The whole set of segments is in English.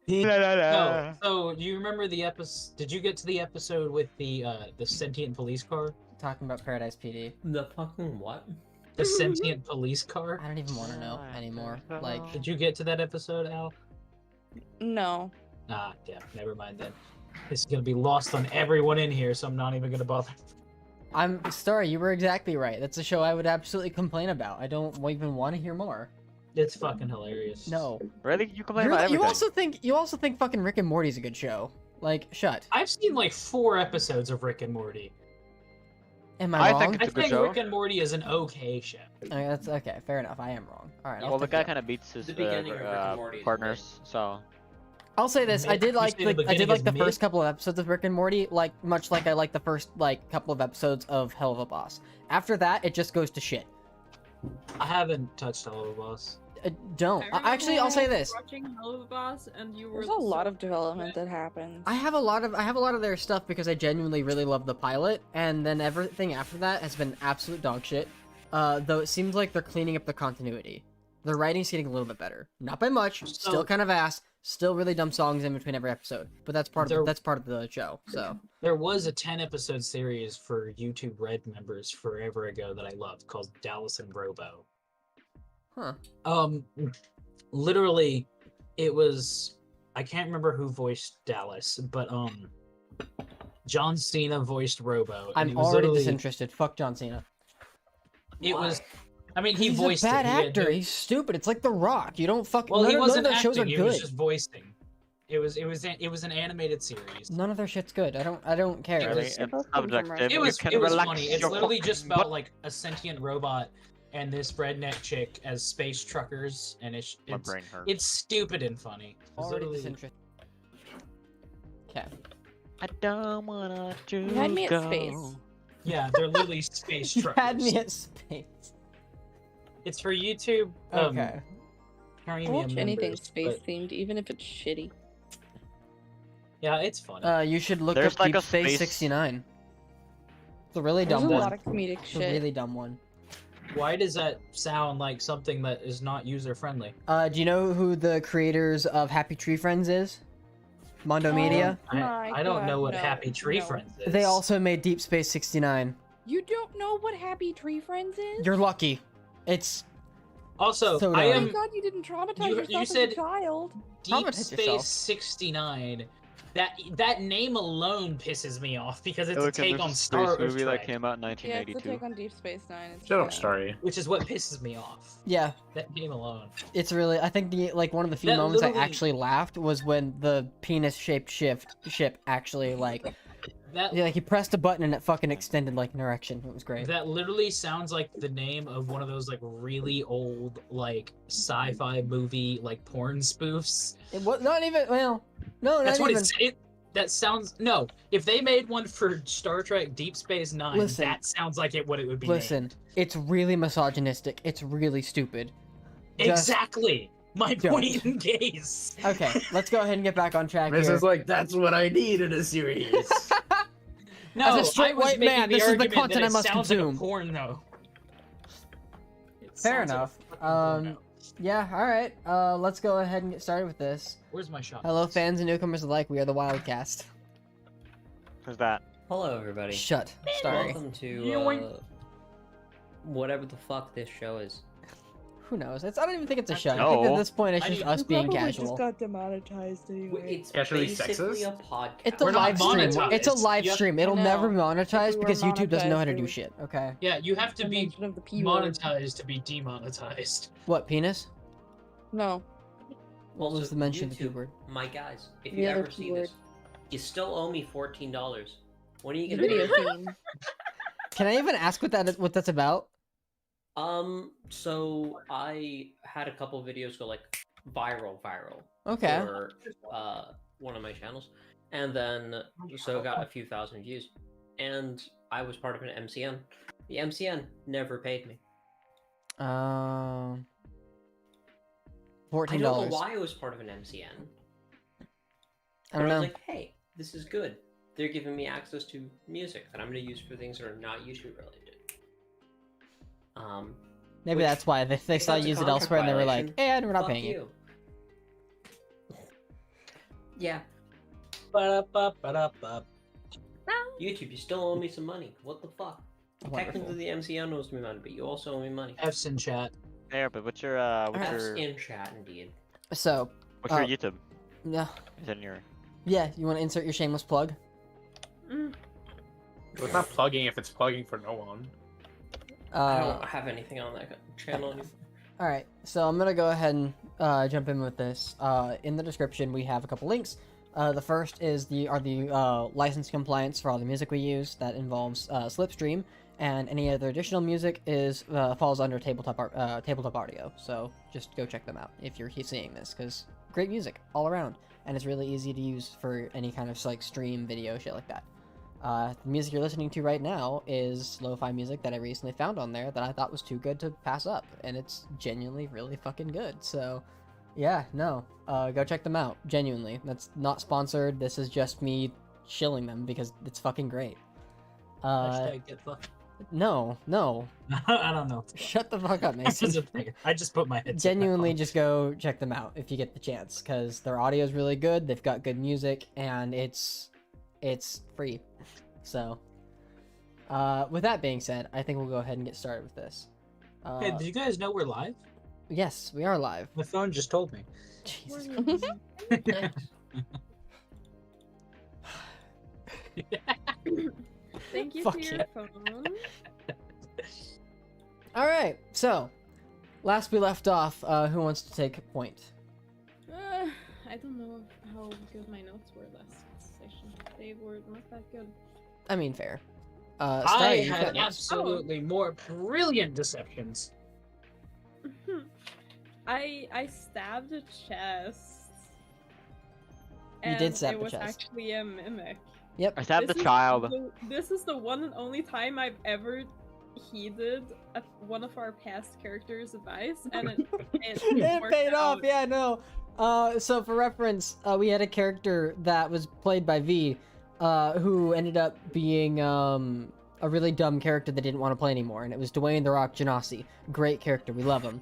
No. So, do you remember the episode? Did you get to the episode with the sentient police car? Talking about Paradise PD. The fucking what? The sentient police car? I don't even want to know anymore. Like, Did you get to that episode, Al? No. Ah, yeah. Never mind then. This is gonna be lost on everyone in here, so I'm not even gonna bother. I'm sorry, you were exactly right. That's a show I would absolutely complain about. I don't even want to hear more. It's fucking hilarious. No. Really? You complain about everything? You also think fucking Rick and Morty's a good show. Like, shut. I've seen like 4 episodes of Rick and Morty. Am I wrong? think I it's a good think show. Rick and Morty is an okay show. That's okay. Fair enough. I am wrong. All right. Well, the guy kind of beats his The beginning of Rick and Morty is partners, so. I'll say this: I did like You say the I did like the beginning is first couple of episodes of Rick and Morty, like much like I liked the first couple of episodes of Hell of a Boss. After that, it just goes to shit. I haven't touched all of us. Don't. Actually, I'll say this: Watching Hell of a Boss, and you were. There's a lot of development that happens. I have a lot of their stuff because I genuinely really love the pilot, and then everything after that has been absolute dog shit. Though it seems like they're cleaning up the continuity. The writing's getting a little bit better, not by much. Still kind of ass. Still really dumb songs in between every episode, but that's part of the show. So there was a 10-episode series for YouTube Red members forever ago that I loved called Dallas and Robo. Huh. Literally, it was, I can't remember who voiced Dallas, but John Cena voiced Robo. And I'm already disinterested. Fuck John Cena. It was. I mean, he He's voiced a bad it. actor. He's stupid. It's like The Rock. You don't fucking. Well, he wasn't none of their acting. shows are He good. was just voicing. It was an animated series. None of their shit's good. I don't care. It was- It's subjective. It was relax funny. It's your literally fucking just about butt. like a sentient robot and this redneck chick as space truckers, and My brain hurts. it's stupid and funny. It's Already literally- disinterested. Okay. I don't wanna do. You had me at space. Yeah, they're literally space You truckers. had me at space. It's for YouTube. Okay. I'll Premium watch anything members, space but- themed, even if it's shitty. Yeah, it's funny. You should look There's up like Deep a Space space- 69. It's a really There's dumb a one. lot of comedic It's shit. a really dumb one. Why does that sound like something that is not user friendly? Do you know who the creators of Happy Tree Friends is? Mondo Media. I don't know what no, Happy Tree no. Friends is. They also made Deep Space 69. You don't know what Happy Tree Friends is? You're lucky. It's Also, so I dumb. Oh am my god, you didn't traumatize You- yourself you as said- a child. Deep Traumatize Space yourself. 69. That name alone pisses me off because it's a Look, and take there's on a Star space Wars movie that Trek, came out in Yeah, it's a 1982. take on Deep Space Nine. It's Shut up, fine. Starry. which is what pisses me off. yeah. That name alone. It's really. I think one of the few That moments I literally- actually laughed was when the penis-shaped ship actually That he pressed a button and it fucking extended like an erection. It was great. that literally sounds like the name of one of those like really old like sci-fi movie like porn spoofs. It was not even. Well, no, That's not what even. that sounds. No, if they made one for Star Trek Deep Space Nine, Listen. that sounds like what it would be. Listen, named. it's really misogynistic. It's really stupid. Just- Exactly. My Don't. point in case. Okay, let's go ahead and get back on track This here. is like, that's what I need in a series. No, As a straight I was white making man, the this is the argument content that I it must sounds consume. Like a porn, though. It Fair sounds like a enough. fucking porno. Yeah, alright. Let's go ahead and get started with this. Where's my shot? Hello, fans and newcomers alike. We are the Wyld Cast. Who's that? Hello, everybody. Shut. Sorry. Welcome to Yoink. whatever the fuck this show is. Who knows? I don't even think it's a show. I No. think at this point it's I just mean, us being Probably casual. just got demonetized anyway. It's Casually basically sexist? a podcast. It's a We're not live stream. monetized. It's a live You have- stream. It'll I know. never be monetized If we were because YouTube doesn't know how to monetized, do we shit. Okay. Yeah, you have to The be mention of the P word. monetized to be demonetized. What, penis? No. What was the mention of the YouTube, P word? My guys, if The you other ever see P word. this, you still owe me $14. When are you The gonna video pay? theme. Can I even ask what that's about? So I had a couple videos go like viral Okay. for one of my channels, and then so it got a few thousand views, and I was part of an MCN. The MCN never paid me. $14. I don't know why I was part of an MCN. I don't But I know. was like, hey, this is good. They're giving me access to music that I'm going to use for things that are not YouTube related. Maybe which- that's why they if saw that's a you use it contract elsewhere and they were like, violation, "Hey, we're not fuck paying you." Yeah, Ba-da-ba-ba-da-ba. YouTube, you still owe me some money. What the fuck? Wonderful. Technically, the MCN owes me money, but you also owe me money. F's in chat. There, but what's your F's in chat, indeed. So, YouTube? yeah, Is it in your? yeah. You want to insert your shameless plug? Mm. Well, it's not plugging if it's plugging for no one. I don't have anything on that channel anymore. All right, so I'm gonna go ahead and jump in with this. In the description, we have a couple links. The first is the license compliance for all the music we use that involves Slipstream, and any other additional music is falls under tabletop audio. So just go check them out if you're seeing this, because great music all around, and it's really easy to use for any kind of like stream, video, shit like that. The music you're listening to right now is lo-fi music that I recently found on there that I thought was too good to pass up, and it's genuinely really fucking good. So, yeah, no, go check them out. Genuinely, that's not sponsored. This is just me shilling them because it's fucking great. Hashtag get fucked. No, I don't know. shut the fuck up, Mason. I just put my headset back Genuinely, on. just go check them out if you get the chance, because their audio is really good. They've got good music, and it's free. So, with that being said, I think we'll go ahead and get started with this. Hey, did you guys know we're live? Yes, we are live. My phone just told me. Jesus We're- Thank you Fuck to your yeah. phone. All right, so last we left off, who wants to take a point? I don't know how good my notes were last session. They were not that good. I mean, fair. I Starry, you've had got notes. absolutely more brilliant deceptions. I stabbed a chest. You did and stab it a was chest. actually a mimic. Yep. I stabbed This the is child. This is the one and only time I've ever heeded one of our past characters' advice, and it It worked paid off. out. Yeah, no. So for reference, we had a character that was played by V, who ended up being a really dumb character that didn't want to play anymore, and it was Dwayne the Rock Genasi. Great character, we love him.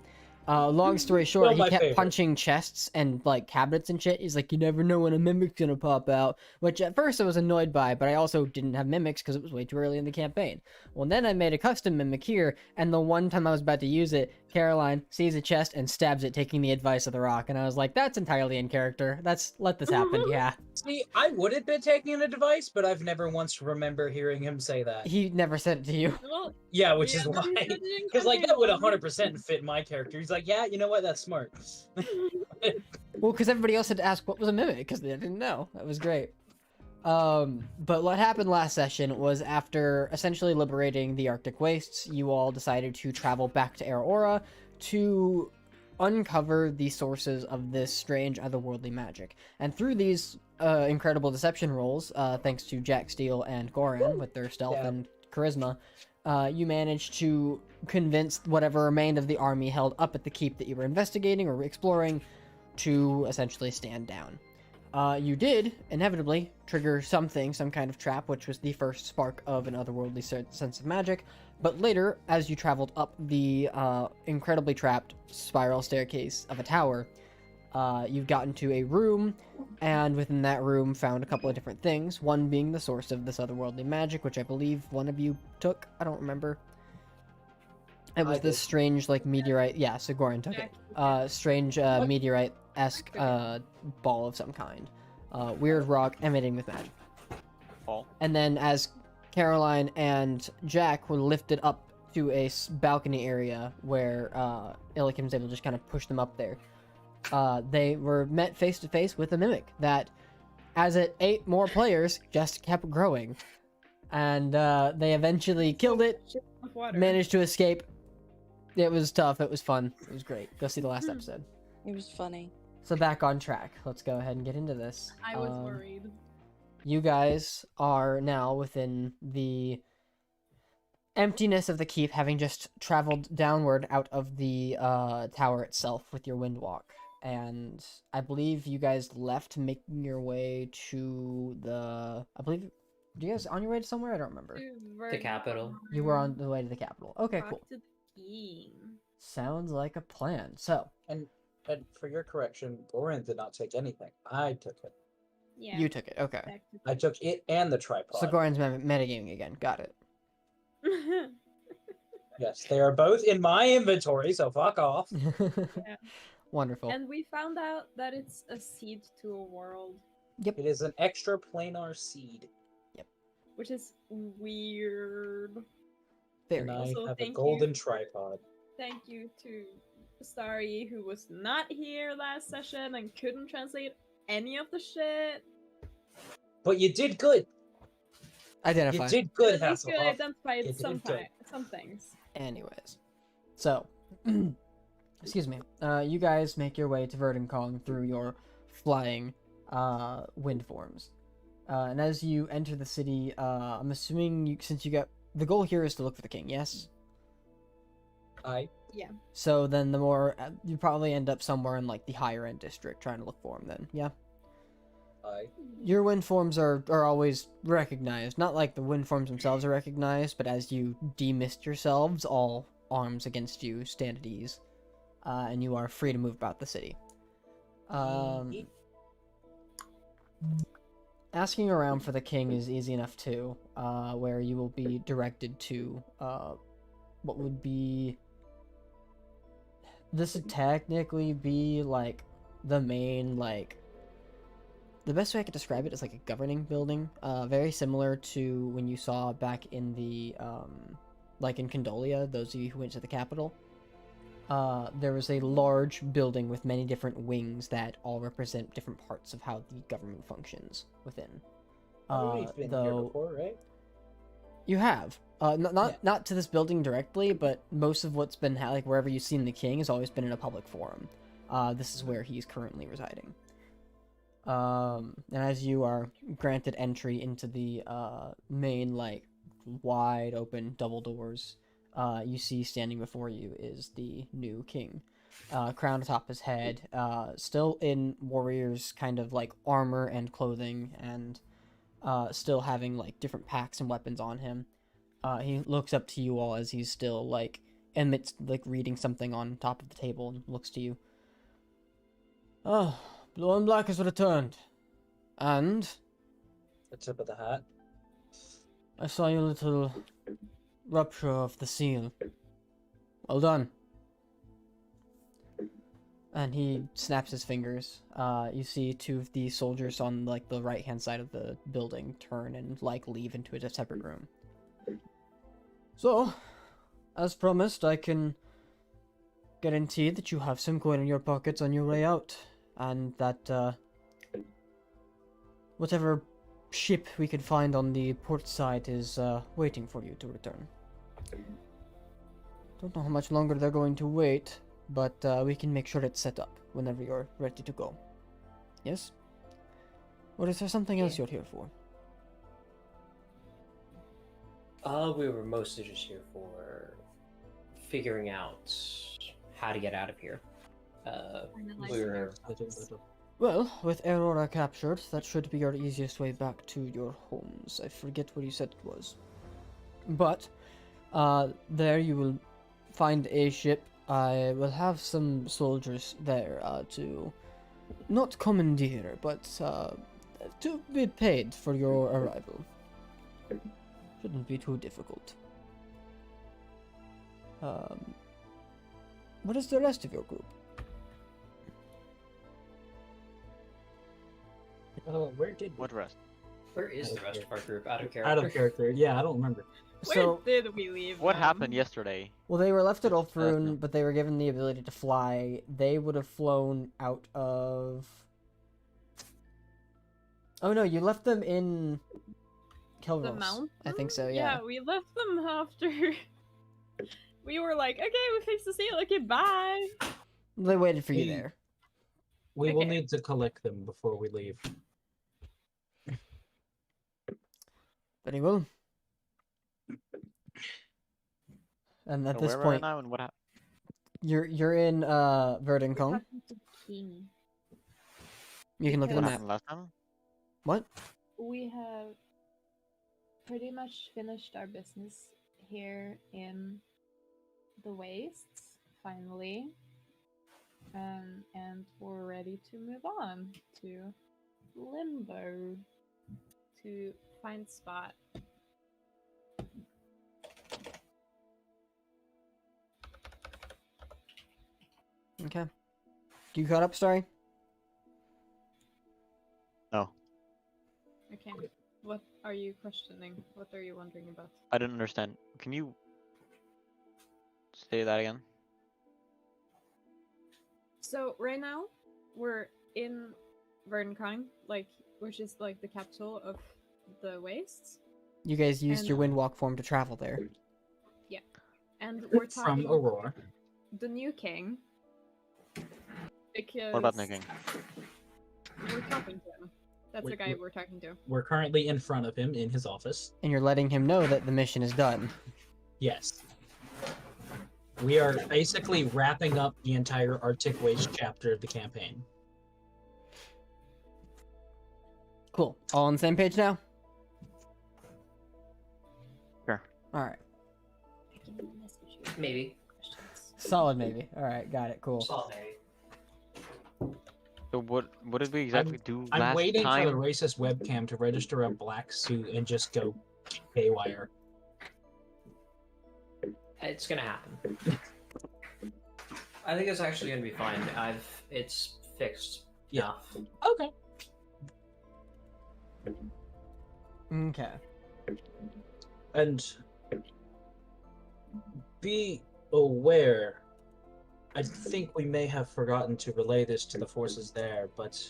Long story short, Still he my kept favorite. punching chests and like cabinets and shit. He's like, you never know when a mimic's gonna pop out, which at first I was annoyed by, but I also didn't have mimics because it was way too early in the campaign. Well, then I made a custom mimic here, and the one time I was about to use it, Caroline sees a chest and stabs it, taking the advice of the Rock, and I was like, that's entirely in character. Let this happen. Yeah, See, I would have been taking a device, but I've never once remember hearing him say that. he never said it to you. Well, Yeah, which yeah, is but why. he said it in Because like that would campaign 100% fit my character. He's like, yeah, you know what? That's smart. Well, because everybody else had to ask what was a mimic, because they didn't know. That was great. But what happened last session was after essentially liberating the Arctic Wastes, you all decided to travel back to Aurora to uncover the sources of this strange otherworldly magic. And through these incredible deception rolls, thanks to Jack Steele and Goran with their stealth Yeah. and charisma, you managed to convince whatever remained of the army held up at the keep that you were investigating or exploring to essentially stand down. You did, inevitably, trigger some kind of trap, which was the first spark of an otherworldly sense of magic, but later, as you traveled up the incredibly trapped spiral staircase of a tower, you've gotten to a room, and within that room found a couple of different things, one being the source of this otherworldly magic, which I believe one of you took. I don't remember. It was I this did. strange, like, meteorite. Yeah, so Goran took it. Strange meteorite-esque ball of some kind. Weird rock emitting with magic. Fall. And then as Caroline and Jack were lifted up to a balcony area where Illikim was able to just kind of push them up there, they were met face to face with a mimic that, as it ate more players, just kept growing. And they eventually killed it, Shit of water. managed to escape. It was tough. It was fun. It was great. Go see the last episode. It was funny. So back on track. Let's go ahead and get into this. I was worried. You guys are now within the emptiness of the keep, having just traveled downward out of the tower itself with your windwalk. And I believe you guys left making your way to the... Do you guys on your way to somewhere? I don't remember. The capital. You were on the way to the capital. Okay, Talk cool. to the king. Sounds like a plan. So, And for your correction, Goran did not take anything. I took it. Yeah. You took it. Okay. back to I took it and the tripod. So Goran's metagaming again. Got it. Yes, they are both in my inventory, so fuck off. Wonderful. And we found out that it's a seed to a world, Yep. It is an extra planar seed. which is weird. Very And I Also, have a thank you golden for- tripod. Thank you to Starry, who was not here last session and couldn't translate any of the shit. But you did good. Identify. You did good, At least you Hasselhoff. identified You did good. some things. Anyways, so excuse me. You guys make your way to Verdenkong through your flying wind forms, and as you enter the city, I'm assuming since you got the goal here is to look for the king. Yes. So then the more you probably end up somewhere in like the higher end district trying to look for him. Then yeah. Your wind forms are always recognized. Not like the wind forms themselves are recognized, but as you demist yourselves, all arms against you stand at ease, and you are free to move about the city. Asking around for the king is easy enough too, where you will be directed to what would be... This would technically be like the main like... The best way I could describe it is like a governing building, very similar to when you saw back in the, like in Condolia, those of you who went to the capital. There was a large building with many different wings that all represent different parts of how the government functions within. We've been here before, right? You have. Not to this building directly, but most of what's been, like wherever you've seen the king has always been in a public forum. This is where he's currently residing. And as you are granted entry into the main, like, wide open double doors, you see standing before you is the new king, crowned atop his head, still in warrior's kind of like armor and clothing, and still having like different packs and weapons on him. He looks up to you all as he's still like amidst like reading something on top of the table and looks to you. Oh, Blue and Black has returned. And The tip of the hat. I saw your little rupture of the seal. Well done. And he snaps his fingers. You see two of the soldiers on like the right hand side of the building turn and like leave into a separate room. So, as promised, I can guarantee that you have some coin in your pockets on your way out. And that, whatever ship we can find on the port side is, waiting for you to return. Don't know how much longer they're going to wait, but, we can make sure it's set up whenever you're ready to go. Yes? Or is there something else you're here for? We were mostly just here for figuring out how to get out of here. We're Well, with Aurora captured, that should be your easiest way back to your homes. I forget what you said it was. But, there you will find a ship. I will have some soldiers there, to not commandeer, but, to be paid for your arrival. Shouldn't be too difficult. What is the rest of your group? Where did What rest? Where is the rest of our group? Out of character. Out of character. Yeah, I don't remember. Where did we leave What them? happened yesterday? Well, they were left at Ulfrun, but they were given the ability to fly. They would have flown out of... Oh no, you left them in... Kelros. The mountain? I think so, yeah. Yeah, we left them after... we were like, okay, we fixed the seal, okay, bye! They waited for you Hey. there. We will Okay. need to collect them before we leave. Very well. And at So this where were point, we now and what happened? you're in Verdenkong. Talking to King. You can look at the What map. happened last time? What? We have pretty much finished our business here in the wastes, finally. And we're ready to move on to limbo to find spot. Okay. You caught up, Starry? No, Okay. What are you questioning? What are you wondering about? I didn't understand. Can you say that again? So right now we're in Verdenkang, which is like the capital of the wastes, You guys used And- your windwalk form to travel there. and we're From talking Aurora. the new king. Because What about Nicking? we're talking to him. That's the Wait, guy wait. we're talking to. We're currently in front of him in his office. And you're letting him know that the mission is done. Yes. We are basically wrapping up the entire Arctic Waste chapter of the campaign. Cool. All on the same page now? Sure. Alright. I can message you Maybe. questions. Solid maybe. Alright, got it. Cool. Solid maybe. So what did we exactly do I'm last waiting time? for the racist webcam to register a black suit and just go haywire. It's gonna happen. I think it's actually gonna be fine. It's fixed Yeah. enough. Okay. Okay. And be aware, I think we may have forgotten to relay this to the forces there, but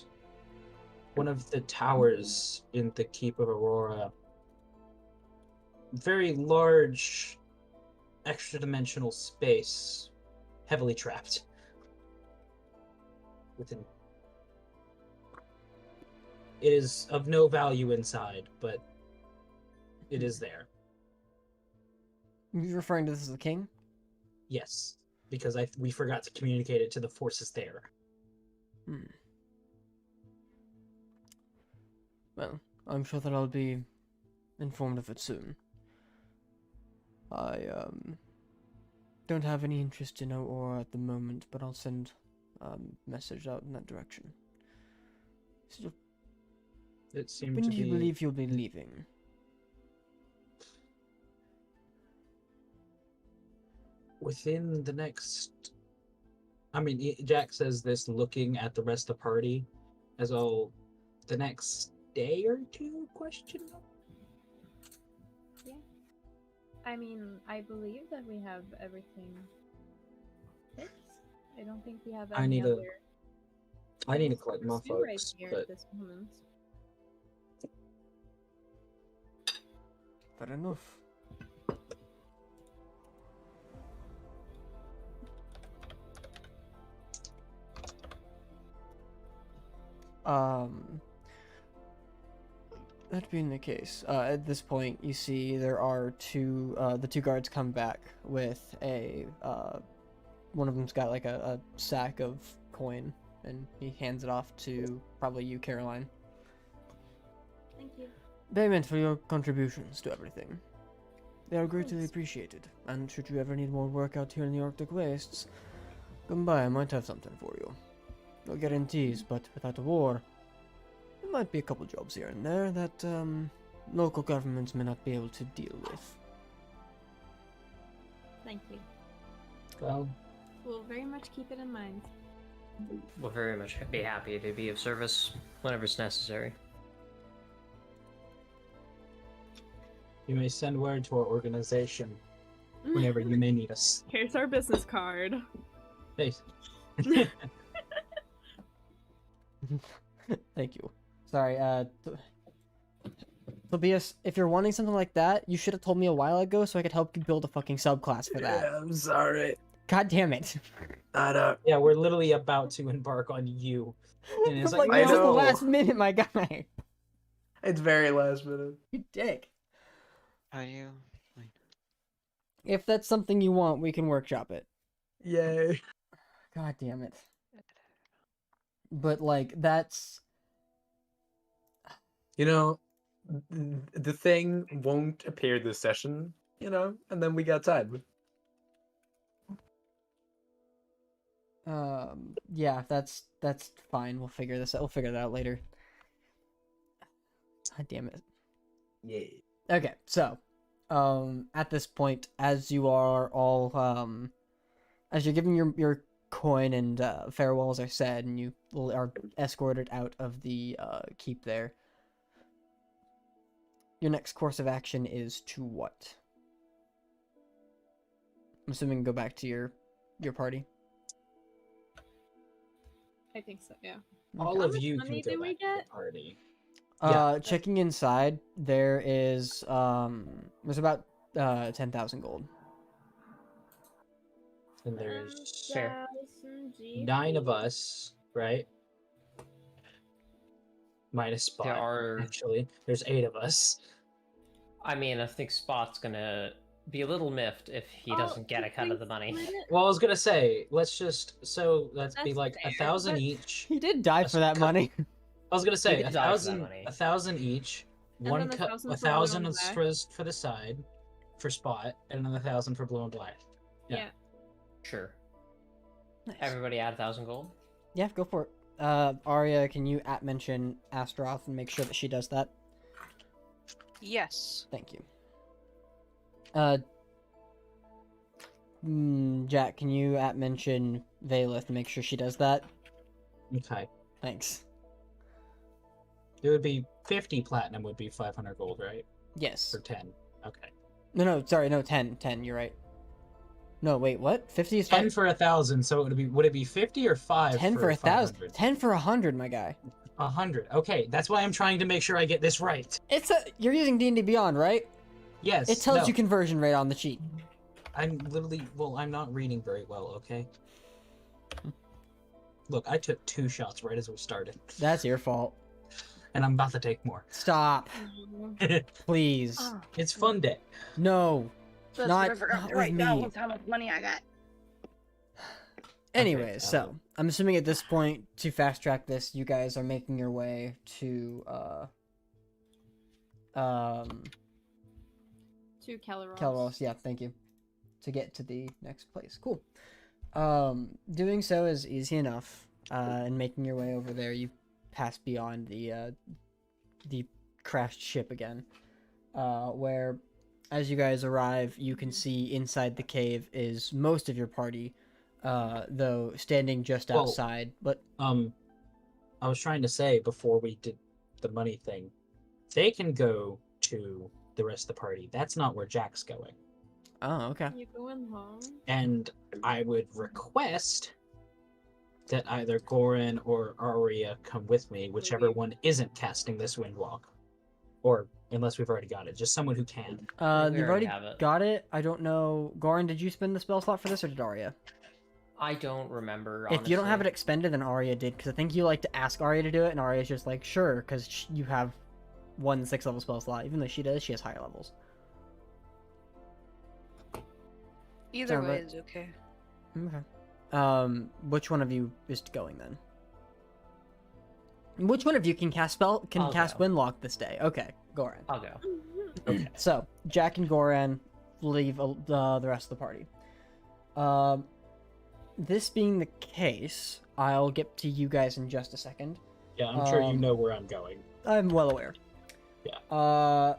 one of the towers in the Keep of Aurora, very large, extra-dimensional space, heavily trapped within. It is of no value inside, but it is there. You're referring to this as the king? Yes, because we forgot to communicate it to the forces there. Hmm. Well, I'm sure that I'll be informed of it soon. I don't have any interest in Aurora at the moment, but I'll send a message out in that direction. So, It seemed when to do you be believe you'll be leaving? within the next. I mean, Jack says this looking at the rest of the party as all the next day or two? Question mark? I mean, I believe that we have everything fixed. I don't think we have I any need to- other I need to things to collect my pursue right folks, here but at this moment. Fair enough. That being the case, at this point, you see there are the two guards come back with one of them's got like a sack of coin, and he hands it off to probably you, Caroline. Thank you. Payment for your contributions to everything. They are greatly Thanks. appreciated, and should you ever need more work out here in the Arctic Wastes, come by, I might have something for you. No guarantees, but without a war, there might be a couple jobs here and there that local governments may not be able to deal with. Thank you. well, We'll very much keep it in mind. We'll very much be happy to be of service whenever it's necessary. you may send word to our organization whenever you may need us. Here's our business card. Hey. Thank you. Sorry, Tobias, if you're wanting something like that, you should have told me a while ago so I could help you build a fucking subclass for that. I'm sorry. God damn it. I know. Yeah, we're literally about to embark on you. And it's Like, like, this is the know. last minute, my guy. It's very last minute. You dick. How do you? If that's something you want, we can workshop it. Yay. God damn it. But, like, that's... You know, the thing won't appear this session, and then we got time. Yeah, that's fine. We'll figure that out later. God damn it. Yeah. Okay, so, at this point, as you are all, as you're giving your coin and farewells are said, and you are escorted out of the keep there, your next course of action is to what? I'm assuming go back to your party. I think so, yeah. All How of much you money can do go we back to the get? party. Yeah. Checking inside, there is there's about 10,000 gold. And there's Fair. 10,000 9 of GP. us, right? Minus Spot. There are. Actually, there's 8 of us. I mean, I think Spot's gonna be a little miffed if he Oh, doesn't get a if cut we of the money. split it- Well, I was gonna say, let's be That's like fair, 1,000 but- each. He did die for that cut- money. I was gonna say did die for that money. 1,000 each. And One then cut, 1,000 for 1,000 blue and black. for the side, for Spot, and then 1,000 for blue and black. Yeah. Yeah. Sure. Nice. Everybody add 1,000 gold. Yeah, go for it. Arya, can you mention Astaroth and make sure that she does that? Yes. Thank you. Jack, can you mention Valeth and make sure she does that? Okay. Thanks. It would be 50 platinum would be 500 gold, right? Yes. For 10. Okay. No, sorry, no, 10, you're right. No, wait, what? 50 is 10 fine. for 1,000, so would it be 50 or 5 10 for 1,000. 500? 10 for 100, my guy. 100. Okay, that's why I'm trying to make sure I get this right. You're using D&D Beyond, right? Yes. It tells no. you conversion rate on the cheat. I'm not reading very well, okay? Look, I took 2 shots right as we started, That's your fault. and I'm about to take more. Stop, please. It's fun day. No. That's Not- what I forgot not to with write down me. was how much money I got. Anyway, Okay, so I'm assuming at this point, to fast track this, you guys are making your way to To Kelleros. Kelros. Yeah, thank you. To get to the next place. Cool. Doing so is easy enough. And making your way over there, you pass beyond the crashed ship again. Where, as you guys arrive, you can see inside the cave is most of your party. Though standing just Well, outside. But I was trying to say before we did the money thing, they can go to the rest of the party. That's not where Jack's going. oh, okay. You going home? And I would request that either Goran or Arya come with me, whichever one isn't casting this windwalk. Or, unless we've already got it, just someone who can. You've We already already have it. got it. I don't know. Goran, did you spend the spell slot for this, or did Arya? I don't remember. If you don't have it honestly. expended, then Arya did, because I think you like to ask Arya to do it, and Arya's just like, sure, because you have 1 6-level spell slot. Even though she does, she has higher levels. Either Sound way right. is okay. Okay. Which one of you is going then? Which one of you can cast I'll cast go. Windlock this day? Okay, Goran. I'll go. Okay. So Jack and Goran leave the rest of the party. This being the case, I'll get to you guys in just a second. Yeah, I'm sure you know where I'm going. I'm well aware. Yeah.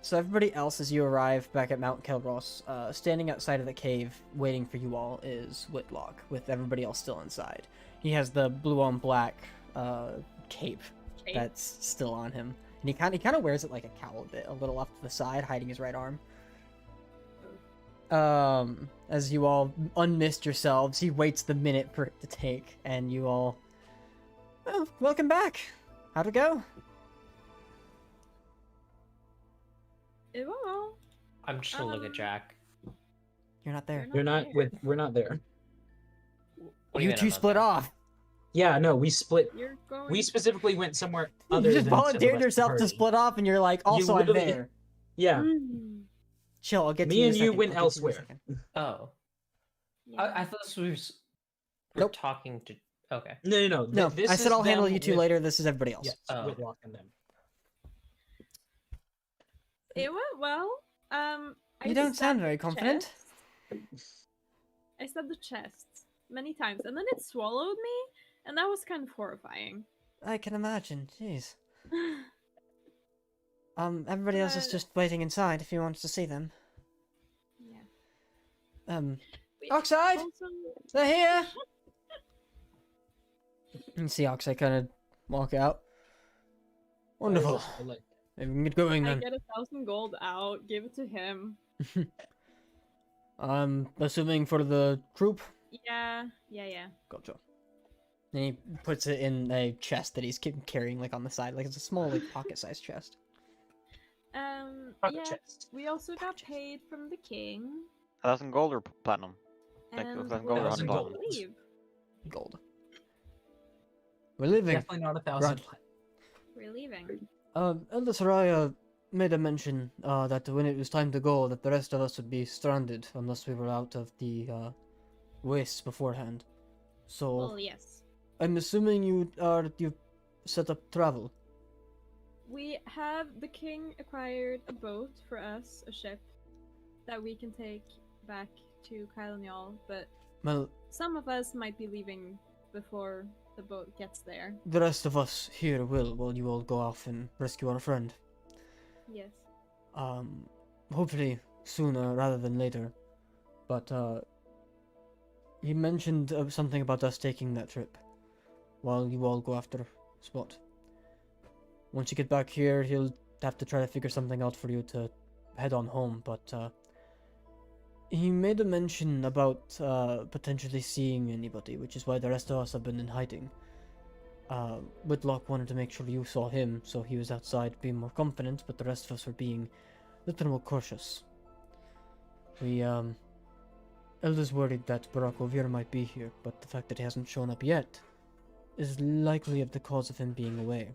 So everybody else, as you arrive back at Mount Kelros, standing outside of the cave, waiting for you all, is Whitlock, with everybody else still inside. He has the blue on black cape that's still on him, and he kind of wears it like a cowl a little off to the side, hiding his right arm. As you all unmist yourselves, he waits the minute for it to take, and you all, well, welcome back. How'd it go? Well, I'm just gonna look at Jack. You're not there. We're not there. What do You mean I'm two not split there? off. Yeah, no, we split. You're going. We specifically went somewhere You other just than to the volunteered rest of the yourself to party. split off, and you're like, also I'm literally- there. Yeah, Mm. Chill, I'll get to Me you in a and you second. went I'll get to you in a elsewhere. second. Oh, Yeah. I thought this was. We're Nope. talking to. Okay. no. No, This I said is I'll handle them you two with- later. This is everybody else. Yes, Oh. Whitlock and them. It went well. I You don't stabbed sound very the confident. chest. I stabbed the chest many times, and then it swallowed me, and that was kind of horrifying. I can imagine. Jeez. Everybody else is just waiting inside if you want to see them. Yeah. We Oxide! also- They're here! You see Oxide kind of walk out. Wonderful. Maybe we can get going I then. get 1,000 gold out, give it to him. I'm assuming for the troop. Yeah. Gotcha. And he puts it in a chest that he's carrying like on the side, like it's a small like pocket-sized chest. Pocket Yeah. chest. We also got Pocket chest. paid from the king. 1,000 gold or platinum? Like, And 1,000 we're gold or about 1,000 to gold. leave. Gold. We're leaving. Definitely not 1,000. Right. We're leaving. Elder Soraya made a mention that when it was time to go, that the rest of us would be stranded unless we were out of the wastes beforehand. So Well, yes. I'm assuming you've set up travel. We have the king acquired a boat for us, a ship that we can take back to Kylen-Jaal, but Well, some of us might be leaving before the boat gets there. the rest of us here will, while you all go off and rescue our friend. Yes. Hopefully sooner rather than later. But he mentioned something about us taking that trip while you all go after Spot. Once you get back here, he'll have to try to figure something out for you to head on home, but he made a mention about potentially seeing anybody, which is why the rest of us have been in hiding. Whitlock wanted to make sure you saw him, so he was outside being more confident, but the rest of us were being a little more cautious. Elder's worried that Barack Ovir might be here, but the fact that he hasn't shown up yet is likely of the cause of him being away.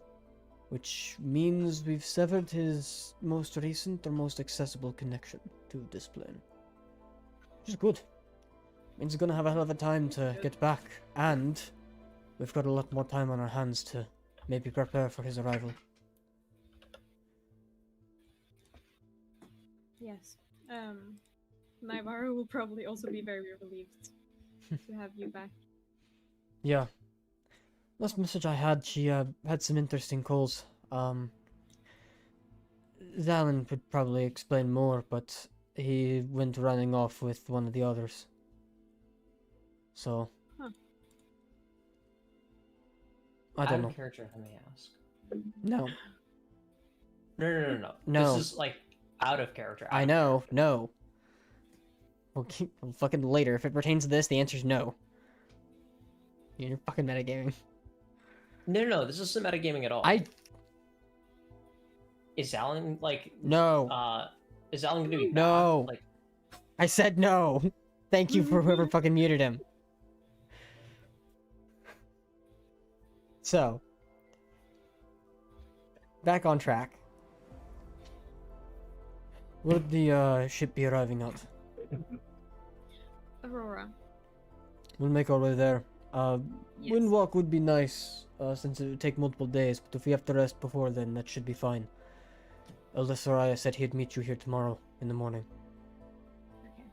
Which means we've severed his most recent or most accessible connection to this plane. Which is good. Means he's gonna have a hell of a time to get back, and we've got a lot more time on our hands to maybe prepare for his arrival. Yes. Naivara will probably also be very relieved to have you back. Yeah. Last message I had, she had some interesting calls. Zalin could probably explain more, but he went running off with one of the others. So... Huh. I don't Out know. of character, if I may ask. No. No. No. This is like out of character. I know, no. We'll keep fucking later. If it pertains to this, the answer's no. You're fucking metagaming. No. This isn't metagaming at all. Is Alan like? No. Is Alan gonna be? No. Like, I said no. Thank you for whoever fucking muted him. So. Back on track. Would the ship be arriving at? Aurora. We'll make our way there. Yes. Windwalk would be nice, since it would take multiple days, but if we have to rest before then, that should be fine. Elder Soraya said he'd meet you here tomorrow in the morning. Okay.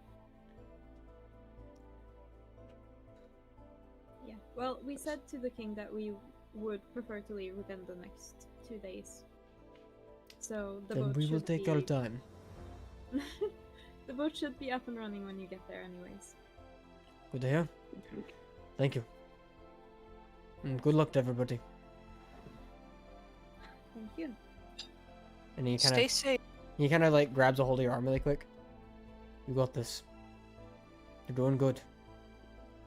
Yeah. Well, we said to the king that we would prefer to leave within the next 2 days. So the Then boat we will should take be... our time. The boat should be up and running when you get there anyways. Good to hear. Thank you. And good luck to everybody. Thank you. And he Stay safe. like grabs a hold of your arm really quick. You got this. You're doing good.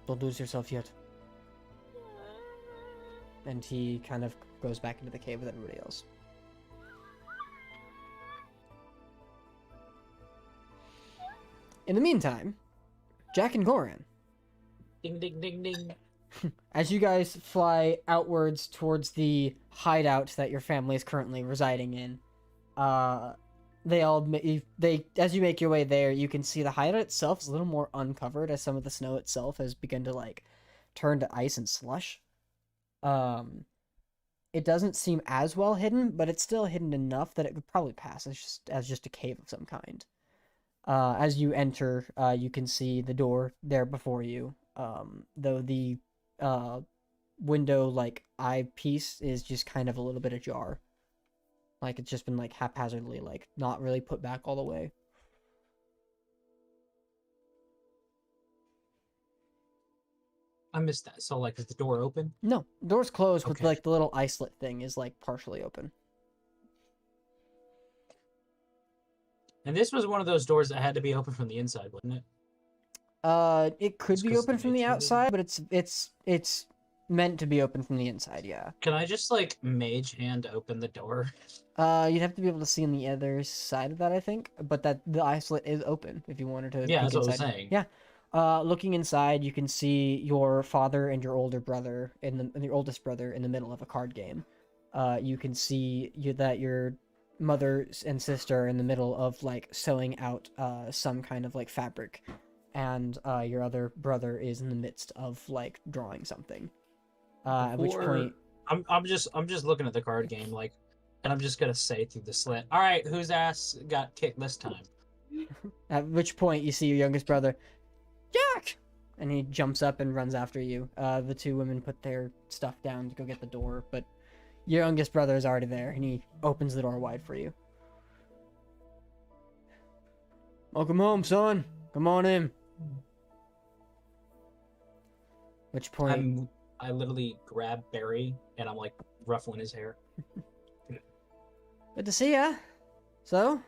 Don't lose yourself yet. And he kind of goes back into the cave with everybody else. In the meantime, Jack and Goran, Ding ding ding ding. as you guys fly outwards towards the hideout that your family is currently residing in, as you make your way there, you can see the hideout itself is a little more uncovered as some of the snow itself has begun to like turn to ice and slush. It doesn't seem as well hidden, but it's still hidden enough that it could probably pass as just a cave of some kind. As you enter, you can see the door there before you, though the window like eyepiece is just kind of a little bit ajar. Like it's just been like haphazardly, like not really put back all the way. I missed that. So, like, is the door open? No, door's closed, but Okay. like the little icelet thing is like partially open. And this was one of those doors that had to be open from the inside, wasn't it? It could Just be 'cause of open the from the nature of it? outside, but it's meant to be open from the inside. Yeah. Can I just, like, mage hand open the door? You'd have to be able to see on the other side of that, I think. But that the isolate is open if you wanted to. Yeah, peek that's what I was inside. saying. Yeah. Looking inside, you can see your father and your older brother and your oldest brother in the middle of a card game. You can see that your mother and sister are in the middle of like sewing out some kind of like fabric, and your other brother is in the midst of like drawing something. At which point, I'm just looking at the card game, like, and I'm just gonna say through the slit, all right, whose ass got kicked this time? At which point you see your youngest brother, Jack, and he jumps up and runs after you. The two women put their stuff down to go get the door, but your youngest brother is already there, and he opens the door wide for you. Welcome home, son. Come on in. Which point? I literally grab Barry and I'm like ruffling his hair. Good to see ya. So,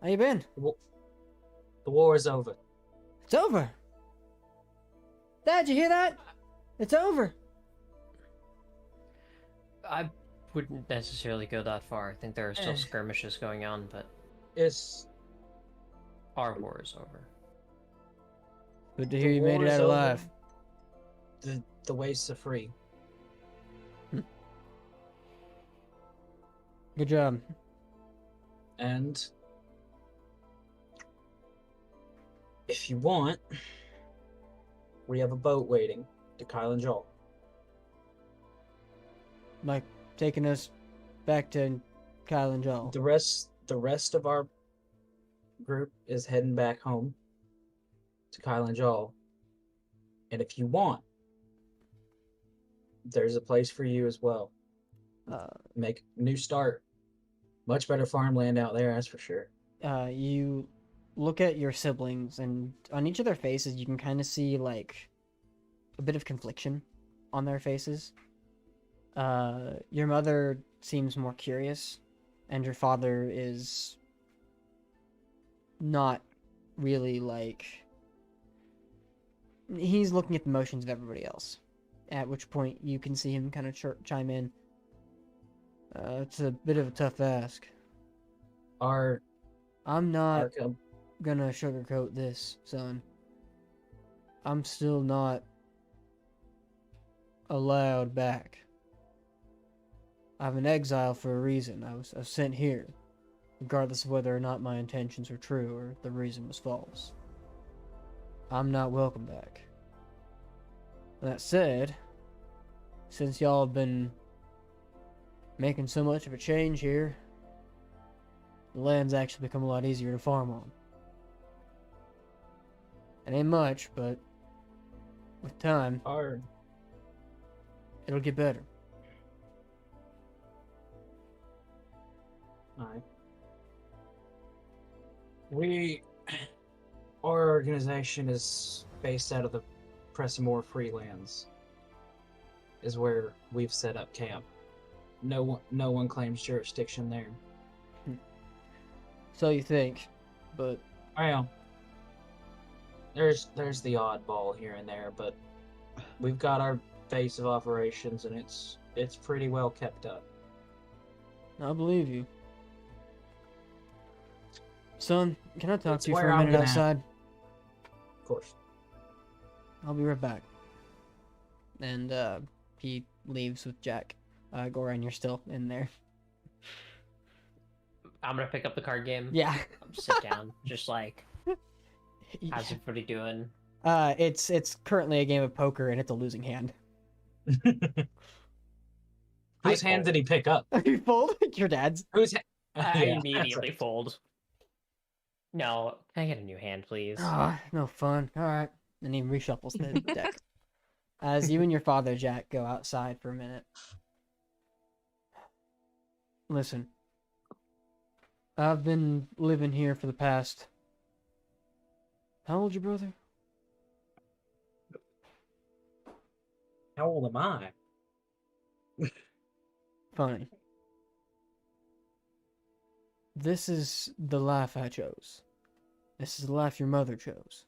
how you been? The war is over. It's over. Dad, you hear that? It's over. I wouldn't necessarily go that far. I think there are still skirmishes going on, but It's our war is over. Good to the hear you made war it is out over. alive. The wastes are free. Good job. And if you want, we have a boat waiting to Kylen-Jaal. Like taking us back to Kylen-Jaal. The rest of our group is heading back home to Kylen-Jaal. And if you want, there's a place for you as well. Make a new start. Much better farmland out there, that's for sure. You look at your siblings, and on each of their faces, you can kind of see like a bit of confliction on their faces. Your mother seems more curious, and your father is not really like. He's looking at the motions of everybody else. At which point you can see him kind of chime in. It's a bit of a tough ask. I'm not gonna sugarcoat this, son. I'm still not allowed back. I'm in exile for a reason. I was sent here, regardless of whether or not my intentions were true or the reason was false. I'm not welcome back. That said, since y'all have been making so much of a change here, the land's actually become a lot easier to farm on. It ain't much, but with time, it'll get better. Alright. Our organization is based out of the Pressamore Freelands, is where we've set up camp. No one claims jurisdiction there. So you think, but Well, there's the oddball here and there, but we've got our base of operations, and it's pretty well kept up. I believe you. Son, can I talk It's to you for where a I'm minute gonna- outside? Of course. I'll be right back. And he leaves with Jack. Goran, you're still in there. I'm gonna pick up the card game. Yeah. Sit down. Just like, how's everybody doing? It's currently a game of poker, and it's a losing hand. Whose hand did he pick up? You fold? Your dad's? Whose I immediately fold. No, can I get a new hand, please? Ah, no fun. Alright. And he reshuffles the deck. As you and your father, Jack, go outside for a minute. Listen, I've been living here for the past... How old's your brother? How old am I? Fine. This is the life I chose. This is the life your mother chose.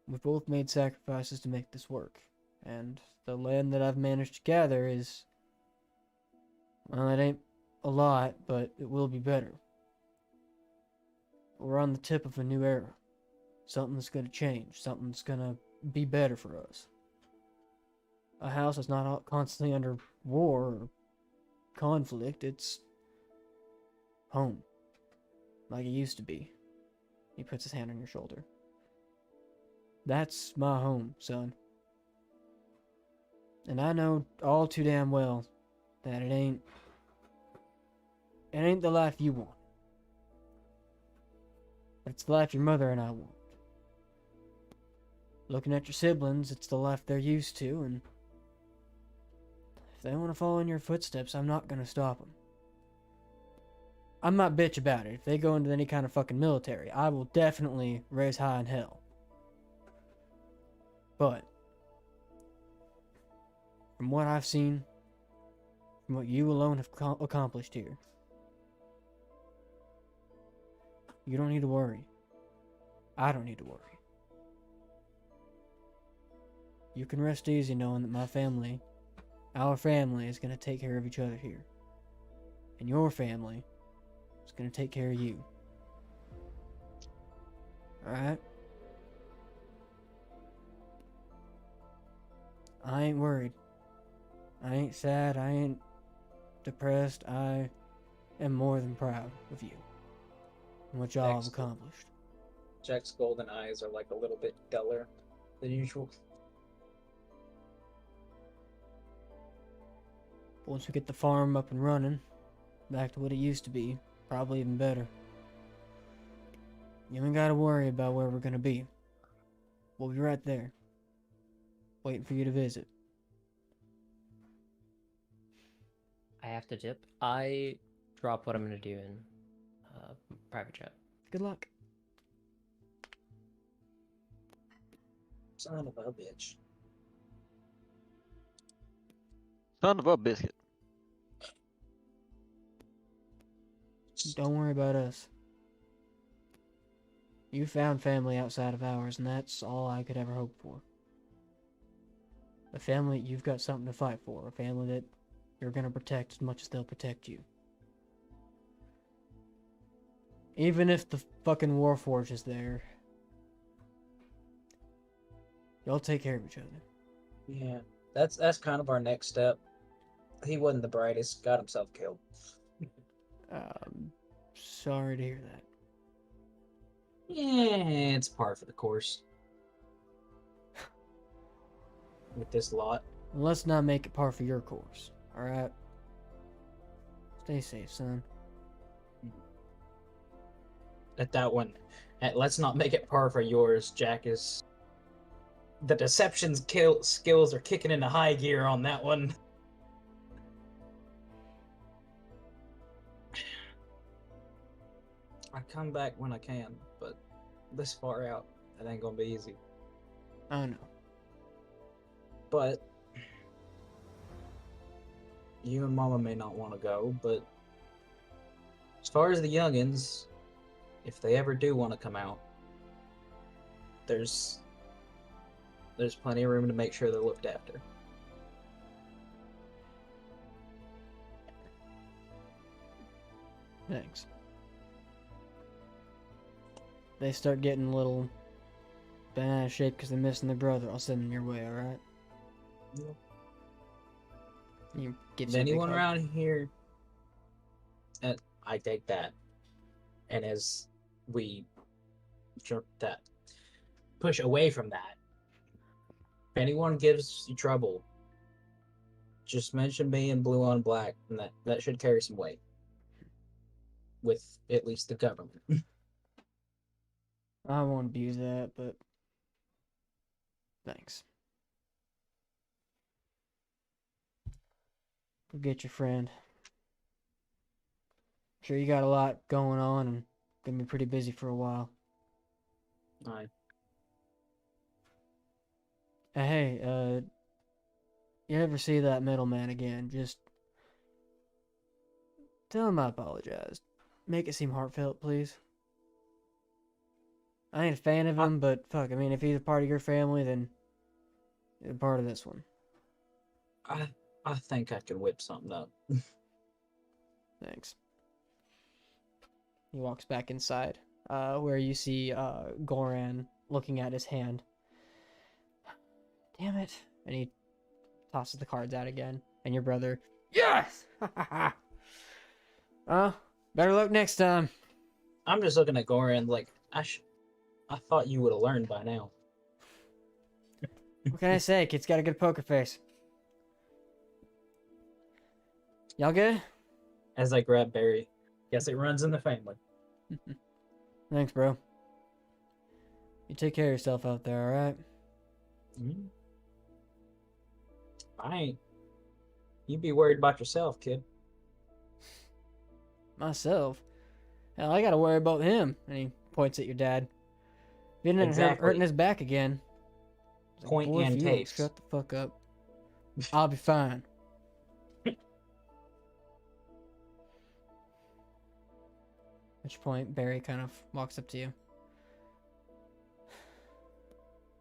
We both made sacrifices to make this work. And the land that I've managed to gather is... Well, it ain't a lot, but it will be better. We're on the tip of a new era. Something's gonna change. Something's gonna be better for us. A house that's not constantly under war or conflict. It's home. Like it used to be. He puts his hand on your shoulder. That's my home, son. And I know all too damn well that it ain't the life you want. It's the life your mother and I want. Looking at your siblings, it's the life they're used to, and if they want to follow in your footsteps, I'm not gonna stop them. I'm not bitch about it. If they go into any kind of fucking military, I will definitely raise high in hell. But from what I've seen, from what you alone have accomplished here, you don't need to worry. I don't need to worry. You can rest easy knowing that my family, our family, is going to take care of each other here. And your family is going to take care of you. Alright? I ain't worried. I ain't sad. I ain't depressed. I am more than proud of you and what y'all have accomplished. Jack's golden eyes are like a little bit duller than usual. Once we get the farm up and running, back to what it used to be, probably even better. You ain't gotta worry about where we're gonna be. We'll be right there, waiting for you to visit. I have to dip. I drop what I'm gonna do in private chat. Good luck. Son of a bitch. Son of a biscuit. Don't worry about us. You found family outside of ours, and that's all I could ever hope for. A family you've got something to fight for. A family that you're gonna protect as much as they'll protect you. Even if the fucking Warforged is there, y'all take care of each other. Yeah, that's kind of our next step. He wasn't the brightest, got himself killed. Sorry to hear that. Yeah, it's par for the course. With this lot. Let's not make it par for your course, alright? Stay safe, son. At that one, let's not make it par for yours. Jack is... The deception skills are kicking into high gear on that one. I come back when I can, but this far out, that ain't gonna be easy. I know. But you and Mama may not want to go, but as far as the youngins, if they ever do want to come out, there's plenty of room to make sure they're looked after. Thanks. They start getting a little bent out of shape because they're missing their brother. I'll send them your way, alright? Yep. You give Is anyone around here? I take that. And as we push away from that, if anyone gives you trouble, just mention me in blue on black, and that should carry some weight with at least the government. I won't abuse that, but thanks. Go get your friend. Sure, you got a lot going on and gonna be pretty busy for a while. Aye. Hey, you ever see that middleman again, just tell him I apologized. Make it seem heartfelt, please. I ain't a fan of him, but fuck, I mean, if he's a part of your family, then he's a part of this one. I think I could whip something up. Thanks. He walks back inside, where you see Goran looking at his hand. Damn it. And he tosses the cards out again. And your brother, yes! Better luck next time. I'm just looking at Goran like, I thought you would have learned by now. What can I say? Kid's got a good poker face. Y'all good? As I grab Barry. Guess it runs in the family. Thanks, bro. You take care of yourself out there, alright? Mm-hmm. I ain't. You be worried about yourself, kid. Myself? Hell, I gotta worry about him. And he points at your dad. If he didn't Exactly. hurting his back again. He's like, Point "Boy, if and you don't case." shut the fuck up. I'll be fine. At which point, Barry kind of walks up to you.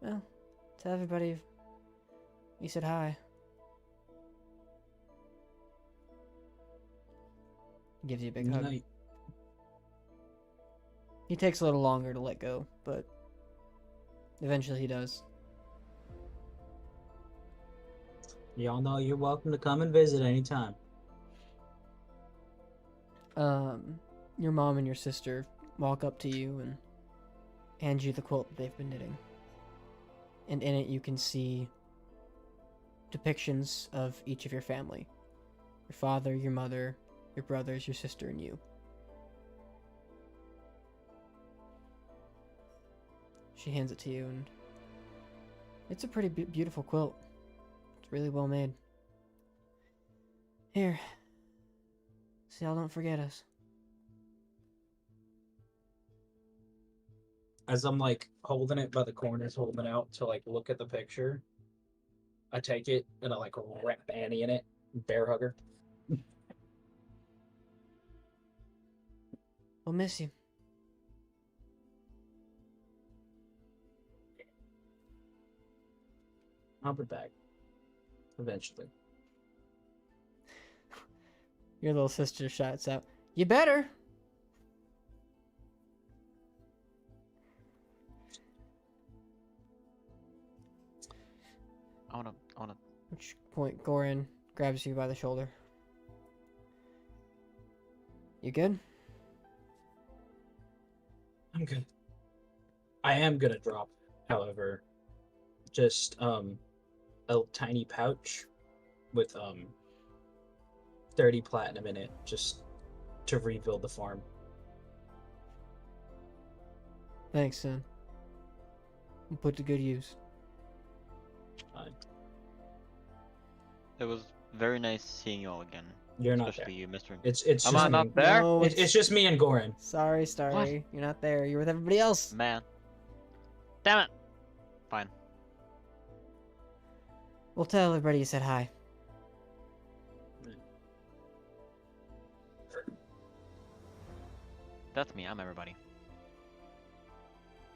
Well, tell everybody you said hi. He gives you a big hug. Night. He takes a little longer to let go, but eventually he does. Y'all know you're welcome to come and visit anytime. Your mom and your sister walk up to you and hand you the quilt that they've been knitting. And in it you can see depictions of each of your family. Your father, your mother, your brothers, your sister, and you. She hands it to you, and it's a pretty beautiful quilt. It's really well made. Here. So y'all don't forget us. As I'm like holding it by the corners, holding it out to like look at the picture, I take it and I like wrap Annie in it, bear hug her. We'll miss you. I'll be back. Eventually. Your little sister shouts out, "You better!" I wanna. At which point, Goran grabs you by the shoulder. You good? I'm good. I am gonna drop, however, just a tiny pouch with 30 platinum in it, just to rebuild the farm. Thanks, son. We'll put to good use. It was very nice seeing you all again. You're not Especially there. you, Mister. It's Am just I me. not there? No, It's just me and Goran. Sorry, Starry. You're not there. You're with everybody else. Man. Damn it. Fine. We'll tell everybody you said hi. That's me. I'm everybody.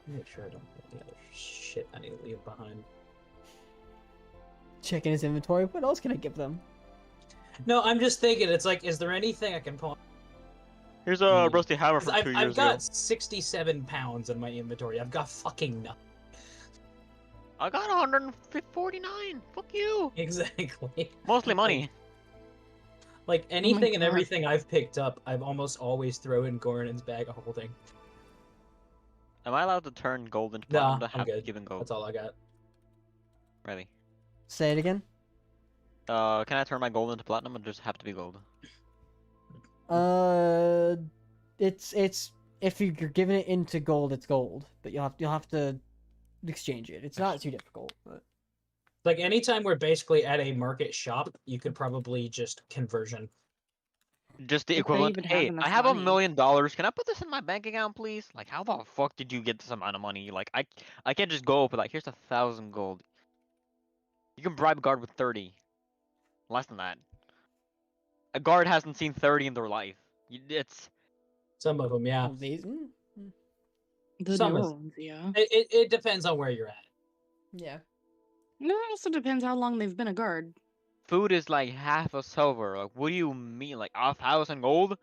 Make sure I don't have any other shit I need to leave behind. Checking his inventory. What else can I give them? No, I'm just thinking. It's like, is there anything I can pull? Here's a rusty hammer 'Cause from 2 I've years got ago. 67 pounds in my inventory. I've got fucking nothing. I got 149. Fuck you. Exactly. Mostly money. Like anything and God. everything I've picked up, I've almost always throw in Goran's bag of holding. Am I allowed to turn gold into Nah, platinum? To I'm have to good. give in gold. That's all I got. Really? Say it again. Can I turn my gold into platinum, or just have to be gold? It's if you're giving it into gold, it's gold, but you'll have to exchange it. It's not too difficult, but Like anytime we're basically at a market shop, you could probably just conversion. just the If they equivalent. even have Hey, enough I have money. $1 million. Can I put this in my bank account, please? Like, how the fuck did you get this amount of money? Like, I can't just go up with like, here's 1,000 gold. You can bribe a guard with 30. Less than that. A guard hasn't seen 30 in their life. It's Some of them, yeah. Well, these, The Some newer is- ones, yeah. It depends on where you're at. yeah. No, it also depends how long they've been a guard. food is like half a silver. Like, what do you mean? Like 1,000 gold?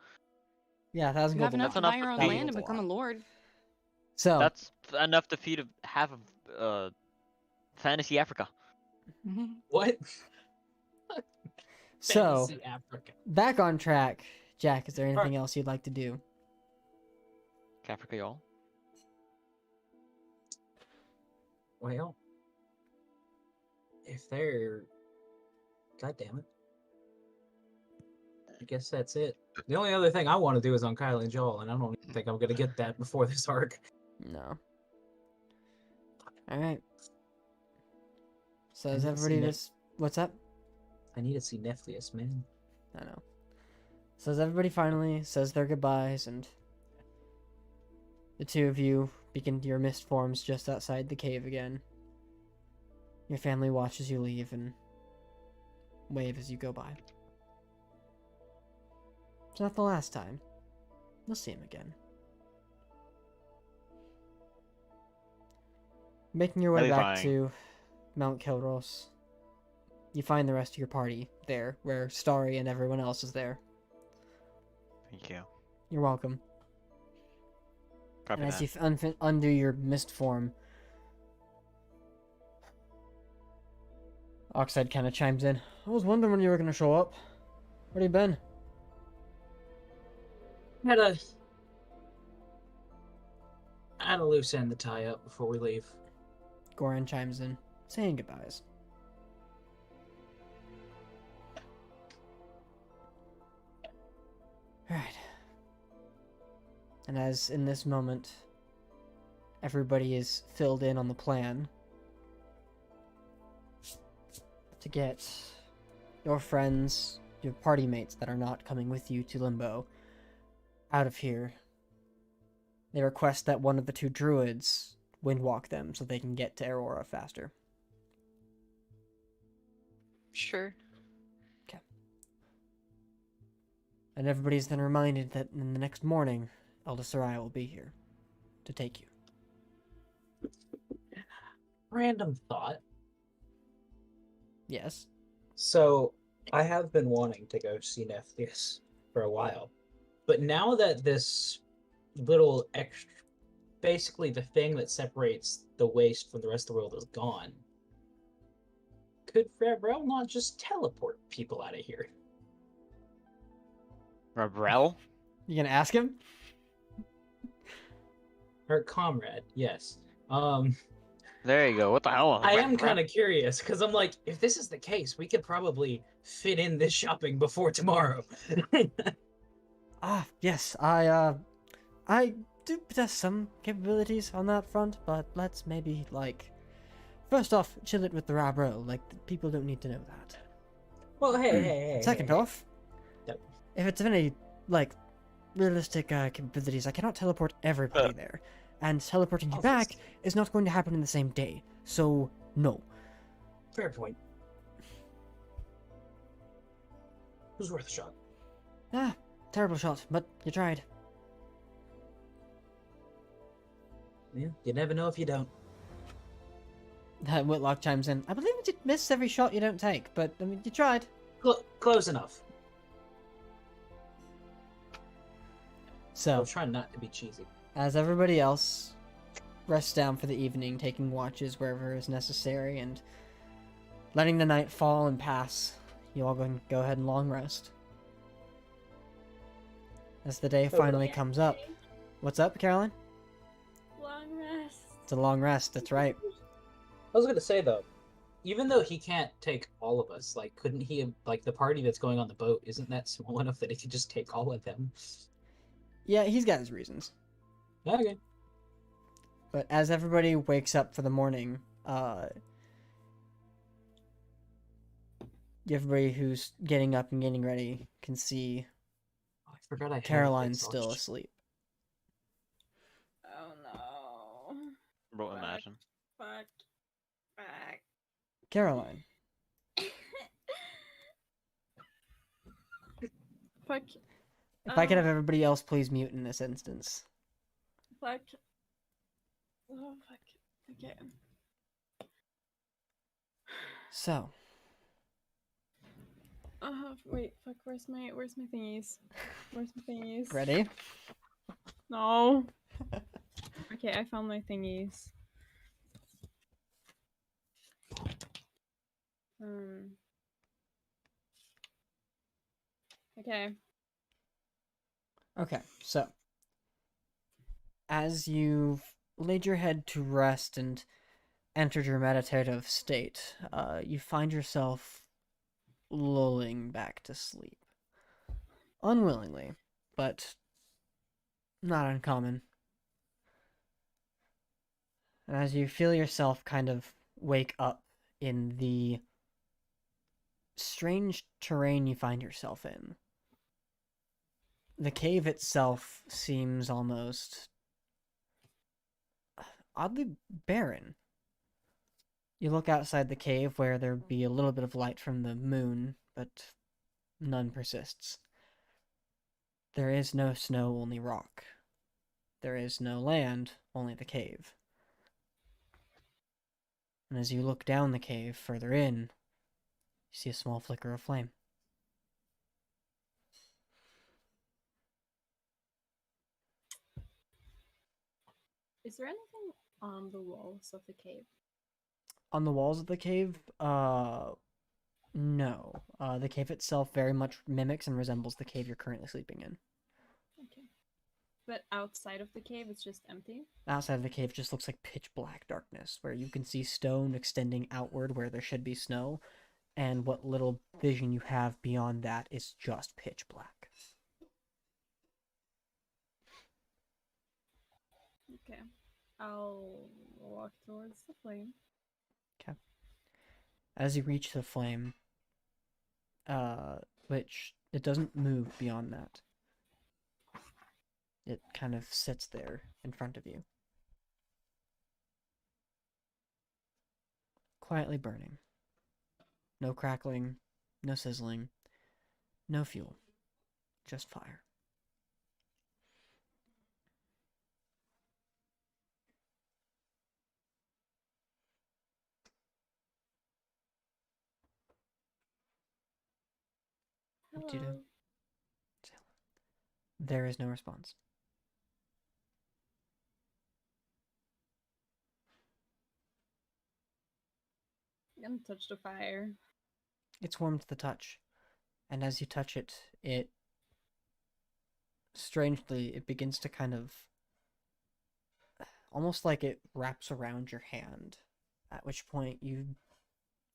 Yeah, 1,000 You have gold. enough That's to enough buy your to own feed- land and become a lord. So That's enough to feed half of fantasy Africa. Mhm. What? so Fantasy Africa. back on track. Jack, is there Alright. anything else you'd like to do? Africa, y'all. Well, if they're, God damn it. I guess that's it. The only other thing I want to do is on Kylen-Jaal, and I don't think I'm gonna get that before this arc. No. All right. So I is need to see everybody Nef- this? What's up? I need to see Nephlius, man. I know. So as everybody finally says their goodbyes, and the two of you begin your mist forms just outside the cave again. Your family watches you leave and wave as you go by. It's not the last time. You'll see him again. Making your way That'll be back fine. to Mount Kilros, you find the rest of your party there, where Starry and everyone else is there. Thank you. You're welcome. Copy And as that. you undo your mist form, Oxide kind of chimes in. I was wondering when you were going to show up. Where have you been? I had a loose end to tie up before we leave. Goran chimes in, saying goodbyes. Alright. And as in this moment, everybody is filled in on the plan to get your friends, your party mates that are not coming with you to Limbo, out of here. They request that one of the two druids windwalk them so they can get to Aurora faster. Sure. And everybody's then reminded that in the next morning, Elder Sarai will be here to take you. Random thought. Yes. So, I have been wanting to go see Nephlius for a while. But now that this little extra, basically the thing that separates the waste from the rest of the world is gone, could Farrell not just teleport people out of here? Rabrel? You gonna ask him? Or comrade, yes. There you go. What the hell? I am kind of curious, because I'm like, if this is the case, we could probably fit in this shopping before tomorrow. Yes, I do possess some capabilities on that front, but let's maybe, first off, chill it with the Rabro, people don't need to know that. Well, hey. Second off, Yep. if it's of any, realistic capabilities, I cannot teleport everybody there, and teleporting you back is not going to happen in the same day, so no. Fair point. Who's worth a shot? Terrible shot, but you tried. Yeah, you never know if you don't. Whitlock chimes in. I believe you miss every shot you don't take, but, I mean, you tried. Close enough. So, I'm trying not to be cheesy. as everybody else rests down for the evening, taking watches wherever is necessary, and letting the night fall and pass, you all go ahead and long rest. As the day finally comes up. What's up, Caroline? Long rest. It's a long rest, that's right. I was gonna say though, even though he can't take all of us, couldn't he? The party that's going on the boat, isn't that small enough that he could just take all of them? Yeah, he's got his reasons. Okay. But as everybody wakes up for the morning, everybody who's getting up and getting ready can see forgot I had Caroline's still exhaustion. asleep. Oh no. Bro, Fuck. imagine. Fuck. Caroline. Fuck. If I could have everybody else please mute in this instance. Fuck. Oh fuck. Okay. So, Wait. Fuck. Where's my thingies? Where's my thingies? ready? No. Okay, I found my thingies. Okay. Okay, so as you've laid your head to rest and entered your meditative state, you find yourself lulling back to sleep. Unwillingly, but not uncommon. And as you feel yourself kind of wake up in the strange terrain you find yourself in, the cave itself seems almost oddly barren. You look outside the cave where there'd be a little bit of light from the moon, but none persists. There is no snow, only rock. There is no land, only the cave. And as you look down the cave further in, you see a small flicker of flame. Is there anything on the walls of the cave? On the walls of the cave, no. The cave itself very much mimics and resembles the cave you're currently sleeping in. Okay. But outside of the cave, it's just empty? Outside of the cave just looks like pitch black darkness, where you can see stone extending outward where there should be snow, and what little vision you have beyond that is just pitch black. Okay. I'll walk towards the flame. Okay. As you reach the flame, which it doesn't move beyond that. It kind of sits there in front of you. Quietly burning. No crackling, no sizzling, no fuel. Just fire. What do you do? Hello. There is no response. I'm gonna touch the fire. It's warm to the touch, and as you touch it, it begins to kind of, almost like it wraps around your hand, at which point you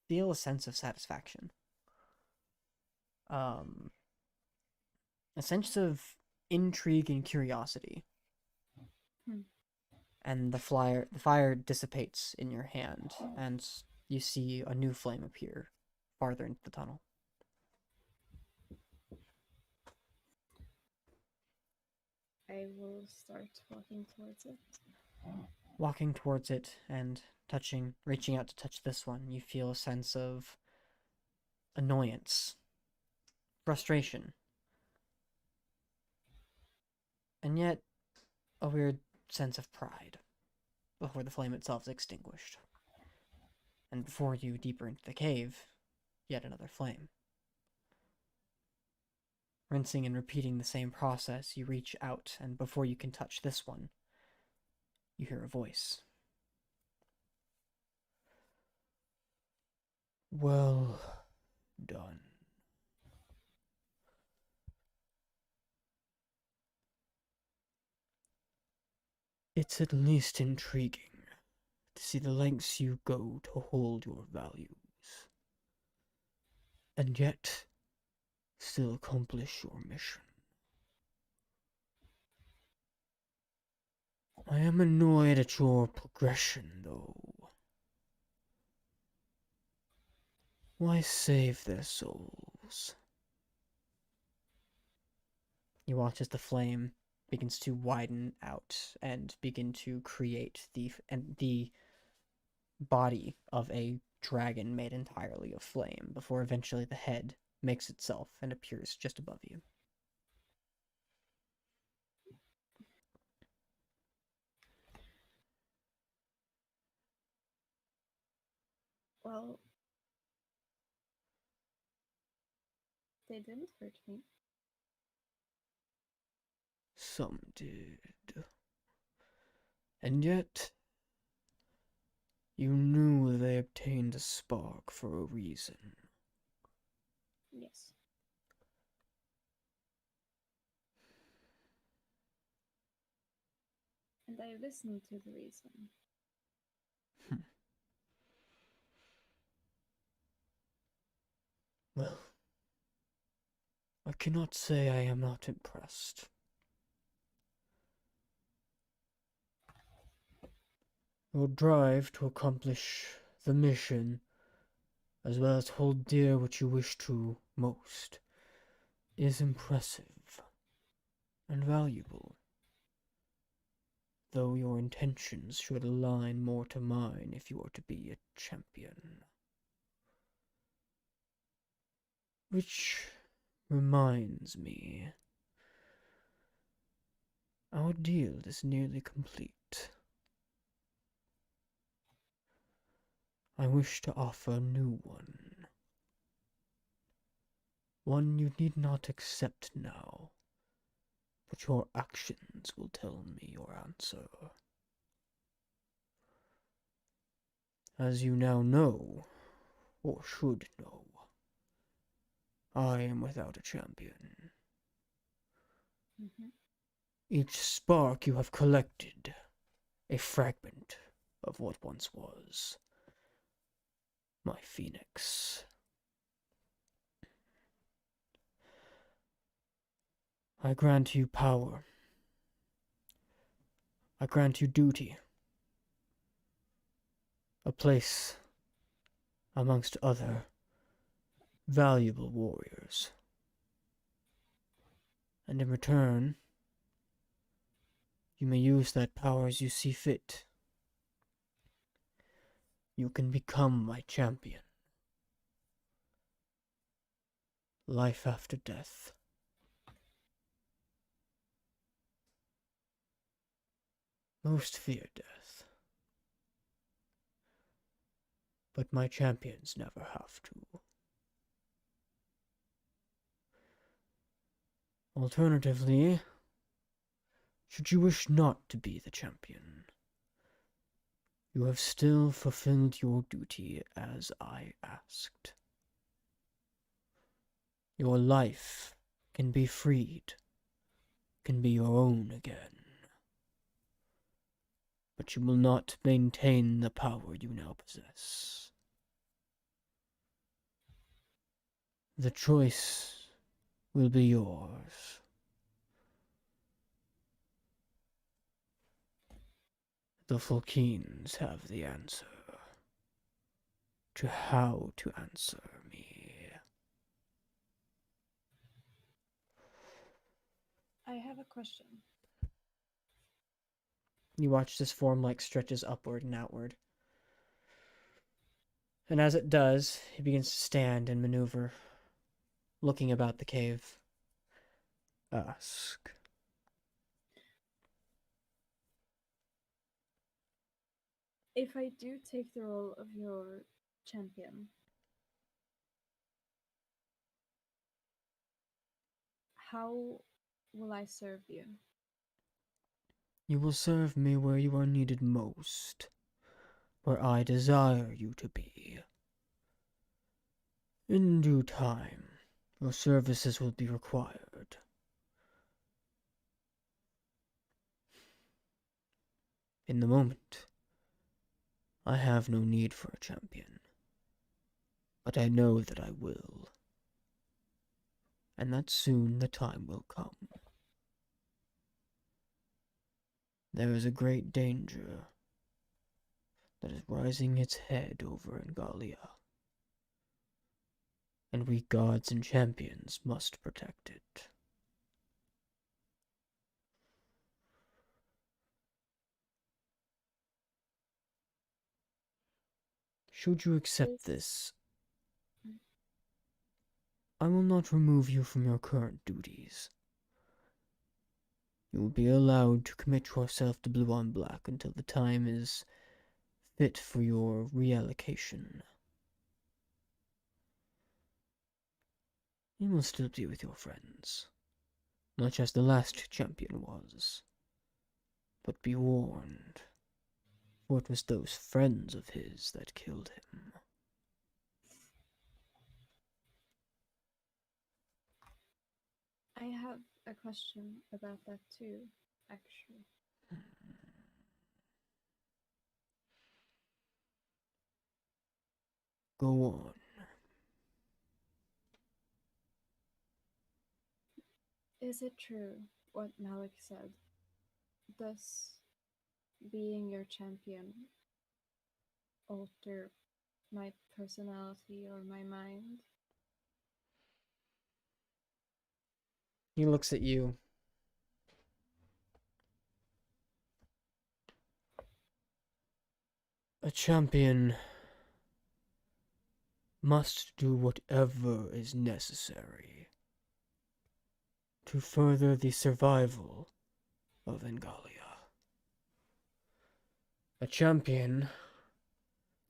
feel a sense of satisfaction. A sense of intrigue and curiosity. And the fire dissipates in your hand, and you see a new flame appear farther into the tunnel. I will start walking towards it. Walking towards it and reaching out to touch this one, you feel a sense of annoyance, frustration, and yet a weird sense of pride before the flame itself is extinguished. And before you, deeper into the cave, yet another flame. Rinsing and repeating the same process, you reach out, and before you can touch this one, you hear a voice. Well done. It's at least intriguing to see the lengths you go to hold your values, and yet still accomplish your mission. I am annoyed at your progression, though. Why save their souls? You watch as the flame begins to widen out and begin to create the body of a dragon made entirely of flame before eventually the head makes itself and appears just above you. Well, they didn't hurt me. Some did. And yet, you knew they obtained a spark for a reason. Yes. And I listened to the reason. Well, I cannot say I am not impressed. Your drive to accomplish the mission, as well as hold dear what you wish to most, is impressive and valuable, though your intentions should align more to mine if you are to be a champion. Which reminds me, our deal is nearly complete. I wish to offer a new one. One you need not accept now, but your actions will tell me your answer. As you now know, or should know, I am without a champion. Mm-hmm. Each spark you have collected, a fragment of what once was my phoenix. I grant you power. I grant you duty. A place amongst other valuable warriors. And in return, you may use that power as you see fit. You can become my champion. Life after death. Most fear death. But my champions never have to. Alternatively, should you wish not to be the champion, you have still fulfilled your duty as I asked. Your life can be freed, can be your own again. But you will not maintain the power you now possess. The choice will be yours. The Fulkines have the answer to how to answer me. I have a question. You watch this form stretches upward and outward. And as it does, it begins to stand and maneuver, looking about the cave. Ask. If I do take the role of your champion, how will I serve you? You will serve me where you are needed most, where I desire you to be. In due time, your services will be required. In the moment, I have no need for a champion, but I know that I will, and that soon the time will come. There is a great danger that is rising its head over in Gallia, and we gods and champions must protect it. Should you accept Is- this, I will not remove you from your current duties. You will be allowed to commit yourself to Blue on Black until the time is fit for your reallocation. You will still be with your friends, much as the last champion was. But be warned, for it was those friends of his that killed him. I have a question about that too, actually. Go on. Is it true what Malik said? Does being your champion alter my personality or my mind? He looks at you. A champion must do whatever is necessary to further the survival of Engalia. A champion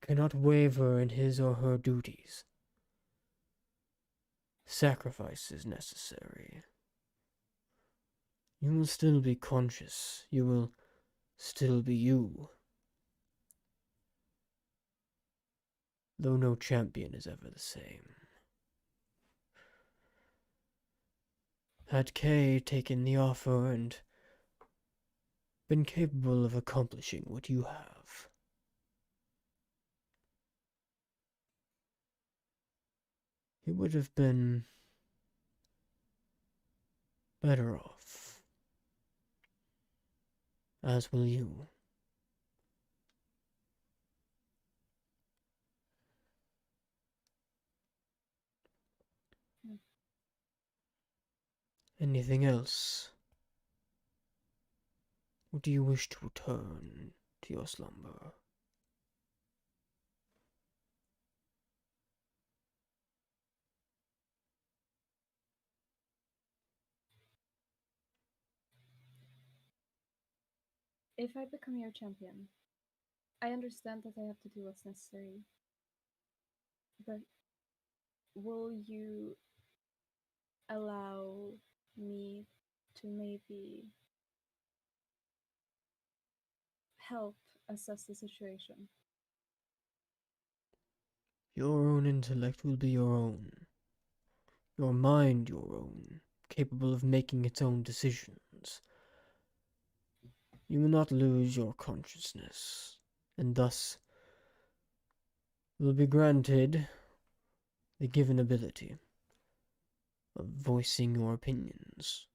cannot waver in his or her duties. Sacrifice is necessary. You will still be conscious. You will still be you. Though no champion is ever the same. Had Kay taken the offer and been capable of accomplishing what you have, he would have been better off. As will you. Anything else? Or do you wish to return to your slumber? If I become your champion, I understand that I have to do what's necessary. But will you allow me to maybe help assess the situation? Your own intellect will be your own. Your mind your own, capable of making its own decisions. You will not lose your consciousness, and thus will be granted the given ability of voicing your opinions.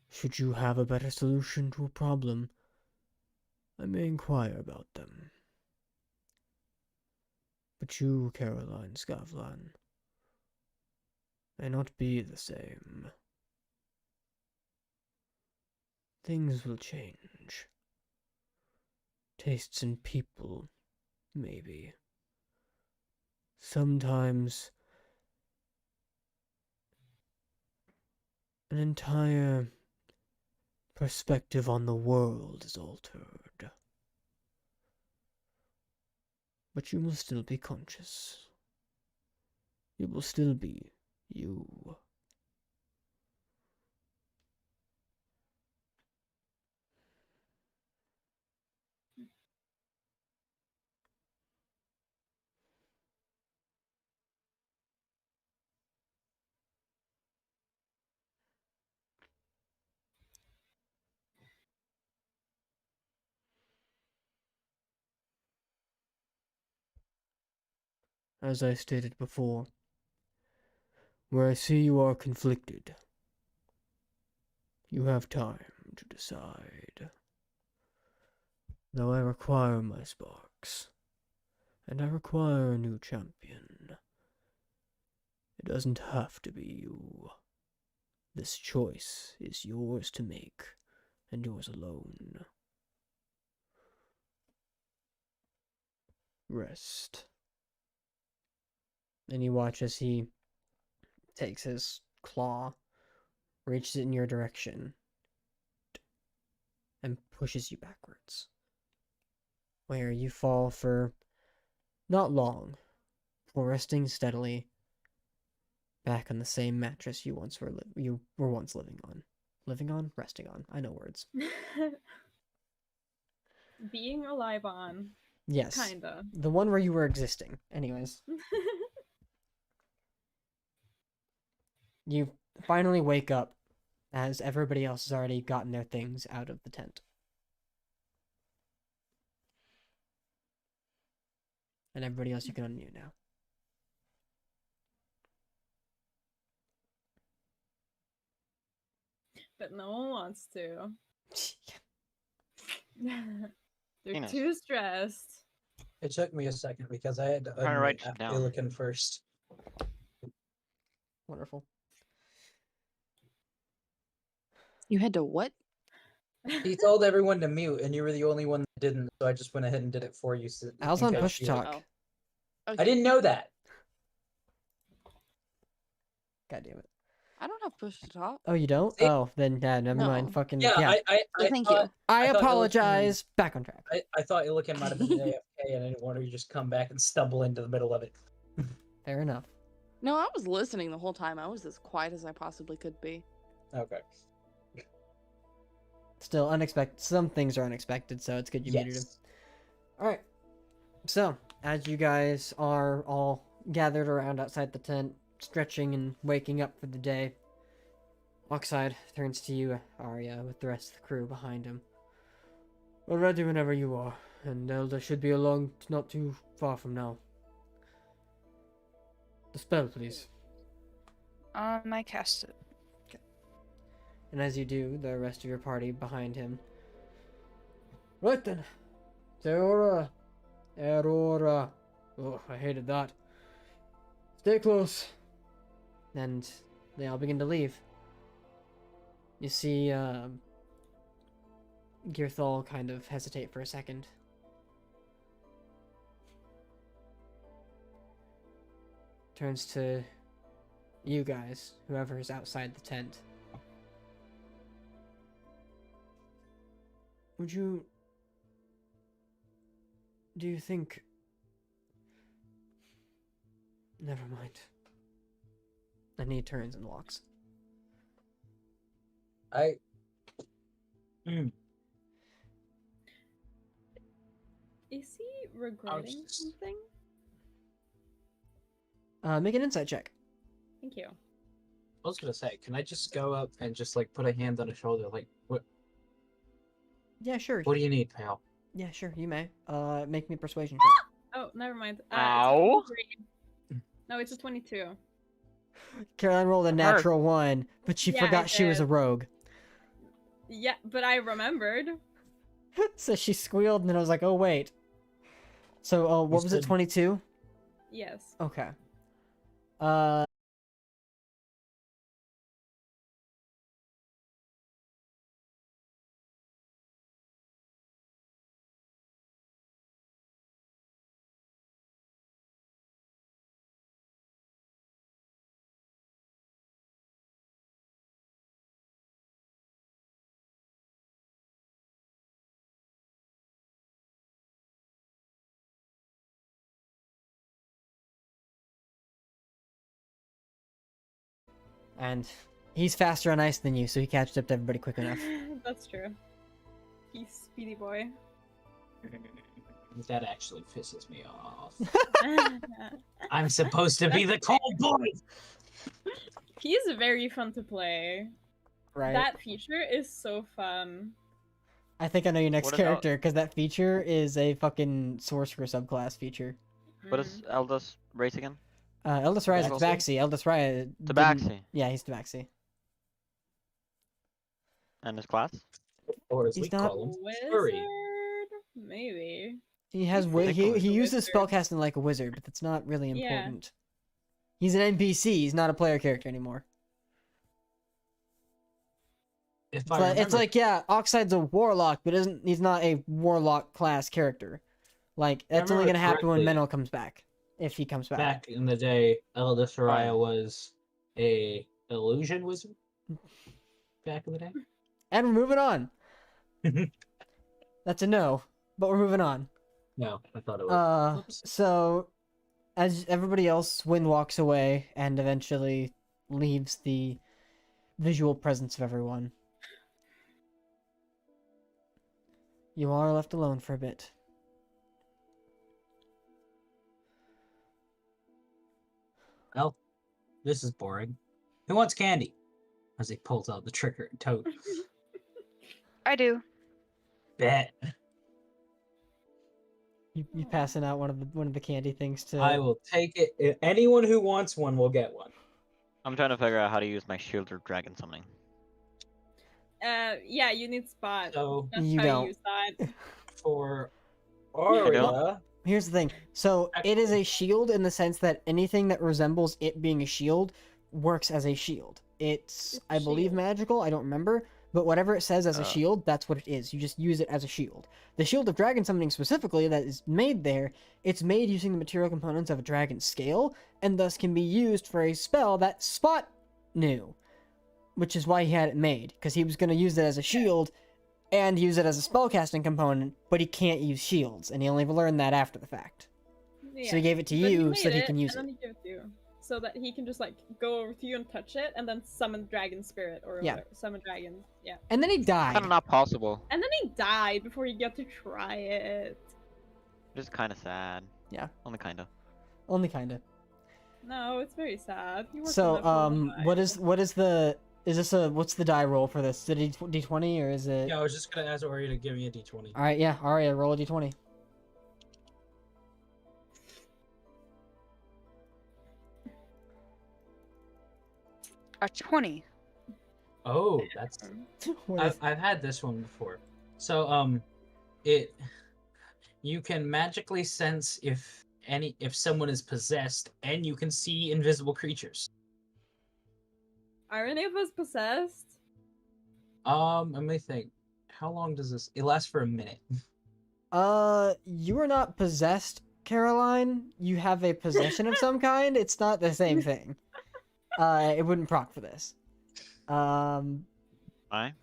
Should you have a better solution to a problem, I may inquire about them. But you, Caroline Skavlan, may not be the same. Things will change. Tastes in people, maybe. Sometimes an entire perspective on the world is altered. But you will still be conscious. You will still be you. As I stated before, where I see you are conflicted, you have time to decide. Though I require my sparks, and I require a new champion, it doesn't have to be you. This choice is yours to make, and yours alone. rest. And you watch as he takes his claw, reaches it in your direction, and pushes you backwards. Where you fall for not long, for resting steadily back on the same mattress you were once living on. Living on? Resting on. I know words. Being alive on. Yes. Kinda. The one where you were existing. Anyways. You finally wake up as everybody else has already gotten their things out of the tent. And everybody else, you can unmute now. But no one wants to. They're Penis. too stressed. It took me a second because I had to Trying to write unmute shit down. Illican first. Wonderful. You had to what? He told everyone to mute, and you were the only one that didn't, so I just went ahead and did it for you. I was in on case push you- talk. Oh. I didn't know that. God damn it. I don't have push to talk. Oh, you don't? See? Oh, then never mind. No. Fucking Yeah, I Thank thought, you. I I thought apologize. Back on track. I thought Illican might have been AFK, and I didn't want to just come back and stumble into the middle of it. Fair enough. No, I was listening the whole time. I was as quiet as I possibly could be. Okay. Still unexpected. Some things are unexpected, so it's good you muted him. Yes. Alright. So, as you guys are all gathered around outside the tent, stretching and waking up for the day, Oxide turns to you, Arya, with the rest of the crew behind him. We're ready whenever you are, and Elder should be along not too far from now. The spell, please. I cast it. And as you do, the rest of your party behind him. Right then. Theora. Aurora. Oh, I hated that. Stay close. And they all begin to leave. You see, Gearthal kind of hesitate for a second. Turns to you guys, whoever is outside the tent. Would you... Do you think... Never mind. And he turns and walks. Is he regretting just- something? Make an insight check. Thank you. I was gonna say, can I just go up and just like put a hand on his shoulder, like, what Yeah, sure. do you need, pal? Yeah, sure, you may. Make me a persuasion check. Oh, never mind. It's a Ow. 23. No, it's a 22. Caroline rolled a Hurt. natural 1, but she Yeah, I forgot she was a did. rogue. Yeah, but I remembered. So she squealed, and then I was like, oh, wait. So, what was it, said- 22? Yes. Okay. And he's faster on ice than you, so he catches up to everybody quick enough. That's true. He's speedy boy. That actually pisses me off. I'm supposed to be the cold boy. He's very fun to play. Right? That feature is so fun. I think I know your next What about- character, because that feature is a fucking sorcerer subclass feature. What is Eldest race again? Eldest Raya is Tabaxi? Tabaxi. Eldest Raya... didn't- Tabaxi. Yeah, he's Tabaxi. And his class? Or as He's we not- call him, Wizard? furry. Maybe. He has He's he like a uses wizard. spellcasting like a wizard, but that's not really Yeah. important. He's an NPC. He's not a player character anymore. If It's I like, remember, it's like, yeah, Oxide's a warlock, but he's not a warlock class character. Like that's only remember gonna happen when correctly, Menel comes back, if he comes back. back in the day, Elder Soraya Fine. was a illusion wizard. Back in the day. And we're moving on. That's a no, but we're moving on. No, I thought it was. Oops. So as everybody else, Wind walks away and eventually leaves the visual presence of everyone. You are left alone for a bit. Well, this is boring. Who wants candy? As he pulls out the trigger tote. I do. Bet. You passing out one of the candy things to. I will take it. Anyone who wants one will get one. I'm trying to figure out how to use my shield or dragon summoning. Yeah, you need spot. So That's You how don't. you use that. for don't? Aria, Here's the thing. So it is a shield in the sense that anything that resembles it being a shield works as a shield. It's, I believe, Shield. magical. I don't remember. But whatever it says as a Oh. shield, that's what it is. You just use it as a shield. The shield of dragon summoning specifically that is made there, it's made using the material components of a dragon scale, and thus can be used for a spell that Spot knew. Which is why he had it made, because he was going to use it as a shield and use it as a spellcasting component, but he can't use shields, and he only learned that after the fact. So he gave it to But you made so that he can use and it. then he gave it to you. So that he can just like go over to you and touch it and then summon dragon spirit or Yeah. whatever. Summon dragon. Yeah. And then he died. Kind of not possible. And then he died before he got to try it. It's kind of sad. Yeah. Only kind of. Only kinda. No, it's very sad. He worked on So, that for a long time. what's the die roll for this? Is it a d20 or is it? yeah, I was just gonna ask Aria to give me a d20. Alright, yeah, Aria, roll a d20. A 20. Oh, that's. What is- I've had this one before. So you can magically sense if someone is possessed, and you can see invisible creatures. Are any of us possessed? Let me think. How long does this? It lasts for a minute. You are not possessed, Caroline. You have a possession of some kind. It's not the same thing. It wouldn't proc for this. Why?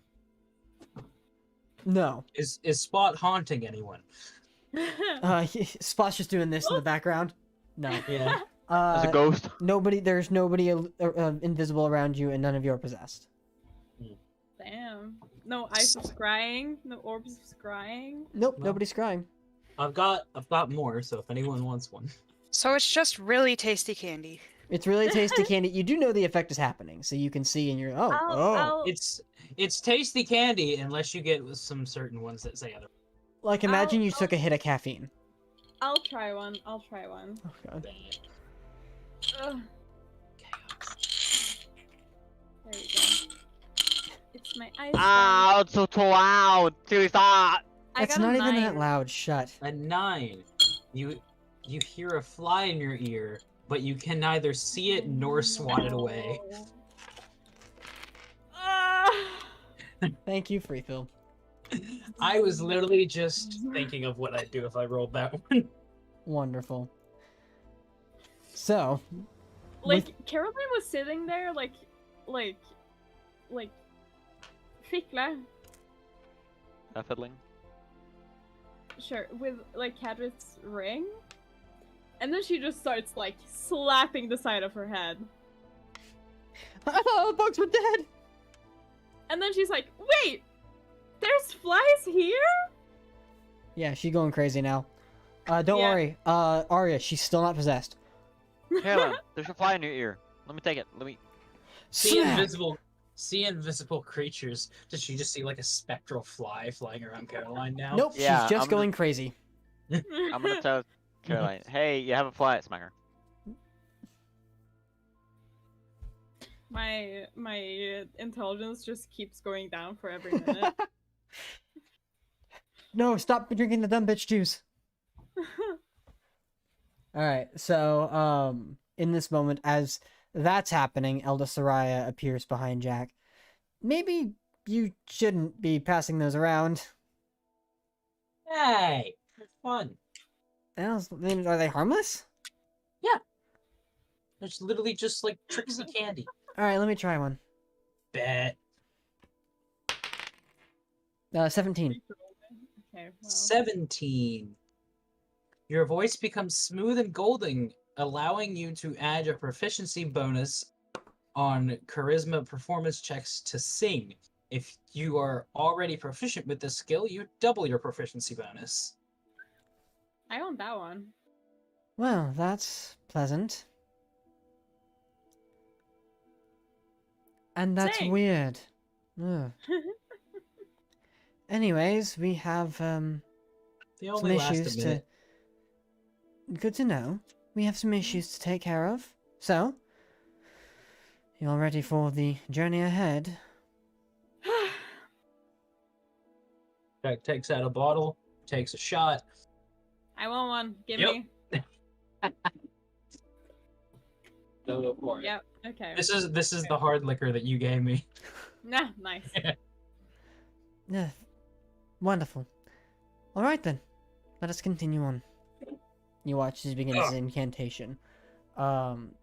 No. Is Spot haunting anyone? Spot's just doing this in the background. No. Yeah. As a ghost. There's nobody invisible around you, and none of you are possessed. Damn. No ice of scrying. No orbs of scrying. Nope, No. nobody's crying. I've got more, so if anyone wants one. So it's just really tasty candy. It's really tasty candy. You do know the effect is happening, so you can see and you're I'll- It's tasty candy unless you get with some certain ones that say other. Like imagine you took a hit of caffeine. I'll try one. I'll try one. Oh god. Ugh. There we go. It's my ice. Ow, it's so loud. Seriously, stop. That's not even that loud. Shut. A 9. You hear a fly in your ear, but you can neither see it nor swat it away. Thank you, Free Phil. I was literally just thinking of what I'd do if I rolled that one. Wonderful. So, Like Caroline was sitting there, like, fickla. Fiddling. Sure, with like Cadrit's ring, and then she just starts like slapping the side of her head, I thought the bugs were dead. and then she's like, "Wait, there's flies here?" Yeah, she's going crazy now. Don't Yeah. worry. Arya, she's still not possessed. Caroline, there's a fly in your ear. Let me take it. Let me. See Smack! invisible creatures. Does she just see like a spectral fly flying around Caroline now? Nope, Yeah, she's just I'm going crazy. I'm gonna tell Caroline, hey, you have a fly. Smack her. My intelligence just keeps going down for every minute. No, stop drinking the dumb bitch juice. Alright, so, in this moment, as that's happening, Elda Soraya appears behind Jack. Maybe you shouldn't be passing those around. Hey, for fun. else? I mean, are they harmless? It's literally just like Trixie candy. All right, let me try one. Bet. 17. Okay, well. 17. Your voice becomes smooth and golden, allowing you to add a proficiency bonus on charisma performance checks to sing. If you are already proficient with this skill, you double your proficiency bonus. I want that one. Well, that's pleasant. And that's Sing. weird. Ugh. Anyways, we have They some only last issues a to. minute. Good to know. We have some issues to take care of. So, you all ready for the journey ahead? Jack takes out a bottle, takes a shot. I want one. Give Yep. me. Go for it. Yep. Okay. This is the hard liquor that you gave me. Nah, nice. Yeah. Wonderful. Alright then. Let us continue on. You watch as he begins his incantation.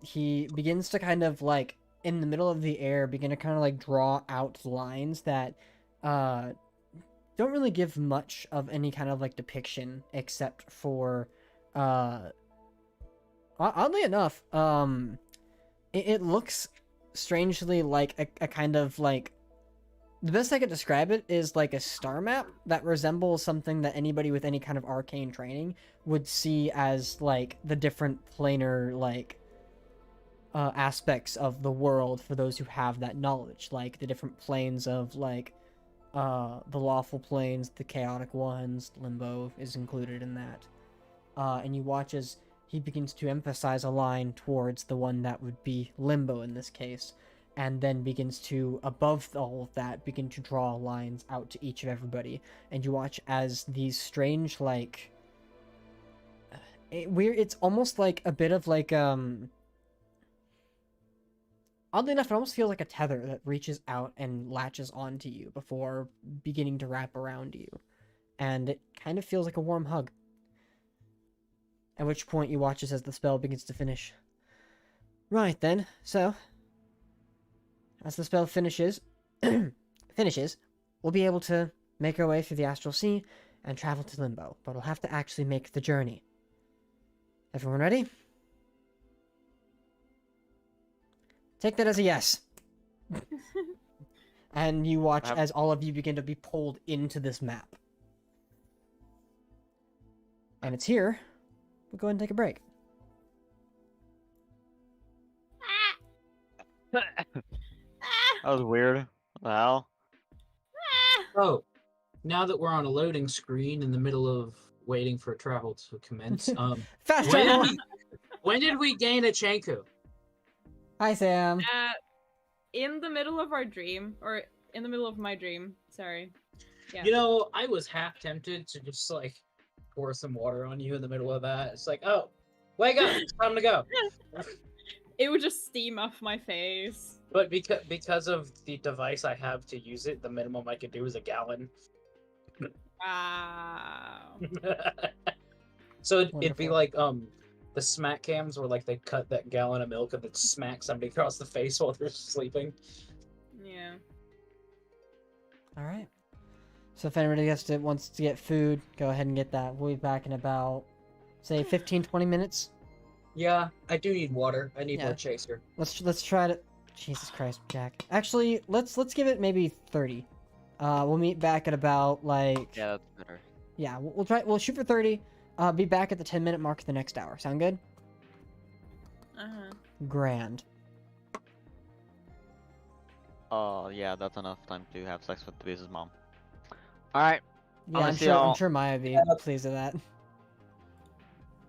He begins to kind of like, in the middle of the air, begin to kind of like draw out lines that don't really give much of any kind of like depiction except for oddly enough, it looks strangely like a kind of like, the best I could describe it is like a star map that resembles something that anybody with any kind of arcane training would see as like the different planar like aspects of the world for those who have that knowledge, like the different planes of like the lawful planes, the chaotic ones. Limbo is included in that. And you watch as he begins to emphasize a line towards the one that would be Limbo in this case, and then begins to, above all of that, begin to draw lines out to each of everybody. And you watch as these strange, like, it's almost like a bit of like, oddly enough, it almost feels like a tether that reaches out and latches onto you before beginning to wrap around you. And it kind of feels like a warm hug. At which point you watch as the spell begins to finish. Right then, so as the spell finishes, we'll be able to make our way through the astral sea and travel to Limbo, but we'll have to actually make the journey. Everyone ready? Take that as a yes. And you watch as all of you begin to be pulled into this map. And it's here. We'll go ahead and take a break. That was weird. What the hell? Oh, now that we're on a loading screen in the middle of waiting for travel to commence, Fast when travel! when did we gain a Chenku? Hi, Sam. In the middle of our dream, or in the middle of my dream, sorry. Yeah. You know, I was half tempted to just like pour some water on you in the middle of that. It's like, oh, wake up, it's time to go. It would just steam off my face. But because of the device I have to use it, the minimum I could do is a gallon. Wow. So it'd be Wonderful. like the smack cams where like they cut that gallon of milk and then smack somebody across the face while they're sleeping. Yeah. Alright. So if anybody wants to get food, go ahead and get that. We'll be back in about, say, 15-20 minutes. Yeah, I do need water. I need Yeah. more chaser. Let's try to... Jesus Christ, Jack. Actually, let's give it maybe 30. We'll meet back at about, like... Yeah, that's better. Yeah, we'll shoot for 30. Be back at the 10-minute mark the next hour. Sound good? Uh-huh. Grand. Oh, yeah, that's enough time to have sex with Therese's mom. Alright. Yeah, I'ma I'm see sure, I'm y'all. sure Maya would be pleased with that.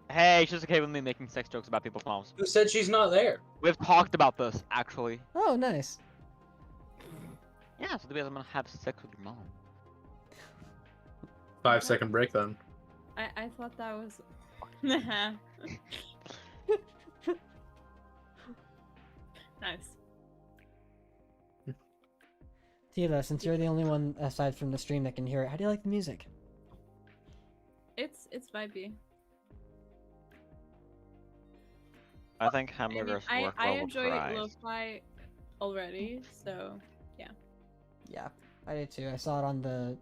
Hey, she's okay with me making sex jokes about people's moms. Who said she's not there? We've talked about this, actually. Oh, nice. Yeah, so Therese, I'm gonna have sex with your mom. 5-second break then. I thought that was... Nice. Tila, since you're the only one aside from the stream that can hear it, how do you like the music? It's vibey. I think I mean, hamburgers I work well with enjoy fries. lo-fi already, so Yeah, I did too. I saw it on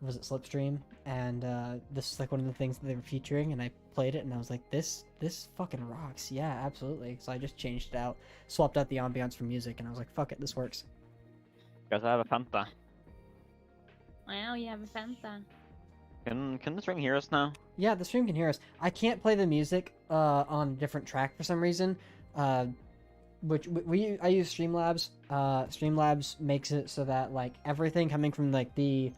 was it Slipstream, and this is like one of the things that they were featuring, and I played it, and I was like, this fucking rocks. Yeah, absolutely. So I just changed it out, swapped out the ambiance for music, and I was like, fuck it, this works. Guys, I have a Fanta. wow, you have a Fanta. Can the stream hear us now? Yeah, the stream can hear us. I can't play the music on a different track for some reason. Which I use Streamlabs. Streamlabs makes it so that like everything coming from like the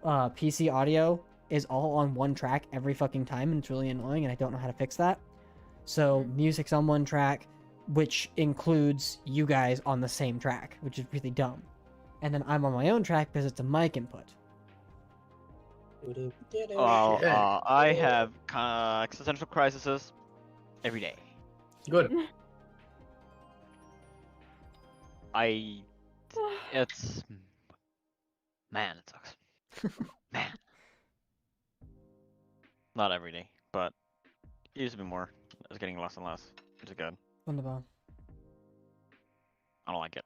PC audio is all on one track every fucking time, and it's really annoying, and I don't know how to fix that. So music's on one track, which includes you guys on the same track, which is really dumb. And then I'm on my own track because it's a mic input. Oh, I have existential crises every day. Good. It's man, it sucks. Man, not every day, but it used to be more. It's getting less and less, which is good. Wunderbar. I don't like it.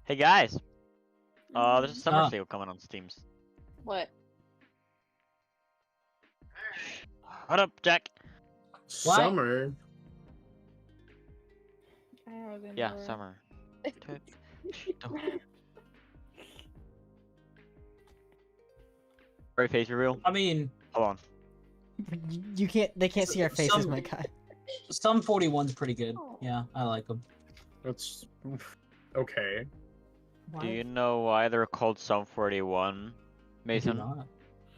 Hey guys, there's a summer sale coming on Steam's. What? What up, Jack? Summer. Yeah, summer. Very face reveal. I mean, Hold on. You can't. They can't see our faces, my guy. Sum 41's pretty good. Yeah, I like them. That's okay. Do you know why they're called Sum 41, I do Mason? not.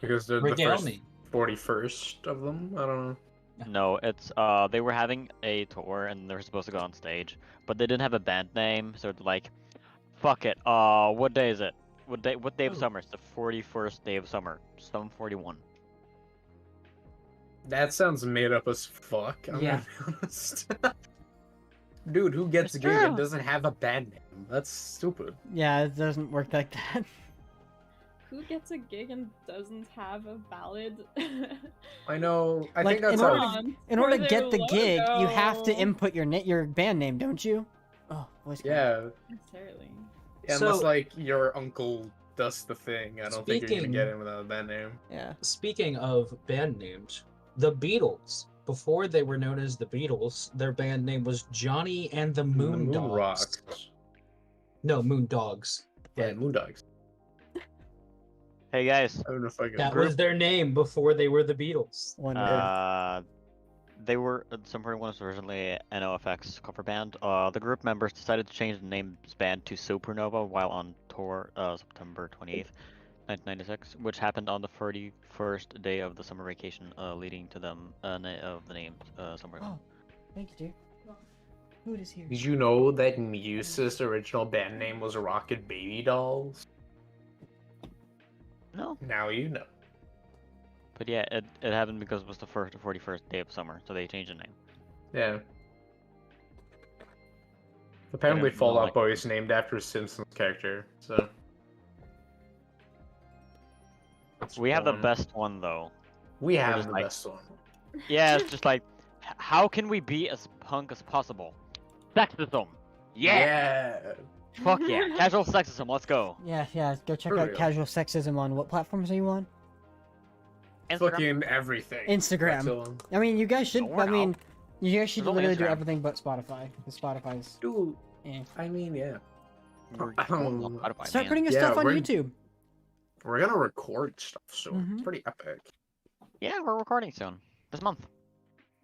Because they're the Regale first me. 41st of them. I don't know. No, it's they were having a tour and they were supposed to go on stage, but they didn't have a band name, so it's like, fuck it. What day is it? What day of Oh. summer? It's the 41st day of summer. Sum 41. That sounds made up as fuck. I'm Yeah. gonna be honest. Dude, who gets a It's gig and true. doesn't have a band name? That's stupid. Yeah, it doesn't work like that. Who gets a gig and doesn't have a valid? I know. I Like, think that's in how. order in order to get the gig, you have to input your band name, don't you? Oh, voice crack. Yeah. Necessarily. Yeah, So- unless like your uncle does the thing, I don't think you're Speaking- gonna get in without a band name. Yeah. Speaking of band names, the Beatles, before they were known as the Beatles, their band name was Johnny and the Moon Dogs. Rocks. No, Moon Dogs. Yeah, Moondogs. Hey guys, I don't know if I can. That was their name before they were the Beatles. they were Sum 41 was originally an NoFX cover band. The group members decided to change the name's band to Supernova while on tour September 28th, 1996, which happened on the 31st day of the summer vacation, leading to them of the name Summer. Oh, thank you, dear. Food is here. Did you know that Muse's original band name was Rocket Baby Dolls? No. Now you know. But yeah, it happened because it was the 41st day of summer, so they changed the name. Yeah. Apparently, don't know, Fall Out like- Boy is named after a Simpsons character, so. That's We have the one. best one though. We have just the like- best one. Yeah, it's just like, how can we be as punk as possible? Sexism. Yeah. Fuck yeah. Casual sexism. Let's go. Yeah, go check For out real. Casual Sexism on what platforms are you on? Instagram. Fucking everything. Instagram. So, I mean, you guys should. No, we're I mean, you guys should There's only literally do Instagram. everything but Spotify. Because Spotify's. dude, Eh. I mean, yeah. We're I don't going know. on Spotify, Start man. putting your Yeah, stuff on we're- YouTube. We're gonna record stuff soon. It's Mhm. pretty epic. Yeah, we're recording soon. This month.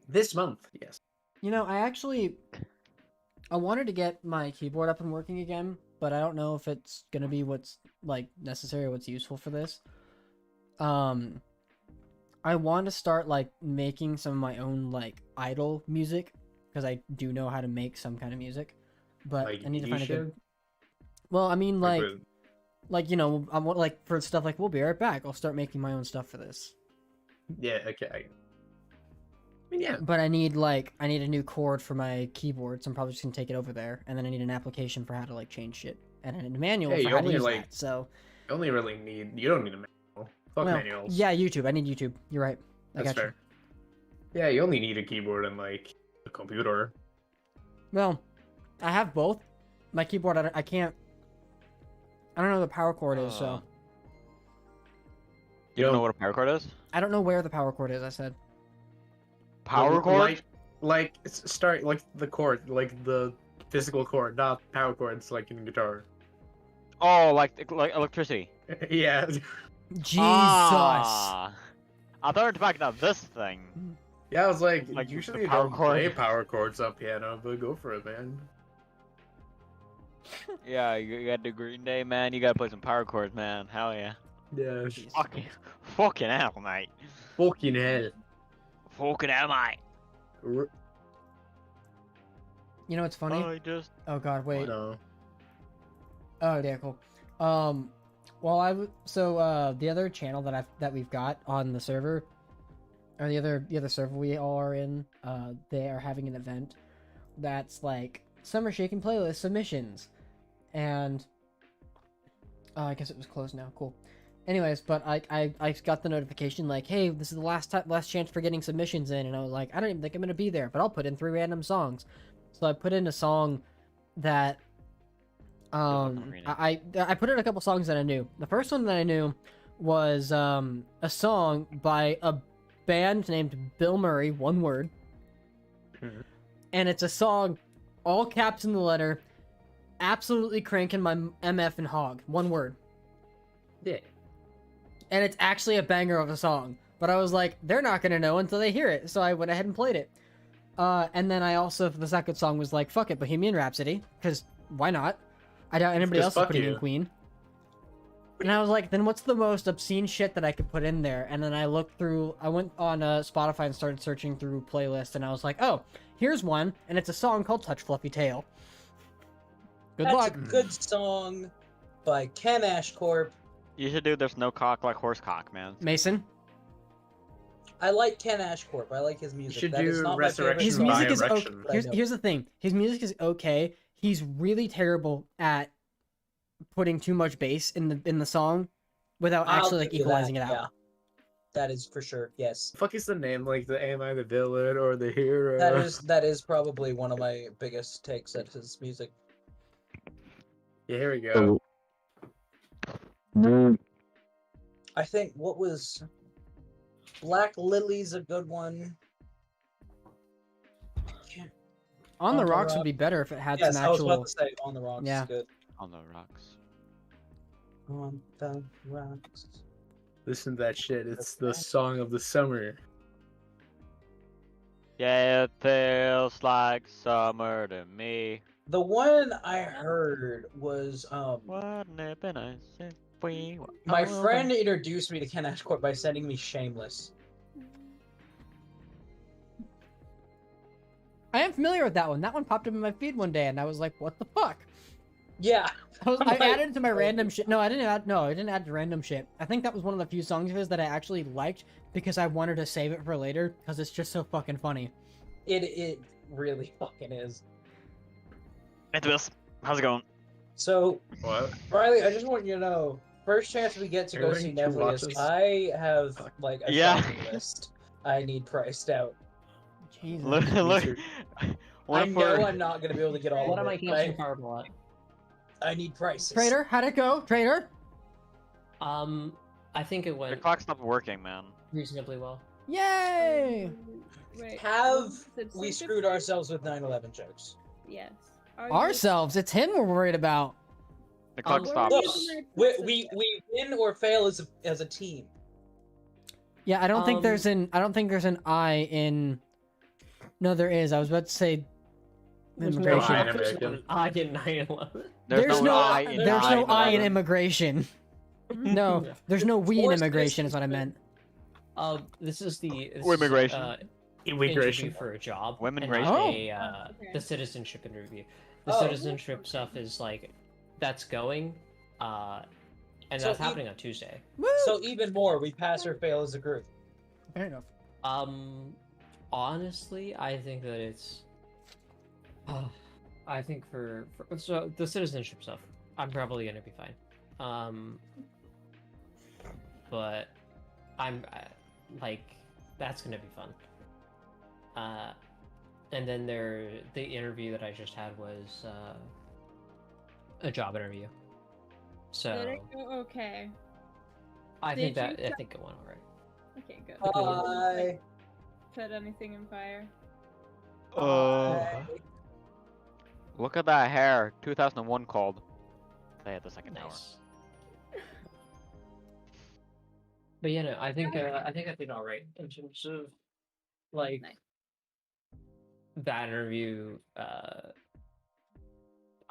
This month, yes. You know, I wanted to get my keyboard up and working again, but I don't know if it's gonna be what's like necessary or what's useful for this. I want to start like making some of my own like idle music because I do know how to make some kind of music, but Like, I need to you find a good. should? Well, I mean, like, with- you know, I want like for stuff like we'll be right back. I'll start making my own stuff for this. Yeah, okay. I mean, yeah. But I need a new chord for my keyboard, so I'm probably just gonna take it over there, and then I need an application for how to like change shit, and a manual Yeah, for you how to only, use like- that. So You only really need. You don't need a manual. Fuck Well, manuals. yeah, YouTube. I need YouTube. You're right. I That's got fair. Yeah, you only need a keyboard and like a computer. you. Well, I have both. My keyboard, I can't. I don't know what the power cord is, so You don't know what a power cord is? I don't know where the power cord is. I said. Power cord? Like start like the chord, like the physical chord, not power chords like in guitar. Oh, like electricity. Yeah. Jesus. Ah, I thought we were talking about this thing. Yeah, I was like Like, usually the you power don't chord. play power chords on piano, but go for it, man. Yeah, you got the Green Day, man. You gotta play some power chords, man. Hell yeah. Yeah. Fucking hell, mate. Fucking hell. Fucking hell, mate. You know what's funny? I just. Oh God, wait. No. Oh yeah, cool. The other channel that we've got on the server, or the other server we all are in, they are having an event that's like Summer Shaking Playlist submissions, and I guess it was closed now. Cool. Anyways, but I got the notification like, hey, this is the last chance for getting submissions in, and I was like, I don't even think I'm gonna be there, but I'll put in 3 random songs. So I put in a song that I put in a couple songs that I knew. The first one that I knew was a song by a band named Bill Murray, one word. Mhm. And it's a song, all caps in the letter, absolutely cranking my MF and hog, one word. Yeah. And it's actually a banger of a song. But I was like, they're not going to know until they hear it. So I went ahead and played it. And then I also, for the second song, was like, fuck it, Bohemian Rhapsody. Because why not? I doubt anybody else is putting in Queen. And I was like, then what's the most obscene shit that I could put in there? And then I went on Spotify and started searching through playlists. And I was like, oh, here's one. And it's a song called Touch Fluffy Tail. Good luck. That's a good song by Ken Ashcorp. You should do There's No Cock Like Horse Cock, man. Mason? I like Ken Ashcorp. I like his music. You should That is do not my favorite Resurrection His song. music by is okay. Erection. Here's the thing. His music is okay. He's really terrible at putting too much bass in the song without I'll actually like give you equalizing that, it out. Yeah. That is for sure. Yes. Fuck is the name? Like the Am I the Villain or the Hero? That is probably one of my biggest takes at his music. Yeah, here we go. I think what was Black Lily's a good one. On the Rocks would be better if it had Yes, some I was actual. about to say On the Rocks Yeah. is good. On the rocks. On the Rocks. Listen to that shit. It's the song of the summer. Yeah, it feels like summer to me. The one I heard was Wouldn't it be nice if we were my all friend introduced me to Ken Ashcorp by sending me Shameless. I am familiar with that one. That one popped up in my feed one day, and I was like, "What the fuck?" Yeah. I added it to my random shit. No, I didn't add. No, I didn't add to random shit. I think that was one of the few songs of his that I actually liked because I wanted to save it for later because it's just so fucking funny. It really fucking is. Hey, Tobias. How's it going? So, What? Riley, I just want you to know, first chance we get to go see Everybody two Neblius, watches. I have like a Yeah. shopping list I need priced out. Jesus. Look. I One know for- I'm not gonna be able to get all What of am I it. catching Fireball at? I need prices. Trader, how'd it go? Trader? I think it The went clock stopped working, man. reasonably well. Yay! Wait, Have citizenship? we screwed ourselves with 9/11 jokes? Yes. Are you- Ourselves. It's him we're worried about. The clock What stopped. are Look, you- we win or fail as a team. Yeah, I don't think Um, there's an I in. No, there is. I was about to say. There's no Immigration. I in I American. I did 9/11. There's no I in there's no I in 9/11. immigration. No, there's no we in Forced immigration. Is what I meant. This is the Immigration. Immigration. interview for a job. and Womenigration. not Oh. the Okay. citizenship interview. The Oh. citizenship stuff is like that's going, and So that's you- happening on Tuesday. Woo! So even more, we pass or fail as a group. Fair enough. Honestly, I think that it's. I think for so the citizenship stuff, I'm probably gonna be fine. but I'm like that's gonna be fun. And then the interview that I just had was a job interview. So Did it go okay? I Did think you I think it went alright. Okay, good. Bye. Put anything in fire? Look at that hair. 2001 called. Play at the second hour. Nice. But yeah, no, I think I did all right in terms of like Nice. that interview.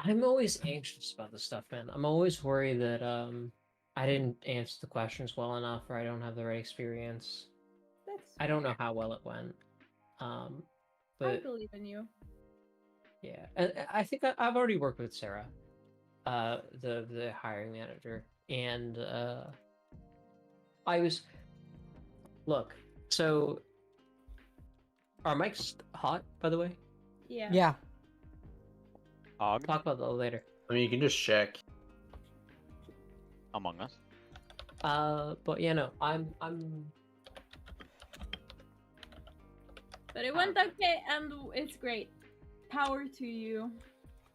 I'm always anxious about this stuff, man. I'm always worried that I didn't answer the questions well enough, or I don't have the right experience. I don't know how well it went. I But believe in you. yeah, and I think I've already worked with Sarah, the hiring manager, and I was look. So, are mics hot, by the way? Yeah. Yeah. Og Talk about that later. I mean, you can just check. Among Us. But yeah, no, I'm. But it went okay, and it's great. Power to you,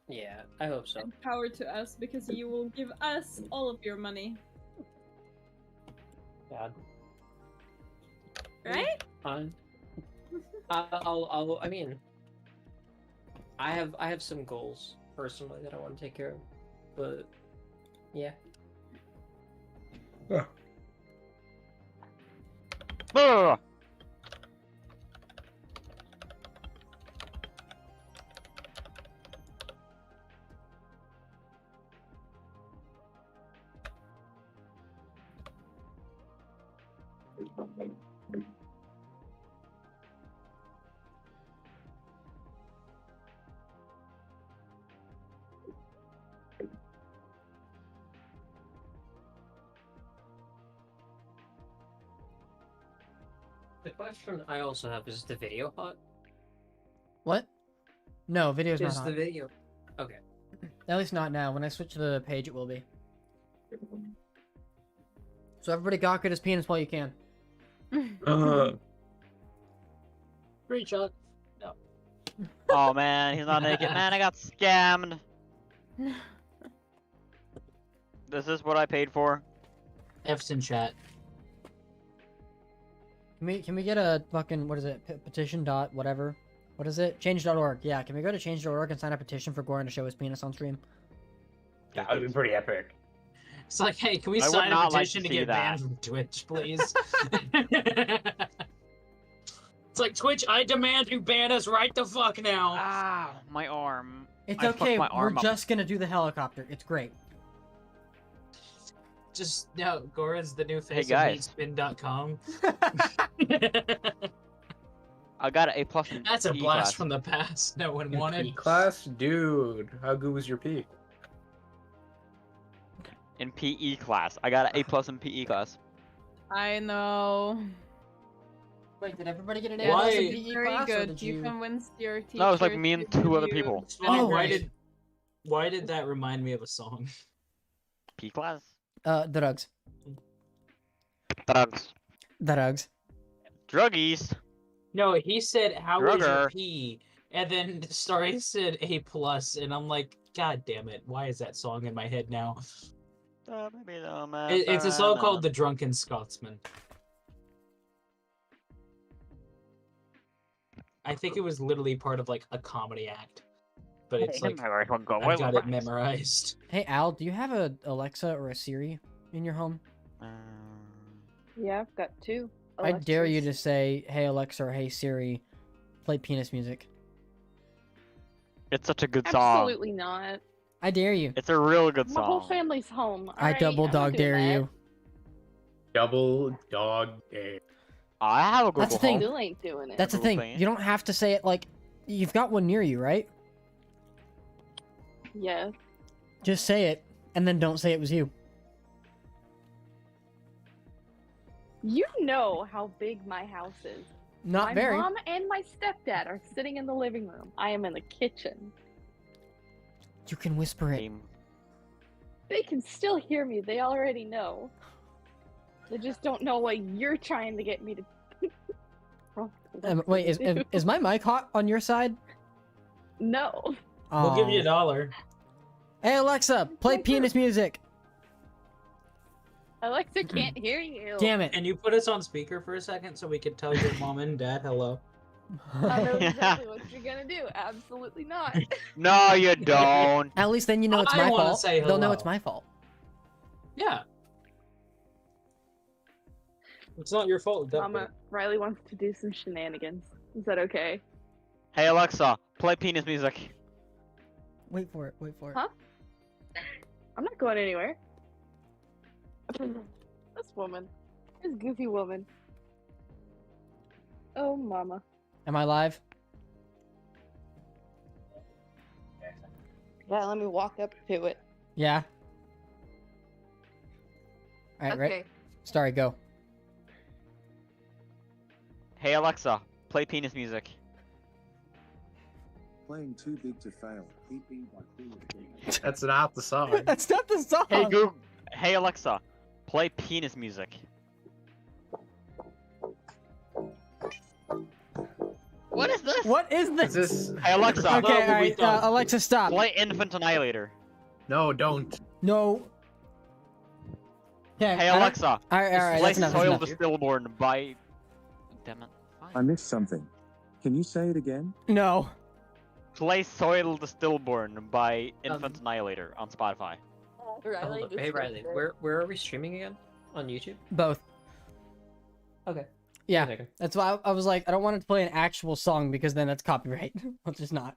Yeah, I hope so. and power to us, because you will give us all of your money, God. right? Fine. I mean, I have some goals personally that I want to take care of, but yeah. Ah! The question I also have is the video hot? What? No, video's not Is hot. the video? Okay. At least not now. When I switch to the page, it will be. So everybody gawk at his penis while you can. Screenshot. No. Oh man, he's not naked. Man, I got scammed. This is what I paid for. F's in chat. Can we get a fucking, what is it? Petition dot whatever. What is it? Change.org. Yeah, can we go to change.org and sign a petition for Goran to show his penis on stream? That would be pretty epic. It's like, hey, can we I would sign a not like petition to to see get that. banned from Twitch, please? It's like, Twitch, I demand you ban us right the fuck now. Ah, my arm. It's I fucked okay. my We're arm up. just gonna do the helicopter. It's great. Just, no, Goran's the new face guys. of meatspin.com. I got an A+ in That's a PE blast class. from the past no one In wanted. P class, dude. How good was your P? In PE class. I got an A+ in PE class. I know. Wait, did everybody get an A plus in PE Very class, or good. did You you... convinced your teacher. No, it was like me and to two other give you- people. Oh, why right. why did that remind me of a song? PE class? Drugs. Drugs. Drugs. Druggies. No, he said, how was your Drugger. P? And then Starry said A+, and I'm like, God damn it, why is that song in my head now? It's a song called The Drunken Scotsman. I think it was literally part of like a comedy act. But it's like, I've got it memorized. Hey Al, do you have a Alexa or a Siri in your home? Yeah, I've got two. I dare you to Alexas. say, "Hey Alexa" or "Hey Siri, play penis music." It's such a good song. Absolutely not. I dare you. It's a real good My whole song. family's home. I alright? double I'm not dog doing dare that. you. Double dog dare. I have a Google That's the thing. Home. Still ain't doing it. That's the Google thing. thing. You don't have to say it like you've got one near you, right? Yeah. Just say it, and then don't say it was you. You know how big my house is. Not my very. mom and my stepdad are sitting in the living room. I am in the kitchen. You can whisper it. Same. They can still hear me. They already know. I just don't know what you're trying to get me to. Wait, is my mic hot on your side? No. We'll give you Aw. $1. Hey Alexa, play penis music. Alexa can't hear you. Damn it. Can you put us on speaker for a second so we can tell your mom and dad hello? I know exactly what you're gonna do. Absolutely not. No, you don't. At least then you know it's I my wanna fault. say They'll know hello. it's my fault. Yeah. It's not your fault. Mama, Riley wants to do some shenanigans. Is that okay? Hey Alexa, play penis music. Wait for it. Wait for it. Huh? I'm not going anywhere. This woman. This goofy woman. Oh, mama. Am I live? Yeah, let me walk up to it. Yeah. All right, Okay. right. Sorry, go. Hey Alexa, play penis music. Playing Too Big to Fail. EP by Kylen-Jaal. That's not the song. That's not the song. Hey Google. Hey Alexa, play penis music. What is this? What is Is this? this? Hey Alexa, Okay, Well, all right. we thought- Alexa, stop. play Infant Annihilator. No, don't. No. Okay. Hey Alexa, All right. play That's enough. Soil That's the enough. Stillborn by... Damn it. I missed something. Can you say it again? No. Play Soil the Stillborn by Infant Annihilator on Spotify. Riley, Hold up. this Hey is Riley, good. where are we streaming again? On YouTube? Both. Okay. Yeah. Second. That's why I was like, I don't want to play an actual song because then that's copyright. Which is not.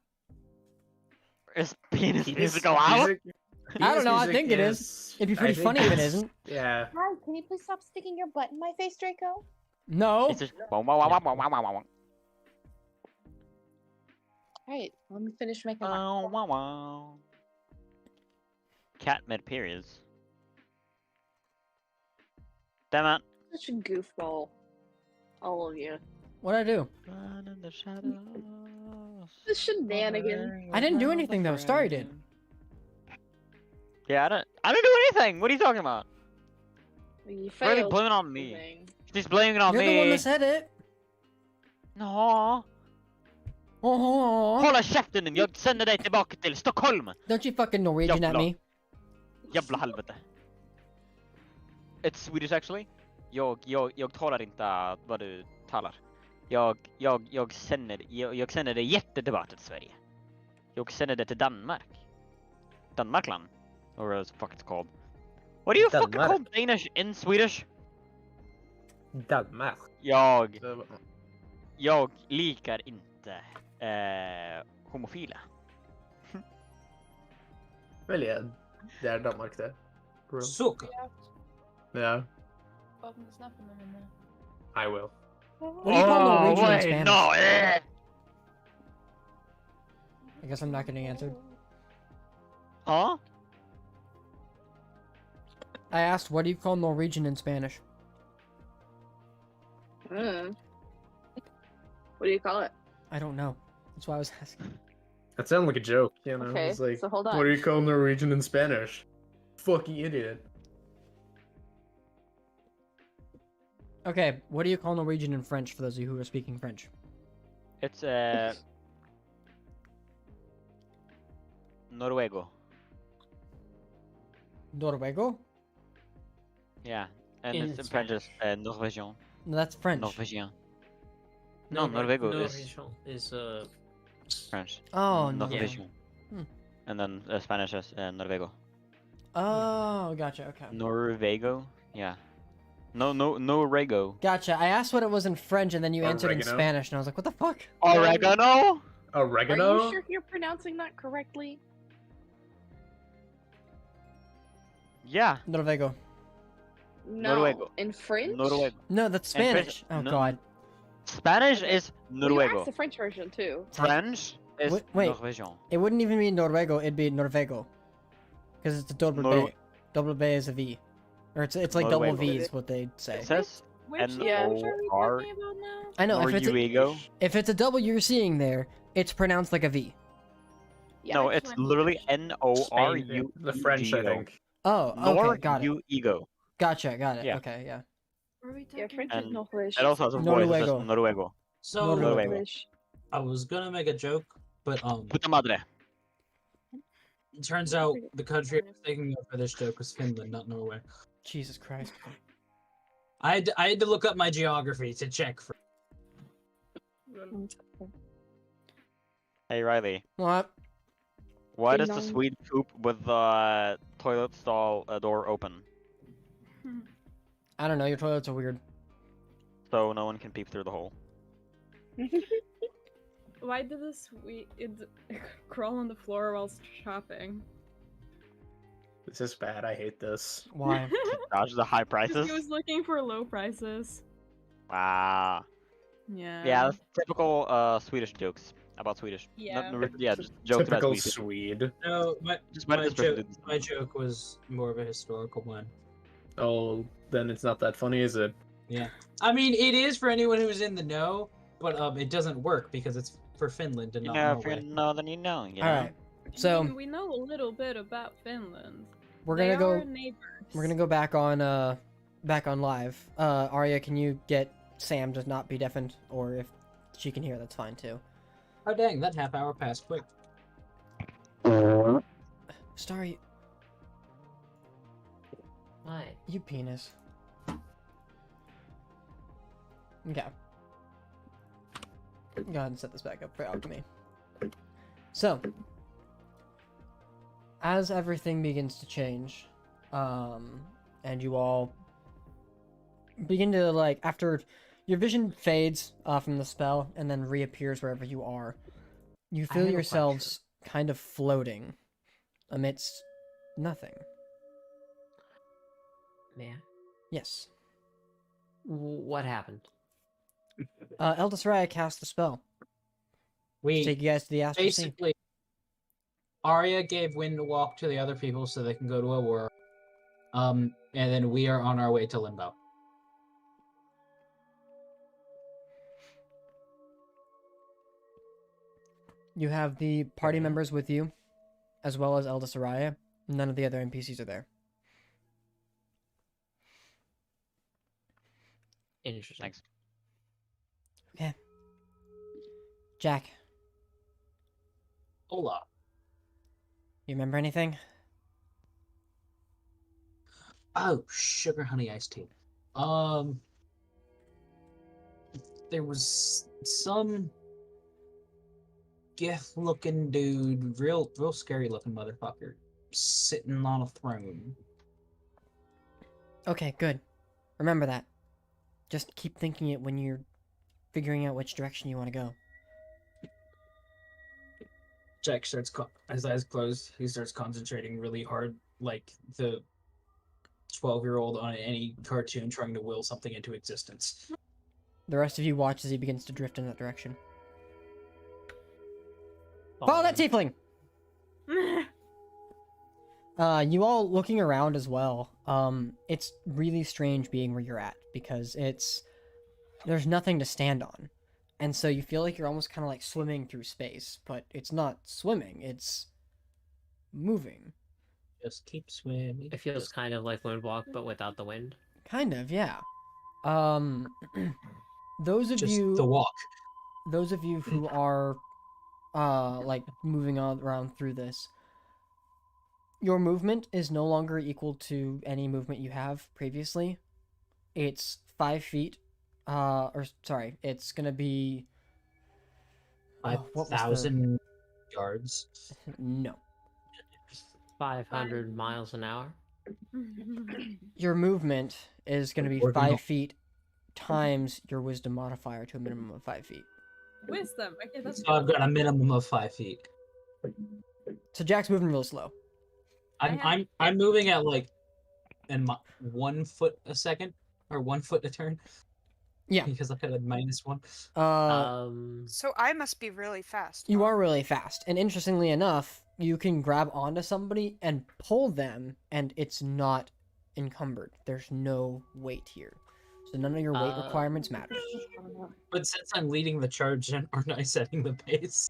Is penis Penis music allowed? music- I don't know, I music think it is. It'd be pretty I think funny if it it's- isn't. Yeah. Hi, can you please stop sticking your butt in my face, Draco? No. It's just... Wow, wow, wow, wow, wow, wow, wow. Alright, let me finish making my. Wow, wow, wow. Cat mid periods. Damn it. Such a goofball. All of you. What'd I do? Run in the shadows. The shenanigans. I didn't do anything though. Starry did. Yeah, I didn't do anything. What are you talking about? You Why are they failed. blaming it on me? She's blaming it on You're me. the one that said it. No. Oh. Hålla käften din, jag sänder dig tillbaka till Stockholm. Don't you fucking Norwegian at me. Jävla helvete. It's Swedish actually. Jag talar inte vad du talar. Jag sänder det jättetillbaka till Sverige. Jag sänder det till Danmark. Danmarkland. Or as the fuck it's called. What do you fucking Danmark. call Danish in Swedish? Danmark. Jag likar inte homofila. Väl ja, det är Danmark det. Bro. Suka. Yeah, Open the snap and then I will. What do you call Norwegian in wait, Spanish? no, I guess I'm not getting answered. Huh? I asked, what do you call Norwegian in Spanish? What do you call it? I don't know. That's why I was asking. That sounded like a joke, you know? Okay, It's like, so hold on. what do you call Norwegian in Spanish? Fucking idiot. Okay, what do you call Norwegian in French for those of you who are speaking French? It's Noruego. Norwego? Yeah, and In it's in French is Norvégien. No, that's French. Norvégien. No, Noruego is is French. Oh, Norvégien. Hmm. And then Spanish is Norvego. Oh, gotcha, okay. Norvego? Yeah. Norvego. Gotcha. I asked what it was in French and then you answered in Oregano? Spanish and I was like, what the fuck? Oregano? Are Oregano? you sure you're pronouncing that correctly? Yeah. Norvego. No. Noruego. In French? Noruego. No, that's In French- Spanish. Oh, no. God. Spanish Okay. is Well, you asked Noruego. the French version too. French is Wait. Norvégien. It wouldn't even be Norvego, it'd be Norvego. Because it's a double Nor- B. Double B is a V. Or it's like double Norvego. V is what they say. It says Which N-O-R- language are we talking about now? I know, Noruego. if it's a double you're seeing there, it's pronounced like a V. Yeah. No, it's literally N-O-R-U. The French, I think. Oh, okay, got it. Ego. Gotcha, got it. Yeah. Okay, yeah. Are we Yeah, talking? French is And no fish. it also has a voice that says Noruego. Noruego. So Noruego. Fish. I was gonna make a joke, but Puta madre. it turns out the country I was thinking of for this joke was Finland, not Norway. Jesus Christ. I had to look up my geography to check for. Hey Riley, What? why Ding does the dong. Swede poop with the toilet stall door open? I don't know. Your toilets are weird. So no one can peep through the hole. Why did the sweet crawl on the floor while shopping? This is bad. I hate this. Why? Dodge the high Because prices. he was looking for low prices. Wow. Yeah. Yeah, that's typical Swedish jokes about Swedish. Yeah. Just jokes about Typical Swedish. Swede. No, Just why does this person do this? my joke was more of a historical one. Oh, then it's not that funny, is it? Yeah, I mean it is for anyone who's in the know, but it doesn't work because it's for Finland and You not know, if you Norway. know, then you know. You know? All right. So I mean, we know a little bit about Finland. we're They gonna go. are neighbors. We're gonna go back on live. Arya, can you get Sam to not be deafened, or if she can hear, that's fine too. Oh dang, that half hour passed quick. Starry, Hi. you penis. Okay. Go ahead and set this back up for alchemy. So, as everything begins to change, and you all begin to, like, after your vision fades from the spell and then reappears wherever you are, you I feel have a yourselves kind of floating amidst nothing. Man, Yes. what happened? Eldest Raya cast the spell to We take you guys to the Astral Sea. basically Arya gave Wind to walk to the other people so they can go to Aurora. And then we are on our way to Limbo. You have the party members with you, as well as Eldest Raya. None of the other NPCs are there. Interesting. Thanks. Okay. Jack, Hola. you remember anything? Oh, sugar honey iced tea. There was some gift looking dude, real scary looking motherfucker, sitting on a throne. Okay, good. Remember that. Just keep thinking it when you're figuring out which direction you want to go. Jack starts his eyes closed. He starts concentrating really hard, like the 12-year-old on any cartoon trying to will something into existence. The rest of you watch as he begins to drift in that direction. Follow that tiefling! You all looking around as well. It's really strange being where you're at because there's nothing to stand on. And so you feel like you're almost kind of like swimming through space, but it's not swimming, it's moving. Just keep swimming. It feels kind of like Windwalk, but without the wind. Kind of, yeah. Those of Just you the walk. those of you who are like moving on around through this, your movement is no longer equal to any movement you have previously. It's 5 feet, it's gonna be 5,000 yards. No. 500 miles an hour. Your movement is gonna be Working 5 on- feet times your wisdom modifier to a minimum of 5 feet. Wisdom. Okay, that's So I've got a minimum of 5 feet. So Jack's moving real slow. I'm moving at like 1 foot a second or 1 foot a turn. Yeah. Because I've got a -1. So I must be really fast. You are really fast, and interestingly enough, you can grab onto somebody and pull them, and it's not encumbered. There's no weight here, so none of your weight requirements matter. But since I'm leading the charge, aren't I setting the pace?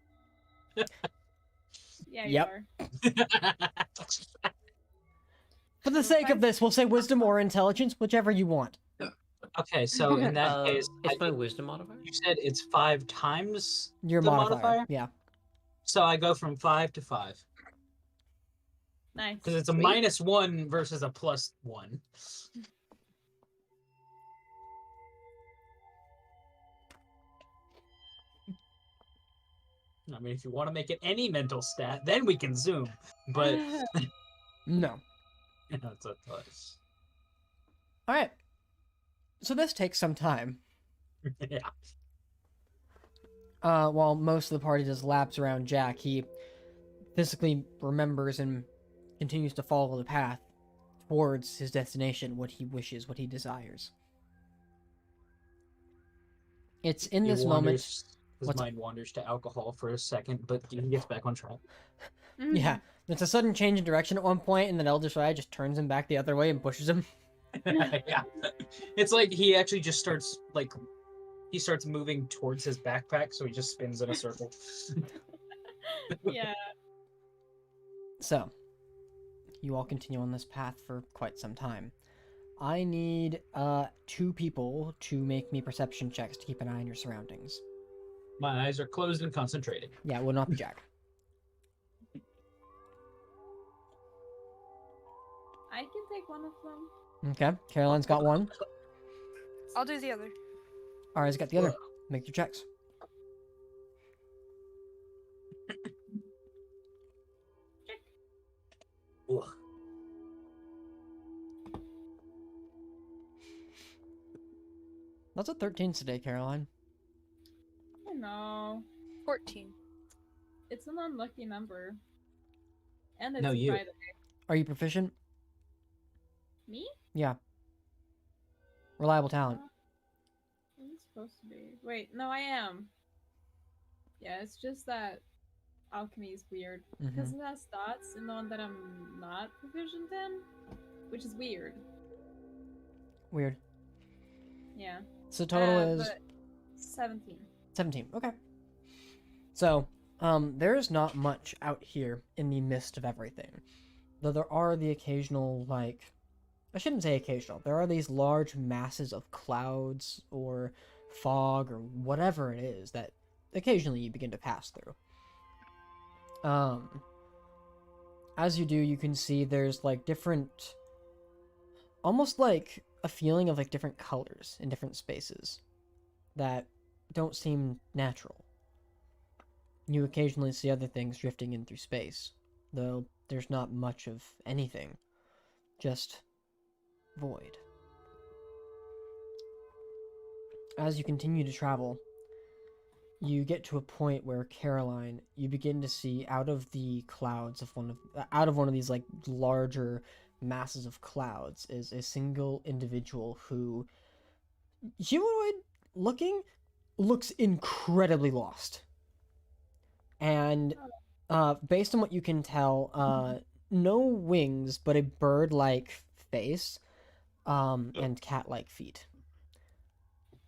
Yeah, Yep. you are. For the sake of this, we'll say wisdom or intelligence, whichever you want. Okay, so in that case, It's my wisdom modifier. you said it's 5 times Your the modifier. Yeah. So I go from 5 to 5. Nice. Because it's a Sweet. -1 versus a +1. I mean, if you want to make it any mental stat, then we can zoom. But No. It's a plus. All right. So this takes some time. Yeah. While most of the party just laps around Jack, he physically remembers and continues to follow the path towards his destination, what he wishes, what he desires. It's in this moment. His mind wanders to alcohol for a second, but he gets back on track. Yeah, it's a sudden change in direction at one point, and then Elder Shai just turns him back the other way and pushes him. Yeah, it's like he actually just starts he starts moving towards his backpack, so he just spins in a circle. Yeah. So, you all continue on this path for quite some time. I need 2 people to make me perception checks to keep an eye on your surroundings. My eyes are closed and concentrated. Yeah, it will not be Jack. I can take one of them. Okay, Caroline's got one. I'll do the other. Ari's got the other. Make your checks. Ugh. That's a 13 today, Caroline. I know. 14. It's an unlucky number. And it's No, you. Friday. Are you proficient? Me? Yeah. Reliable talent. I'm supposed to be. Wait, no, I am. Yeah, it's just that alchemy is weird. Because it has dots in the one that I'm not proficient in, which is weird. Weird. Yeah. So total is but 17. 17. Okay. So, there's not much out here in the midst of everything. Though there are the occasional, I shouldn't say occasional. There are these large masses of clouds or fog or whatever it is that occasionally you begin to pass through. As you do, you can see there's different, almost like a feeling of different colors in different spaces that don't seem natural. You occasionally see other things drifting in through space, though there's not much of anything, just void. As you continue to travel, you get to a point where Caroline, you begin to see out of the clouds of one of these larger masses of clouds is a single individual who, humanoid looking, looks incredibly lost. And based on what you can tell, no wings, but a bird-like face, and cat-like feet.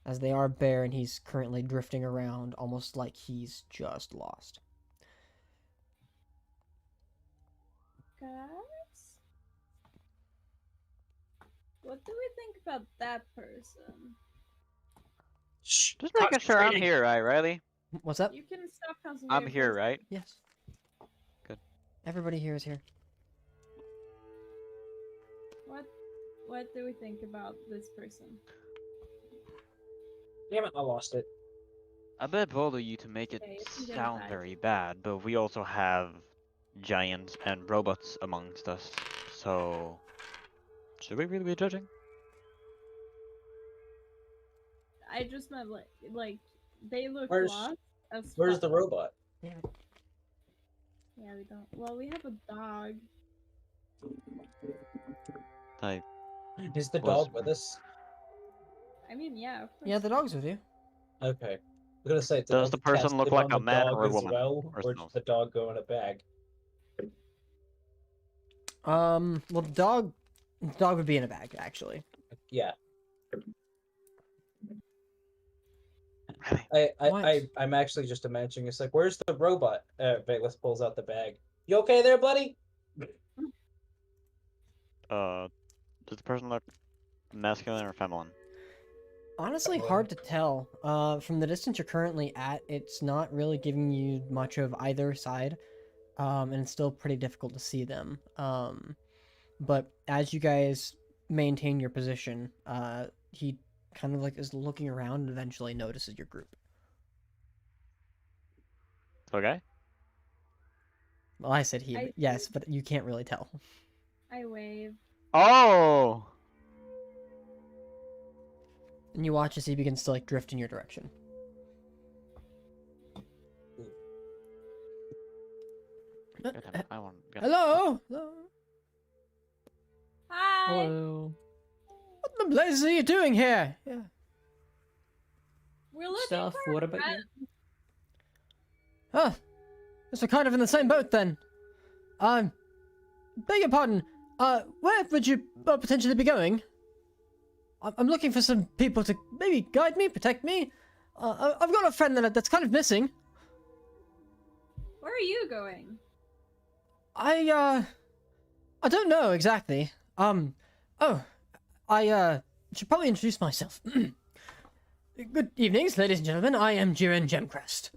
As they are bare, and he's currently drifting around, almost like he's just lost. Guys? What do we think about that person? Shh. Just making sure I'm here, right, Riley? What's up? You can stop concentrating. I'm here, right? Yes. Good. Everybody here is here. What do we think about this person? Damn it, I lost it. I bet both of you to make it Okay, you can get it sound back. very bad, but we also have giants and robots amongst us, so should we really be judging? I just meant like they look Where's- lost as Where's fuck. the robot? Yeah, we don't. Well, we have a dog. Like, Is the Was- dog with us? I mean, yeah, of course. Yeah, the dog's with you. Okay. I'm gonna say, Does the person look like a man or a as woman? well, Or or no? does the dog go in a bag? Well, the dog would be in a bag, actually. Yeah. Really? I'm actually just imagining. It's like, where's the robot? Bayless pulls out the bag. You okay there, buddy? Does the person look masculine or feminine? Honestly, hard to tell. From the distance you're currently at, it's not really giving you much of either side, and it's still pretty difficult to see them. But as you guys maintain your position, he kind of like is looking around and eventually notices your group. Okay. Well, I said he, yes, but you can't really tell. I wave. Oh. And you watch as he begins to like drift in your direction. Hello? Hello? Hi. Hello. What the blazes are you doing here? Yeah. We're looking Stuff. for What about you? Huh. Guess we're kind of in the same boat then. Beg your pardon. Where would you potentially be going? I'm looking for some people to maybe guide me, protect me. I've got a friend that's kind of missing. Where are you going? I don't know exactly. I should probably introduce myself. Good evenings, ladies and gentlemen. I am Jiren Gemcrest.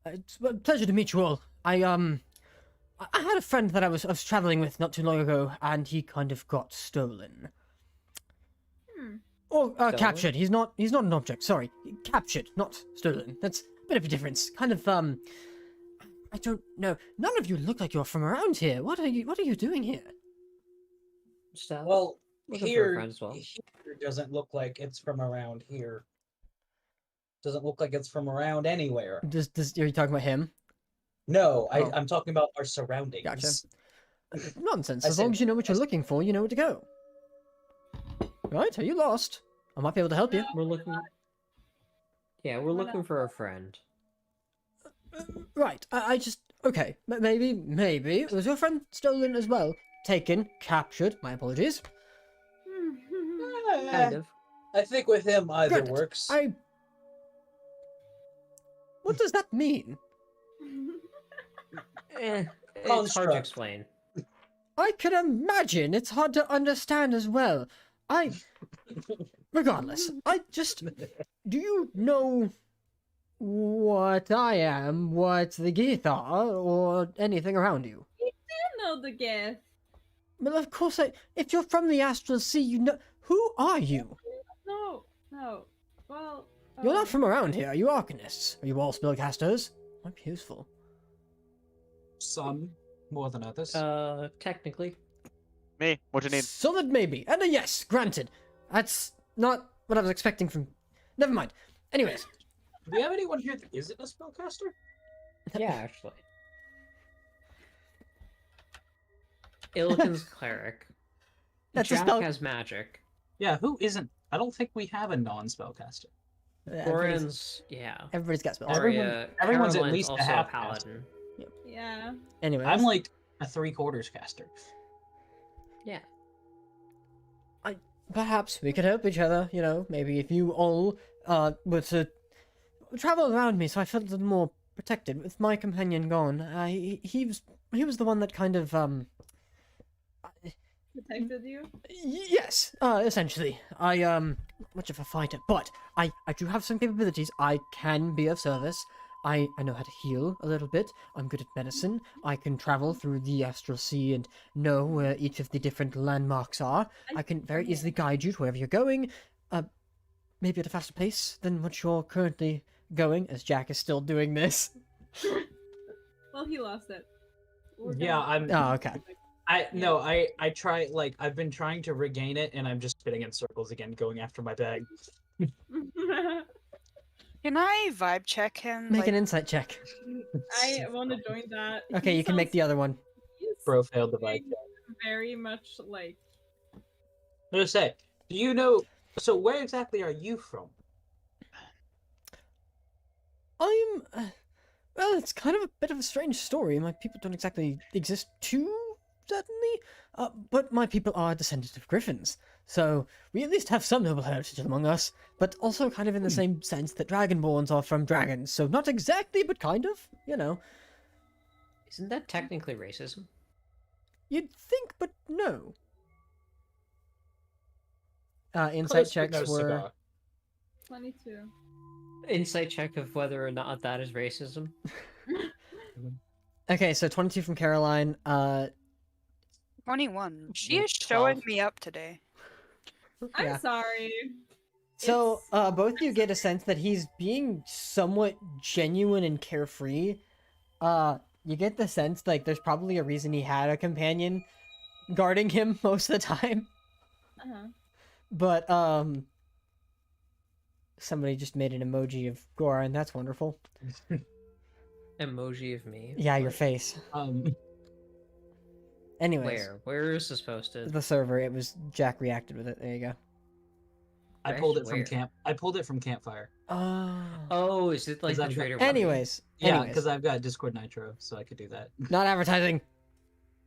It's a pleasure to meet you all. I had a friend that I was traveling with not too long ago, and he kind of got stolen. Or captured. He's not an object. Sorry, captured, not stolen. That's a bit of a difference. Kind of I don't know. None of you look like you're from around here. What are you doing here? Stuff. Well, Looking for a here, friend as well. here doesn't look like it's from around here. Doesn't look like it's from around anywhere. Are you talking about him? No, Oh. I'm talking about our surroundings. Gotcha. Nonsense. As long as you know what you're looking for, you know where to go. Right? Are you lost? I might be able to help you. We're looking. Yeah, we're looking for a friend. Right. I just okay. Maybe was your friend stolen as well? Taken, captured. My apologies. Kind of. I think with him either Granted, works. What does that mean? It's hard to explain. I can imagine. It's hard to understand as well. Regardless, do you know what I am, what the Geeth are, or anything around you? You do know the Geeth. Well, of course, if you're from the Astral Sea, you know. Who are you? No. Well, You're not from around here. Are you Arcanists? Are you all spellcasters? Might be useful. Some more than others. Technically. Me. What you need? Solid maybe, and a yes, granted. That's not what I was expecting from. Never mind. Anyways. Do we have anyone here that isn't a spellcaster? Yeah, actually. Illiken's cleric. That's a Jack spell. has magic. Yeah, who isn't? I don't think we have a non-spellcaster. Goran's, yeah. Everybody's got spells. Everyone's at least also a half paladin. Yeah. Anyways. I'm like a 3/4 caster. Yeah. Perhaps we could help each other, you know, maybe if you all were to travel around me so I felt a little more protected. With my companion gone, he was the one that kind of Protected you? Yes, essentially. Not much of a fighter, but I do have some capabilities. I can be of service. I know how to heal a little bit. I'm good at medicine. I can travel through the Astral Sea and know where each of the different landmarks are. I can very easily guide you to wherever you're going. Maybe at a faster pace than what you're currently going, as Jack is still doing this. Well, he lost it. Yeah, I'm. Oh, okay. I try, like, I've been trying to regain it, and I'm just spinning in circles again, going after my bag. Can I vibe check him? Make an insight check. I want to join that. Okay, you can make the other one. Bro failed the vibe. Very much like. I'm gonna say, do you know? So where exactly are you from? I'm. Well, it's kind of a bit of a strange story. My people don't exactly exist too, certainly. But my people are descendants of griffins. So we at least have some noble heritage among us, but also kind of in the same sense that dragonborns are from dragons. So not exactly, but kind of, you know. Isn't that technically racism? You'd think, but no. Insight Close, but checks no were... cigar. 22. Insight check of whether or not that is racism. Okay, so 22 from Caroline. 21. She Yeah, is showing 12. me up today. I'm Yeah. sorry. So, It's- both of you get a sense that he's being somewhat genuine and carefree. You get the sense, like, there's probably a reason he had a companion guarding him most of the time. Uh-huh. But, somebody just made an emoji of Goran. That's wonderful. Emoji of me. Yeah, your face. Anyways. Where is this posted? The server. It was Jack reacted with it. There you go. I pulled it Where? from I pulled it from Campfire. Oh, is it like the I've got- trader? Anyways. Yeah, because I've got Discord Nitro, so I could do that. Not advertising.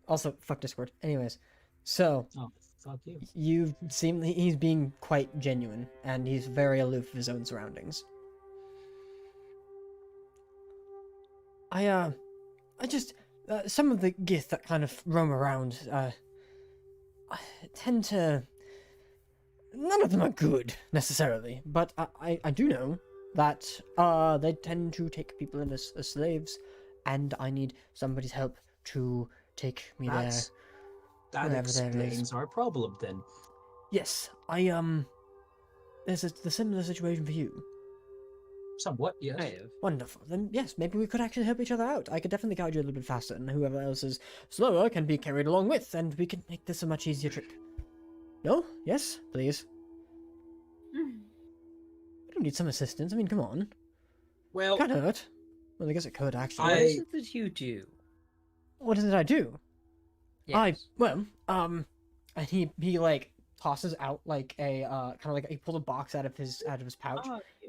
Also, fuck Discord. Anyways. So. Oh, fuck you. You seem he's being quite genuine, and he's very aloof of his own surroundings. I just some of the gith that kind of roam around, I tend to. None of them are good necessarily, but I do know that they tend to take people in as slaves, and I need somebody's help to take me there. That wherever there is. explains our problem then. Yes, there's the similar situation for you. Somewhat, yes. Wonderful. Then yes, maybe we could actually help each other out. I could definitely guide you a little bit faster, and whoever else is slower can be carried along with, and we can make this a much easier trip. No? Yes? Please? I don't need some assistance. I mean, come on. Well... Can't hurt. Well, I guess it could, actually. What is it that you do? What is it I do? Yes. And he like tosses out like a kind of like he pulled a box out of his pouch,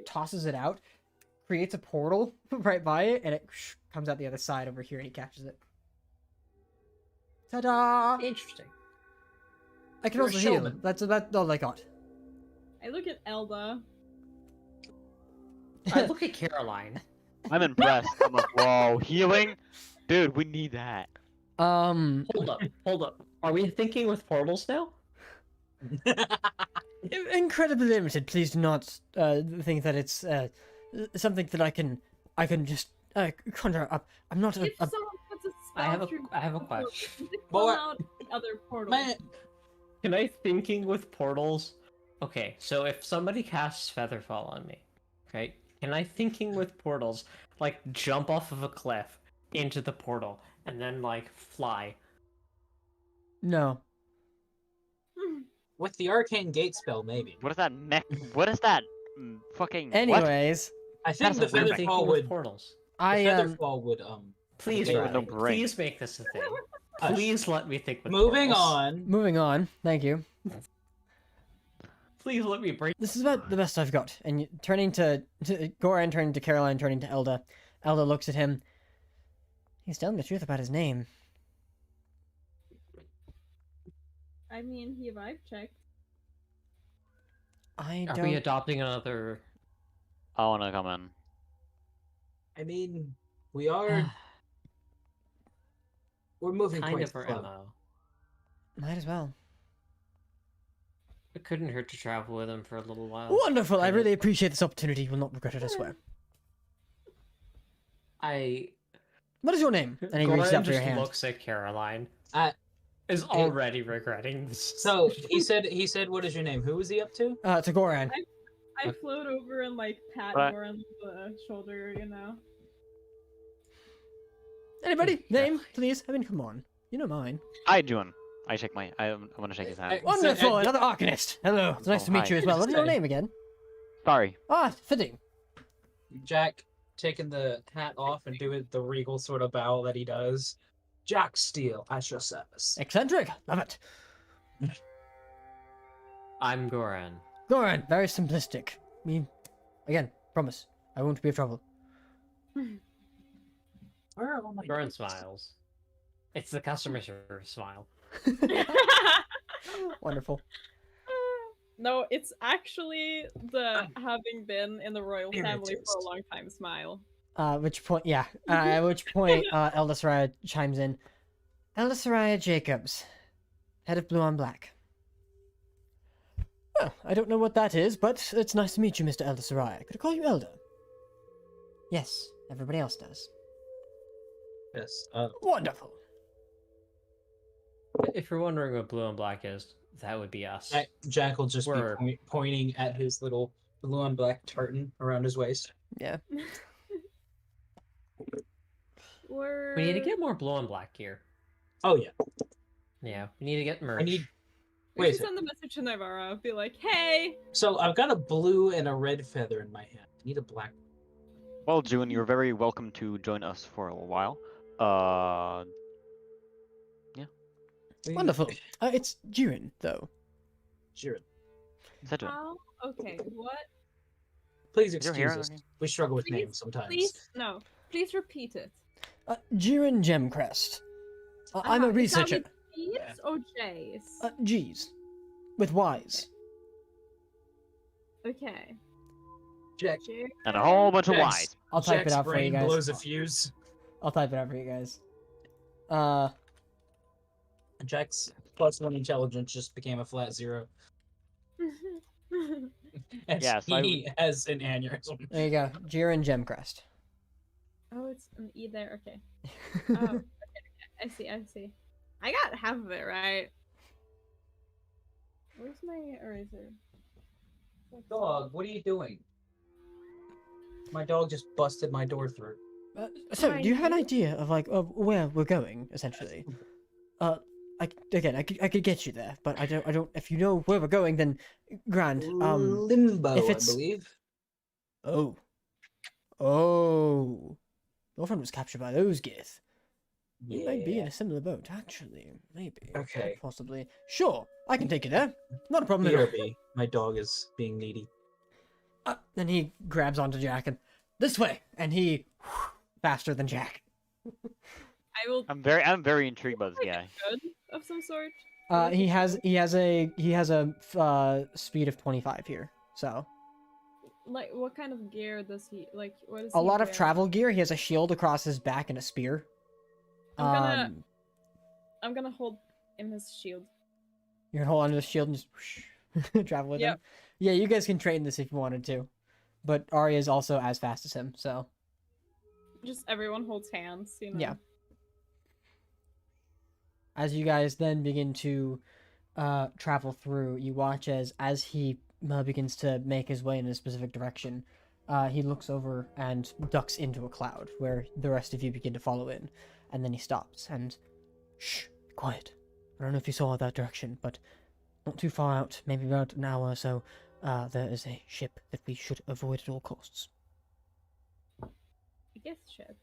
tosses it out, creates a portal right by it, and it comes out the other side over here, and he catches it. Ta-da! Interesting. I can You're a also heal. showman. That's all I got. I look at Elda. I look at Caroline. I'm impressed. I'm like, whoa, healing? Dude, we need that. Hold up. Are we thinking with portals now? Incredibly limited. Please do not think that it's something that I can just conjure up. I'm not a. If someone puts a I have spell a through question. does it pull out the other portals? Can I thinking with portals? Okay, so if somebody casts Featherfall on me, right? Can I thinking with portals, like jump off of a cliff into the portal and then like fly? No. With the arcane gate spell, maybe. What is that What is that? Fucking. Anyways, I think the That's what I'm thinking featherfall with would. portals. The I featherfall would Please, Think with Riley, no brain. please make this a thing. Please let me think with Moving portals. on. Moving on. Thank you. Please let me break. This is about the best I've got. And turning to Goran, turning to Caroline, turning to Elda. Elda looks at him. He's telling the truth about his name. I mean, he vibe checked. I Are don't. we adopting another? I wanna come in. I mean, we are. We're moving Kind quite of our slow. MO. Might as well. It couldn't hurt to travel with him for a little while. Wonderful. I really appreciate this opportunity. You will not regret it, I swear. What is your name? And he reaches Goran out for your just hand. looks at Caroline. Is already regretting this. So he said, "What is your name? Who is he up to?" To Goran. I float over and like pat What? Goran on the shoulder, you know. Anybody? Name, please? I mean, come on. You know mine. Hi, Juan. I want to shake his hand. Wonderful. Another Arcanist. Hello. It's nice Oh, to meet hi. you as well. What is your name again? Sorry. Fitting. Jack taking the hat off and doing the regal sort of bow that he does. Jack Steele at your service. Eccentric. Love it. I'm Goran. Goran. Very simplistic. I mean, again, promise. I won't be of trouble. Where are all my Goran smiles. It's the customer service smile. Wonderful. No, it's actually the having been in the royal family for a long time smile. At which point, Elda Soraya chimes in. Elda Soraya Jacobs, head of Blue on Black. I don't know what that is, but it's nice to meet you, Mr. Elder Soraya. Could I call you Elder? Yes, everybody else does. Yes. Wonderful. If you're wondering what blue and black is, that would be us. Jack will just We're- be pointing at his little blue and black tartan around his waist. Yeah. We need to get more blue and black gear. Oh yeah. Yeah, we need to get merch. We Wait a should second. send a message to Navarro. Be like, hey. So I've got a blue and a red feather in my hand. I need a black. Well, June, you're very welcome to join us for a while. Yeah. Wonderful. It's Jiren, though. Jiren. How? Okay, what? Please You're excuse here, us. okay. We struggle with Please- names sometimes. Please repeat it. Jiren Gemcrest. I'm a researcher. Is that with G's or J's? G's. With Y's. Okay. Jack. And a whole bunch of Jack's- Y's. I'll type Jack's it out for you brain guys. blows a fuse. I'll type it out for you guys. Jack's +1 intelligence just became a flat 0. As Yes, he has an aneurysm. There you go. Jiren Gemcrest. Oh, it's an E there. Okay. Oh, okay. I see. I got half of it right. Where's my eraser? Dog, what are you doing? My dog just busted my door through. So, do you have an idea of where we're going, essentially? I could get you there, but I don't. If you know where we're going, then grand. Limbo, if it's... I believe. Oh. Your friend was captured by those Gith. You might be in a similar boat, actually. Maybe. Okay. Possibly. Sure, I can take you there. Not a problem at all. BRB. My dog is being needy. Then he grabs onto Jack and this way, and he faster than Jack. I will. I'm very intrigued by this guy. Good of some sort. He has a speed of 25 here. So Like, what kind of gear does he like? What is a he lot of wearing? travel gear. He has a shield across his back and a spear. I'm gonna hold in his shield. You're gonna hold onto the shield and just whoosh, travel with him. Yep. Yeah, you guys can train this if you wanted to, but Arya is also as fast as him. So Just everyone holds hands, you know. yeah. As you guys then begin to travel through, you watch as he begins to make his way in a specific direction. He looks over and ducks into a cloud, where the rest of you begin to follow in, and then he stops and, shh, be quiet. I don't know if you saw that direction, but not too far out, maybe about an hour or so, there is a ship that we should avoid at all costs. I guess ship.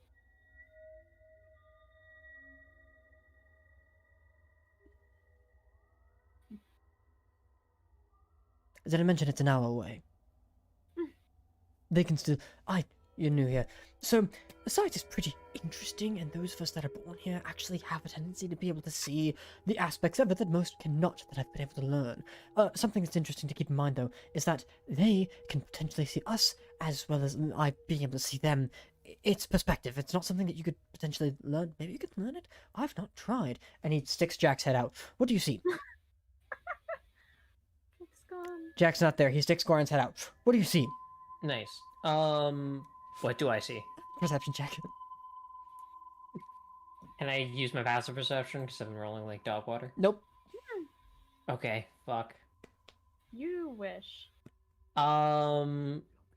Did I mention it's an hour away? They can still... you're new here. So, the site is pretty interesting, and those of us that are born here actually have a tendency to be able to see the aspects of it that most cannot, that I've been able to learn. Something that's interesting to keep in mind, though, is that they can potentially see us, as well as I being able to see them. It's perspective. It's not something that you could potentially learn. Maybe you could learn it? I've not tried. And he sticks Jack's head out. What do you see? Jack's not there. He sticks Goran's head out. What do you see? Nice. What do I see? Perception check. Can I use my passive perception because I've been rolling like dog water? Nope. Okay, fuck. You wish.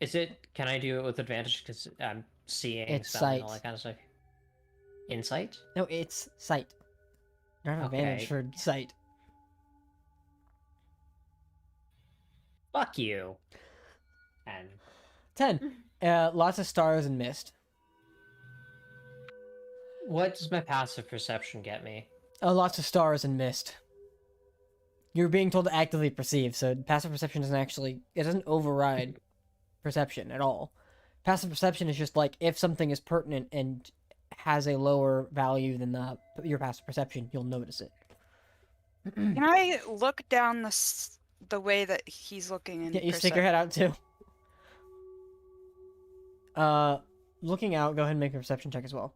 Is it? Can I do it with advantage because I'm seeing, It's smelling, all sight. that kind of stuff? Insight? No, it's sight. You don't have advantage for sight. Fuck you. And 10. Lots of stars and mist. what does my passive perception get me? Lots of stars and mist. You're being told to actively perceive, so passive perception doesn't actually... It doesn't override perception at all. Passive perception is just like, if something is pertinent and has a lower value than your passive perception, you'll notice it. Can I look down the way that he's looking? Yeah, you stick your head out too. Looking out, go ahead and make a perception check as well.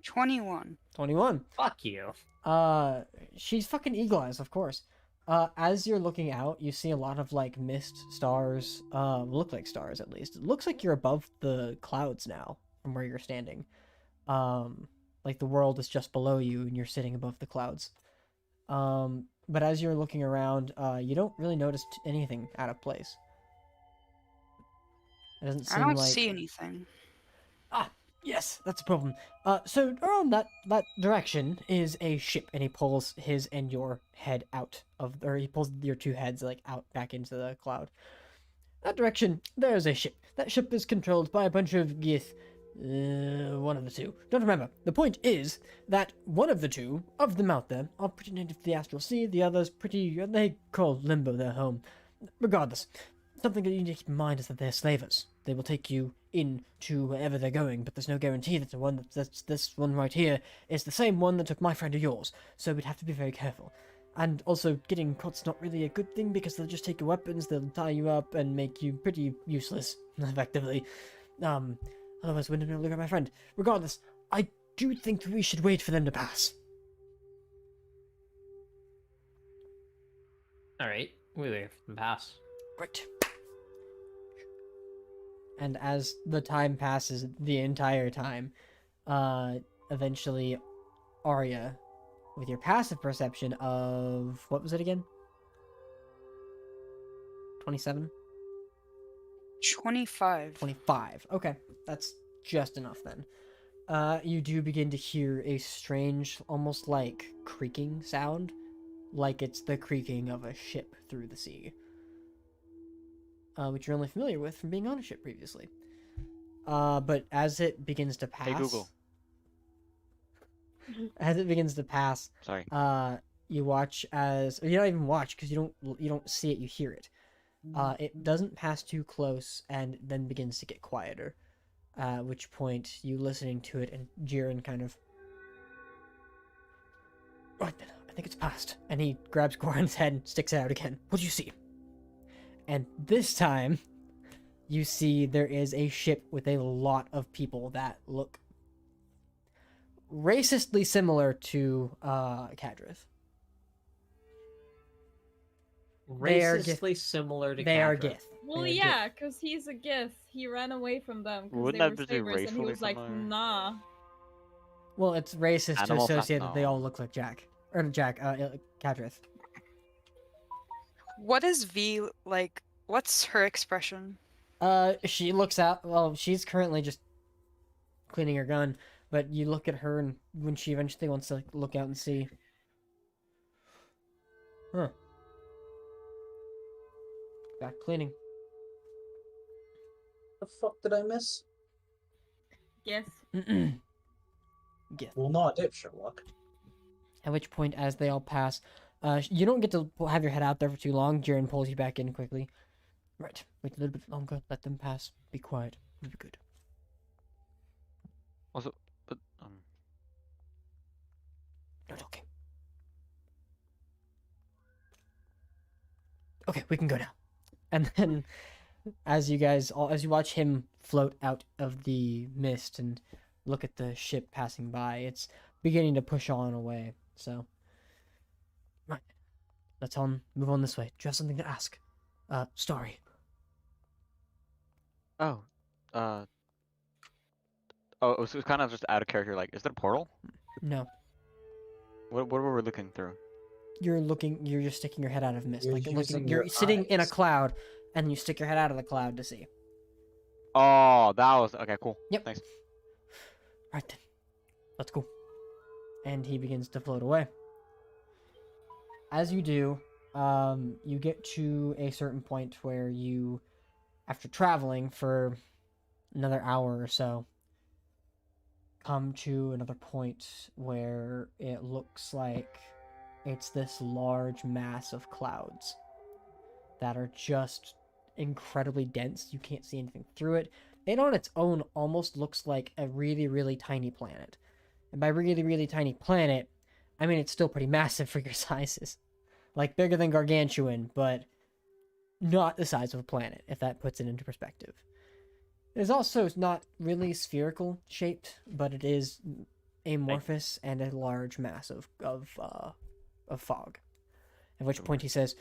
21. 21. Fuck you. She's fucking eagle eyes, of course. As you're looking out, you see a lot of like mist, stars, look like stars at least. It looks like you're above the clouds now from where you're standing. Like the world is just below you and you're sitting above the clouds. But as you're looking around, you don't really notice anything out of place. It doesn't seem I don't like... see anything. Ah, yes, that's a problem. So around that direction is a ship, and he pulls his and your head out of, or he pulls your two heads like out back into the cloud. That direction, there's a ship. That ship is controlled by a bunch of Gith. One of the two. Don't remember. The point is that one of the two of them out there are pretty native to the Astral Sea. The others pretty. They call Limbo their home. Regardless, something that you need to keep in mind is that they're slavers. They will take you in to wherever they're going, but there's no guarantee that the one that's this one right here is the same one that took my friend or yours. So we'd have to be very careful. And also, getting caught's not really a good thing because they'll just take your weapons, they'll tie you up, and make you pretty useless, effectively. Otherwise, I wouldn't look at my friend. Regardless, I do think we should wait for them to pass. Alright, we wait for them to pass. Great. And as the time passes, the entire time, eventually, Arya, with your passive perception of... What was it again? 27? 25. 25. Okay, that's just enough then. You do begin to hear a strange, almost like creaking sound, like it's the creaking of a ship through the sea, which you're only familiar with from being on a ship previously. But as it begins to pass, Hey Google. as it begins to pass, Sorry. you watch as, or you don't even watch because you don't see it, you hear it. It doesn't pass too close and then begins to get quieter. At which point, you listening to it and Jiren kind of... Right then, I think it's passed. And he grabs Goran's head and sticks it out again. What do you see? And this time, you see there is a ship with a lot of people that look racistly similar to Kadrith. Racistly similar to They are Kadra. Gith. Well, They're yeah, because he's a Gith. He ran away from them because Wouldn't they that were just be slavers, and he racially was like, similar? nah. Well, it's racist Animal to associate that they no. all look like Kadrith. What is V like? What's her expression? She looks out. Well, she's currently just cleaning her gun, but you look at her, and when she eventually wants to look out and see, huh? Back cleaning. The fuck did I miss? Yes. Gith. Well, not a dip, Sherlock. At which point, as they all pass, you don't get to have your head out there for too long. Jiren pulls you back in quickly. Right, wait a little bit longer. Let them pass. Be quiet. It'll be good. Also, but No talking. Okay, we can go now. And then, as you watch him float out of the mist and look at the ship passing by, it's beginning to push on away. So, right, let's move on this way. Do you have something to ask? Story. oh, it was kind of just out of character. Like, is there a portal? No, What were we looking through? you're just sticking your head out of mist. You're Like using you're your sitting in a eyes. cloud, and you stick your head out of the cloud to see. Oh, that was okay. Cool. Yep. Thanks. Right then, let's go. And he begins to float away. As you do, you get to a certain point where you, after traveling for another hour or so, come to another point where it looks like it's this large mass of clouds that are just incredibly dense. You can't see anything through it. It on its own almost looks like a really, really tiny planet. And by really, really tiny planet, I mean it's still pretty massive for your sizes. Like bigger than Gargantuan, but not the size of a planet, if that puts it into perspective. It is also not really spherical shaped, but it is amorphous and a large mass of fog. At which point he says,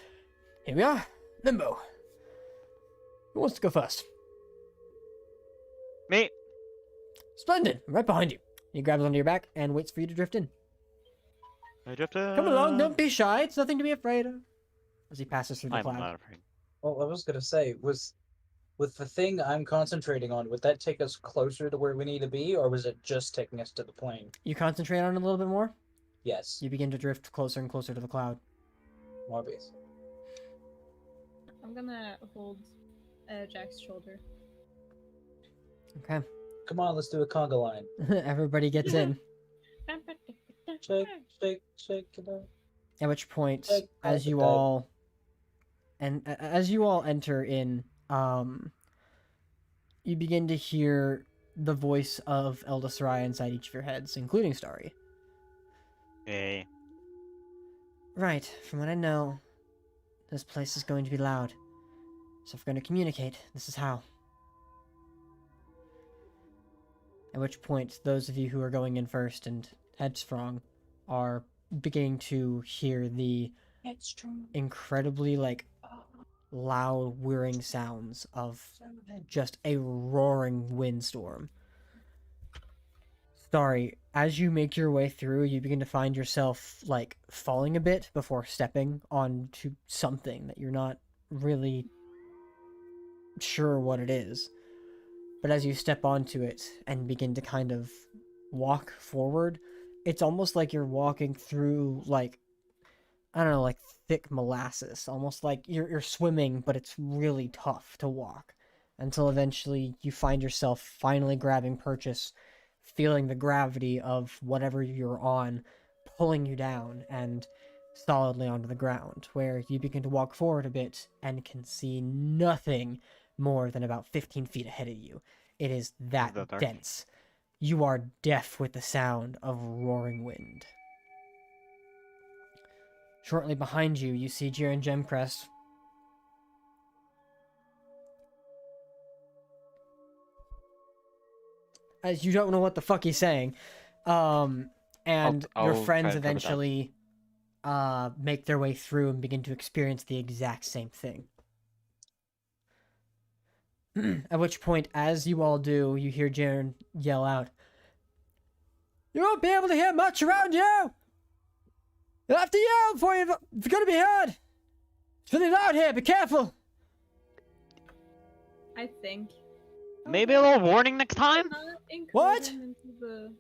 "Here we are, Limbo. Who wants to go first?" Me. Splendid. I'm right behind you. He grabs onto your back and waits for you to drift in. I drifted. Come along, don't be shy. It's nothing to be afraid of. As he passes through the I'm cloud. not afraid. Well, I was gonna say, with the thing I'm concentrating on, would that take us closer to where we need to be, or was it just taking us to the plane? You concentrate on it a little bit more. Yes. You begin to drift closer and closer to the cloud. Obvious. I'm gonna hold Jack's shoulder. Okay. Come on, let's do a conga line. Everybody gets in. Shake, shake, shake it up. At which point, Shake as the you dog. all enter in, you begin to hear the voice of Elda Sarai inside each of your heads, including Starry. Hey. Right, from what I know, this place is going to be loud. So if we're going to communicate, this is how. At which point, those of you who are going in first and headstrong are beginning to hear the incredibly, loud, whirring sounds of just a roaring windstorm. Sorry, as you make your way through, you begin to find yourself, falling a bit before stepping onto something that you're not really sure what it is. But as you step onto it and begin to kind of walk forward, it's almost like you're walking through, thick molasses. Almost like you're swimming, but it's really tough to walk. Until eventually you find yourself finally grabbing purchase, feeling the gravity of whatever you're on pulling you down and solidly onto the ground, where you begin to walk forward a bit and can see nothing more than about 15 feet ahead of you. It is that dark? dense. You are deaf with the sound of roaring wind. Shortly behind you, you see Jiren Gemcrest. As you don't know what the fuck he's saying. And I'll your try friends to cover that. eventually make their way through and begin to experience the exact same thing. At which point, as you all do, you hear Jiren yell out, "You won't be able to hear much around you! You'll have to yell before you're going to be heard! It's really loud here, be careful!" I think. Maybe a little warning next time? Not include What? him into the...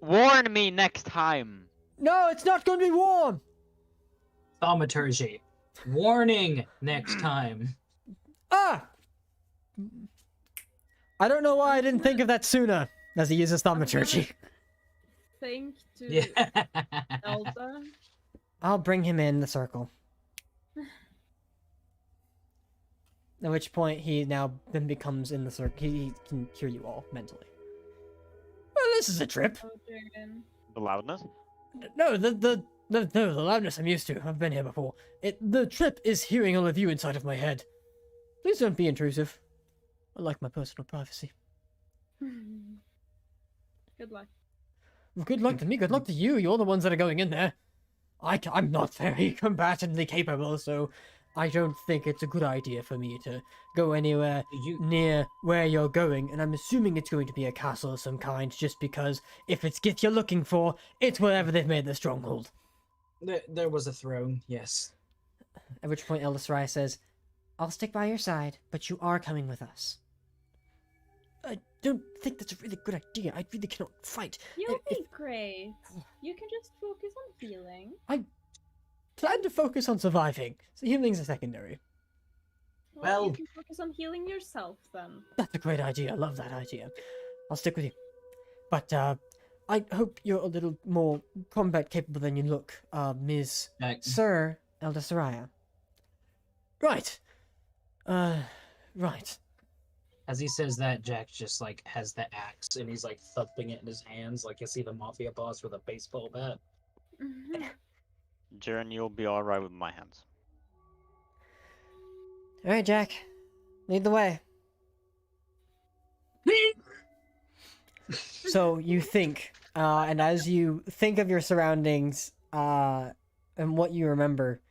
Warn me next time. No, it's not going to be warm! Thaumaturgy. Warning next time. Ah! I don't know why I didn't think of that sooner, as he uses thaumaturgy. Think to Yeah. Elda. I'll bring him in the circle. At which point he now then becomes in the circle. He can hear you all mentally. Well, this is a trip. Oh, Jiren. The loudness? No, the loudness I'm used to. I've been here before. The trip is hearing all of you inside of my head. Please don't be intrusive. I like my personal privacy. Good luck. Well, good luck to me. Good luck to you. You're the ones that are going in there. I'm not very combatantly capable, so I don't think it's a good idea for me to go anywhere near where you're going, and I'm assuming it's going to be a castle of some kind, just because if it's Gith you're looking for, it's wherever they've made the stronghold. There was a throne, yes. At which point Elda Sarai says, "I'll stick by your side, but you are coming with us." I don't think that's a really good idea. I really cannot fight. You'll be great. You can just focus on healing. I plan to focus on surviving, so healing's a secondary. Well, you can focus on healing yourself then. That's a great idea. I love that idea. I'll stick with you. But, I hope you're a little more combat capable than you look, Ms. Sir Elda Saraya. Right. Right. As he says that, Jack just has the axe and he's thumping it in his hands like you see the mafia boss with a baseball bat. Jiren, you'll be alright with my hands. Alright, Jack. Lead the way. So you think And as you think of your surroundings and what you remember,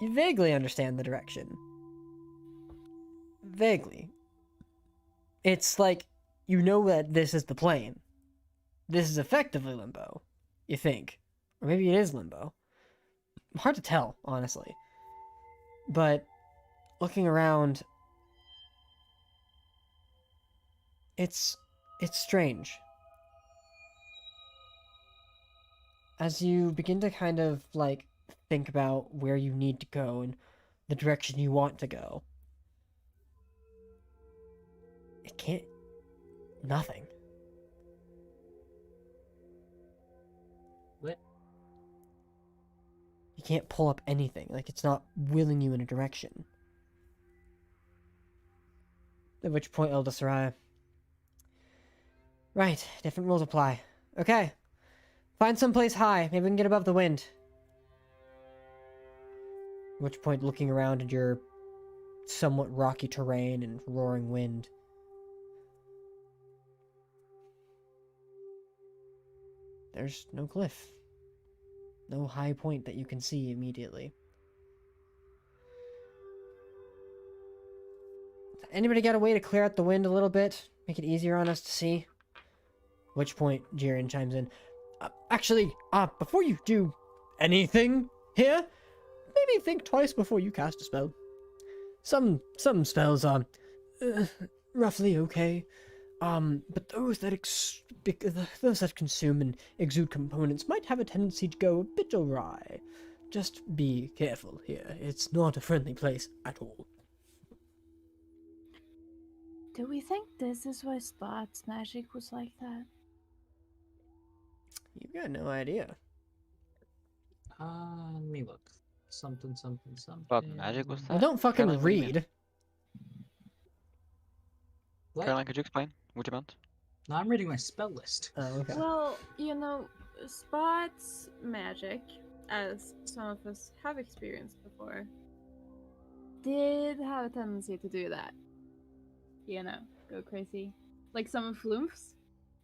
you vaguely understand the direction. Vaguely. It's like you know that this is the plane. This is effectively limbo, you think. Or maybe it is limbo. Hard to tell, honestly. But looking around, it's strange. As you begin to kind of like think about where you need to go and the direction you want to go, it can't. Nothing. What? You can't pull up anything. Like, it's not willing you in a direction. At which point, Elder Soraya. Right, different rules apply. Okay. Find someplace high. Maybe we can get above the wind. At which point, looking around at your somewhat rocky terrain and roaring wind. There's no cliff. No high point that you can see immediately. Anybody got a way to clear out the wind a little bit? Make it easier on us to see? At which point, Jiren chimes in. Actually, before you do anything here, maybe think twice before you cast a spell. Some spells are roughly okay. But those that consume and exude components might have a tendency to go a bit awry. Just be careful here. It's not a friendly place at all. Do we think this is why Spot's magic was like that? You've got no idea. Let me look. Something. What magic was You that? don't fucking Kylen, what do you mean? read. What? Caroline, could you explain what you meant? No, I'm reading my spell list. Oh, okay. Well, Spot's magic, as some of us have experienced before, did have a tendency to do that. Go crazy. Like some of Floom's.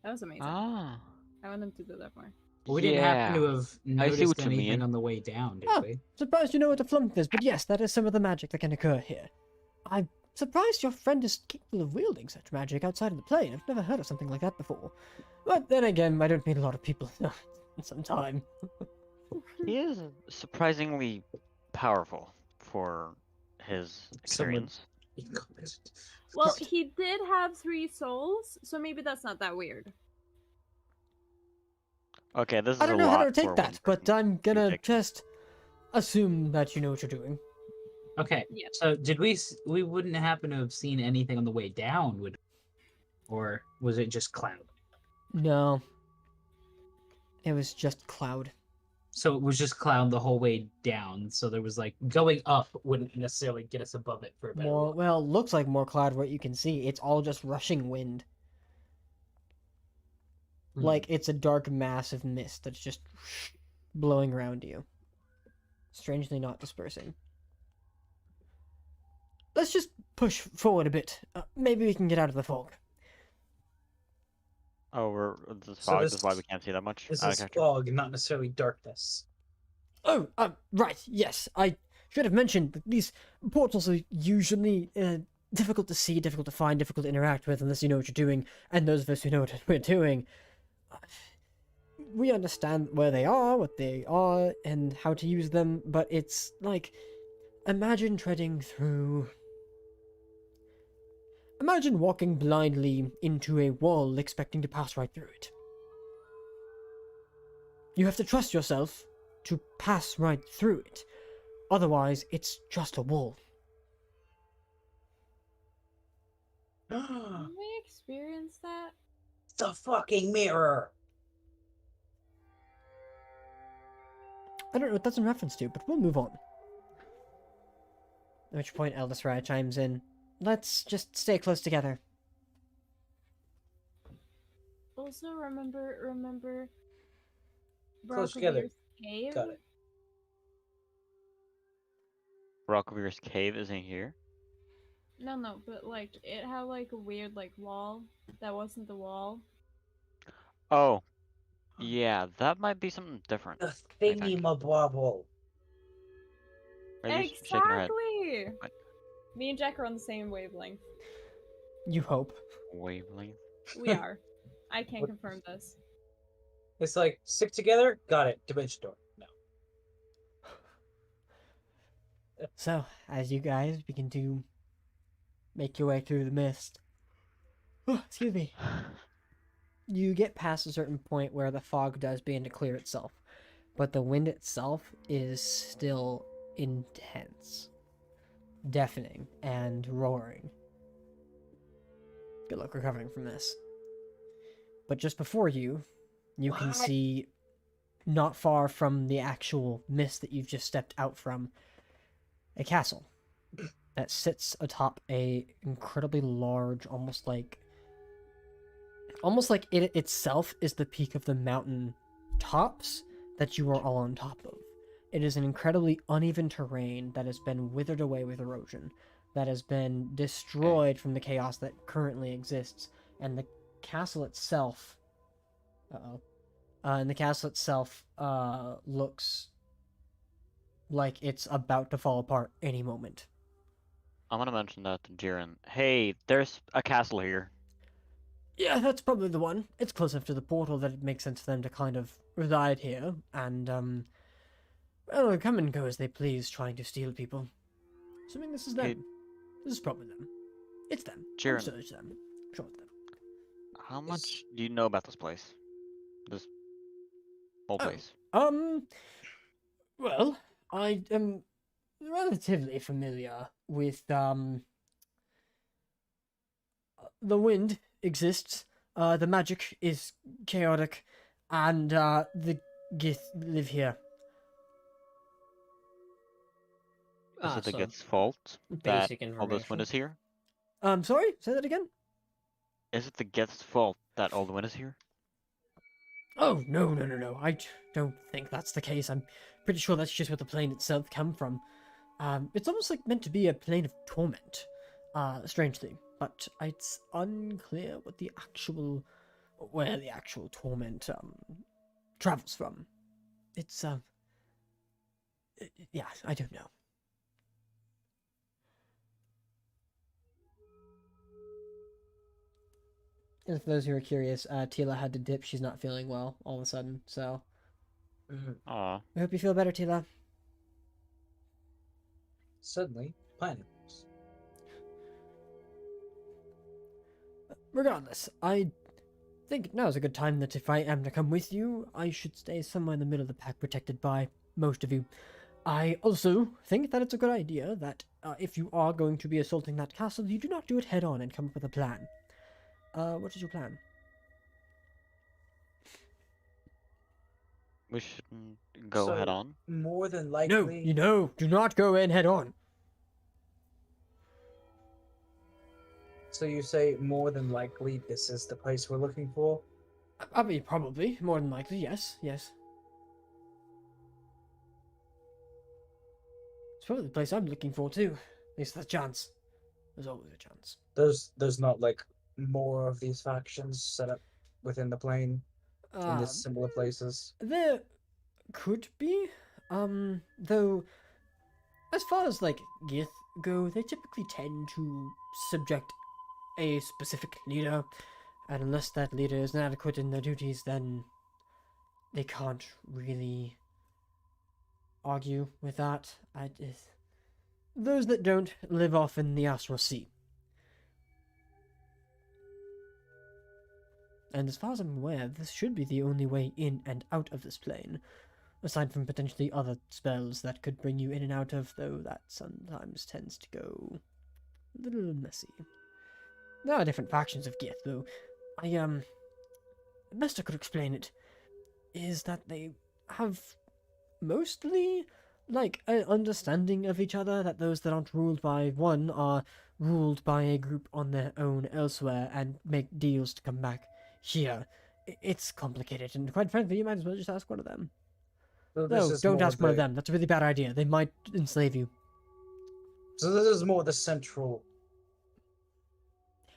That was amazing. Ah. I want him to do that more. We didn't happen to have I see what noticed you anything mean. on the way down, did we? Surprised you know what a flump is, but yes, that is some of the magic that can occur here. I'm surprised your friend is capable of wielding such magic outside of the plane. I've never heard of something like that before. But then again, I don't meet a lot of people in some time. He is surprisingly powerful for his experience. Well, he did have 3 souls, so maybe that's not that weird. Okay, this is I don't a know how lot to take for that, one but person. I'm gonna just assume that you know what you're doing. Okay, so did we wouldn't happen to have seen anything on the way down, would? Or was it just cloud? No. It was just cloud. So it was just cloud the whole way down. So there was like going up wouldn't necessarily get us above it for a better More, look. well, looks like more cloud what you can see. It's all just rushing wind. Like it's a dark mass of mist that's just blowing around you. Strangely not dispersing. Let's just push forward a bit. Maybe we can get out of the fog. Oh, this So fog. this- This is why we can't see that much. This Out of is character. fog, not necessarily darkness. Oh, right, yes. I should have mentioned that these portals are usually difficult to see, difficult to find, difficult to interact with unless you know what you're doing. And those of us who know what we're doing, we understand where they are, what they are, and how to use them, but it's like, imagine treading through... Imagine walking blindly into a wall expecting to pass right through it. You have to trust yourself to pass right through it. Otherwise, it's just a wall. Can we experience that? The fucking mirror! I don't know what that's in reference to, but we'll move on. At which point Eldest Rye chimes in. Let's just stay close together. Also, remember Close together. Brockabeer's cave? Got it. Rockweir's cave isn't here. No, but like it had like a weird like wall that wasn't the wall. Oh, yeah, that might be something different. The I thingy think. mabobble. Rayleigh's shaking her head. Exactly. What? Me and Jack are on the same wavelength. You hope. Wavelength. We are. I can What- confirm this. It's like, stick together, got it, dimension door. No. So, as you guys begin to make your way through the mist, excuse me, you get past a certain point where the fog does begin to clear itself, but the wind itself is still intense, deafening, and roaring. Good luck recovering from this. But just before you, you can see, not far from the actual mist that you've just stepped out from, a castle that sits atop a incredibly large, almost like it itself is the peak of the mountain tops that you are all on top of. It is an incredibly uneven terrain that has been withered away with erosion, that has been destroyed from the chaos that currently exists, and the castle itself looks like it's about to fall apart any moment. I'm gonna mention that to Jiren. Hey, there's a castle here. Yeah, that's probably the one. It's close enough to the portal that it makes sense for them to kind of reside here, and, well, come and go as they please, trying to steal people. Assuming this is them. Hey. This is probably them. It's them. I'm Jiren. sure it's them. I'm sure it's them. How much do you know about this place? This whole place. Well, I am relatively familiar with, the wind exists, the magic is chaotic, and, the Gith live here. Is it the So Gith's fault that basic all this wind information. is here? Sorry? Say that again? Is it the Gith's fault that all the wind is here? Oh, no. I don't think that's the case. I'm pretty sure that's just where the plane itself come from. It's almost like meant to be a plane of torment, strangely. But it's unclear where the actual torment, travels from. It's, yeah, I don't know. And for those who are curious, Tila had to dip. She's not feeling well all of a sudden, so. Aw. I hope you feel better, Tila. Suddenly, pineapples. Regardless, I think now's a good time that if I am to come with you, I should stay somewhere in the middle of the pack protected by most of you. I also think that it's a good idea that if you are going to be assaulting that castle, you do not do it head on and come up with a plan. What is your plan? We shouldn't go head on. More than likely. No, do not go in head on. So you say more than likely this is the place we're looking for? I mean, probably. More than likely, yes. It's probably the place I'm looking for, too. At least there's a chance. There's always a chance. There's not, like, more of these factions set up within the plane in this similar places? There could be, though, as far as, like, Gith go, they typically tend to subject a specific leader, and unless that leader is inadequate in their duties, then they can't really argue with that. Those that don't live off in the Astral Sea. And as far as I'm aware, this should be the only way in and out of this plane, aside from potentially other spells that could bring you in and out of, though that sometimes tends to go a little messy. There are different factions of Gith, though. The best I could explain it is that they have mostly, like, an understanding of each other, that those that aren't ruled by one are ruled by a group on their own elsewhere and make deals to come back here. It's complicated, and quite frankly, you might as well just ask one of them. So No, don't ask one of them. That's a really bad idea. They might enslave you. So this is more the central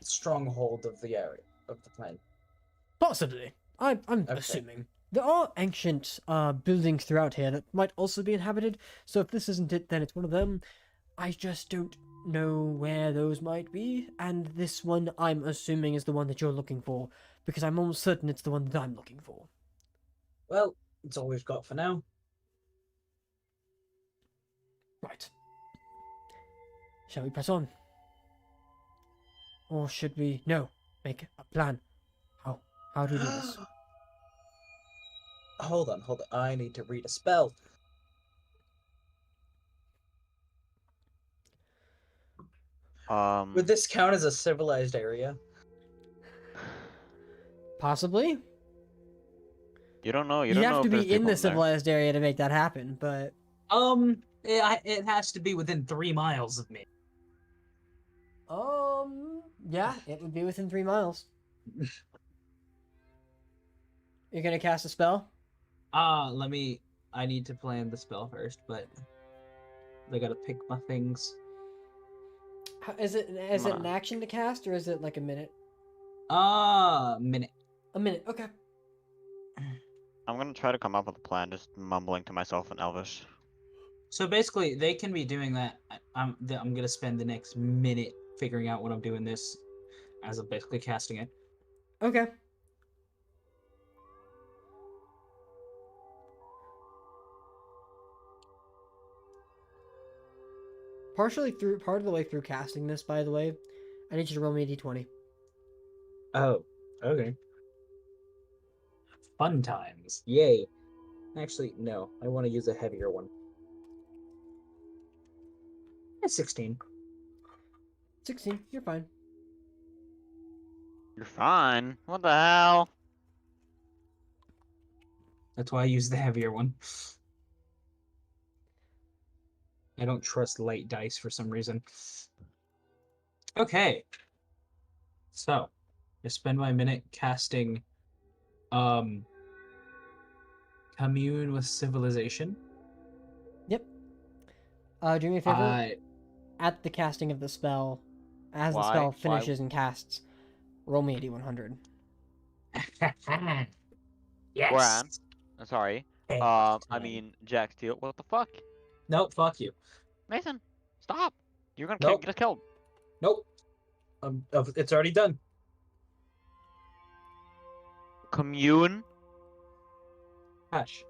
stronghold of the area, of the plane. Possibly. I'm Okay. assuming. There are ancient buildings throughout here that might also be inhabited, so if this isn't it, then it's one of them. I just don't know where those might be, and this one I'm assuming is the one that you're looking for, because I'm almost certain it's the one that I'm looking for. Well, it's all we've got for now. Right. Shall we press on? Or should we... No, make a plan. How do we do this? Hold on. I need to read a spell. Would this count as a civilized area? Possibly. You don't know. You You'd don't have know to if there's be in people the in there. civilized area to make that happen, but... It has to be within 3 miles of me. Yeah, it would be within 3 miles. You're gonna cast a spell? I need to plan the spell first, but I gotta pick my things. Is it an action to cast, or is it like a minute? Minute. A minute, okay. I'm gonna try to come up with a plan, just mumbling to myself in Elvish. So basically, they can be doing that. I'm gonna spend the next minute figuring out what I'm doing this, as I'm basically casting it. Okay. Part of the way through casting this, by the way, I need you to roll me a d20. Oh, okay. Fun times. Yay. Actually, no. I want to use a heavier one. 16. 16, you're fine. You're fine. What the hell? That's why I use the heavier one. I don't trust light dice for some reason. Okay. So, I spend my minute casting Commune with Civilization. Yep. Do me a favor. At the casting of the spell, as the spell finishes and casts, roll me a d100. Yes. Goran. Sorry. I mean, Jack Steele. What the fuck? Nope, fuck you. Mason, stop. You're gonna Nope. get us killed. Nope. It's already done. Commune. Hush.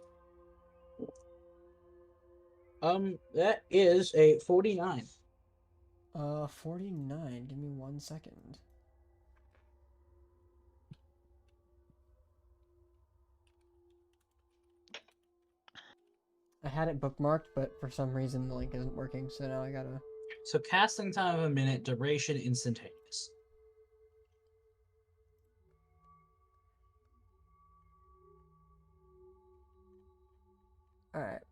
That is a 49. 49. Give me 1 second. I had it bookmarked, but for some reason the link isn't working, so now I gotta... So casting time of a minute, duration instantaneous. Alright,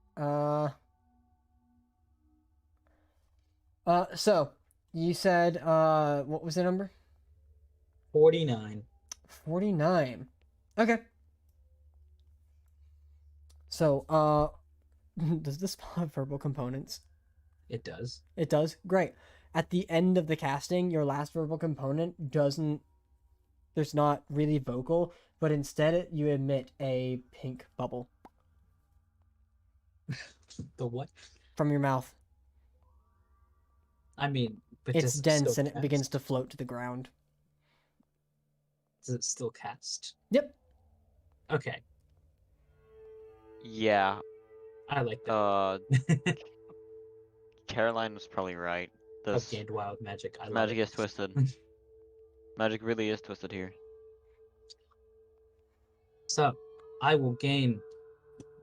so, you said, what was the number? 49. 49. Okay. So, does this spell have verbal components? It does. It does? Great. At the end of the casting, your last verbal component doesn't... There's not really vocal, but instead you emit a pink bubble. The what? From your mouth. I mean, but it's does it dense still and it cast? begins to float to the ground. Does it still cast? Yep. Okay. Yeah. I like that. Caroline was probably right. I've gained wild magic. Magic is twisted. Magic really is twisted here. So, I will gain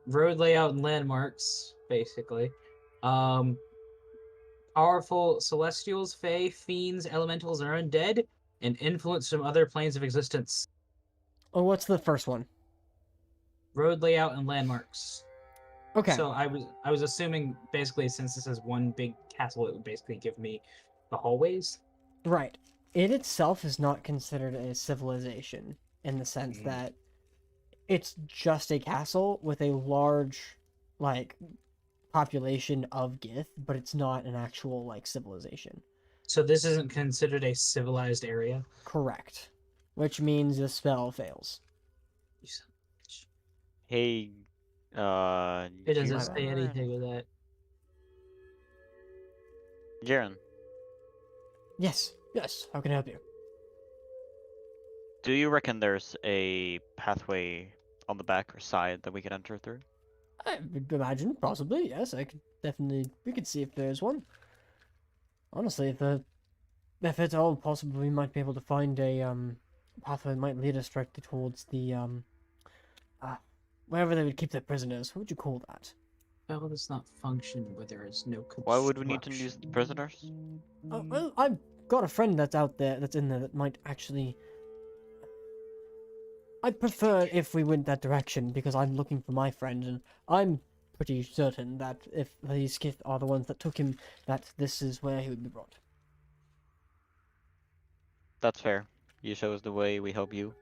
road layout and landmarks, basically. Powerful celestials, fae, fiends, elementals, or undead, and influence from other planes of existence. Oh, what's the first one? Road layout and landmarks. Okay. So I was assuming basically since this is one big castle, it would basically give me the hallways. Right. It itself is not considered a civilization in the sense that it's just a castle with a large, like, population of Gith, but it's not an actual, like, civilization. So this isn't considered a civilized area? Correct. Which means the spell fails. You son of a bitch. Hey, It doesn't My say bad. anything with that. Jaren, Yes. Yes. How can I help you? do you reckon there's a pathway on the back or side that we could enter through? I would imagine, possibly. Yes, I could definitely. We could see if there's one. Honestly, if it's all possible, we might be able to find a pathway that might lead us directly towards the wherever they would keep their prisoners. What would you call that? Well, does not function where there is no Why would we need to use construction. prisoners? Oh, well, I've got a friend that's out there, that's in there, that might actually. I'd prefer if we went that direction because I'm looking for my friend, and I'm pretty certain that if these Skith are the ones that took him, that this is where he would be brought. That's fair. You show us the way, we help you.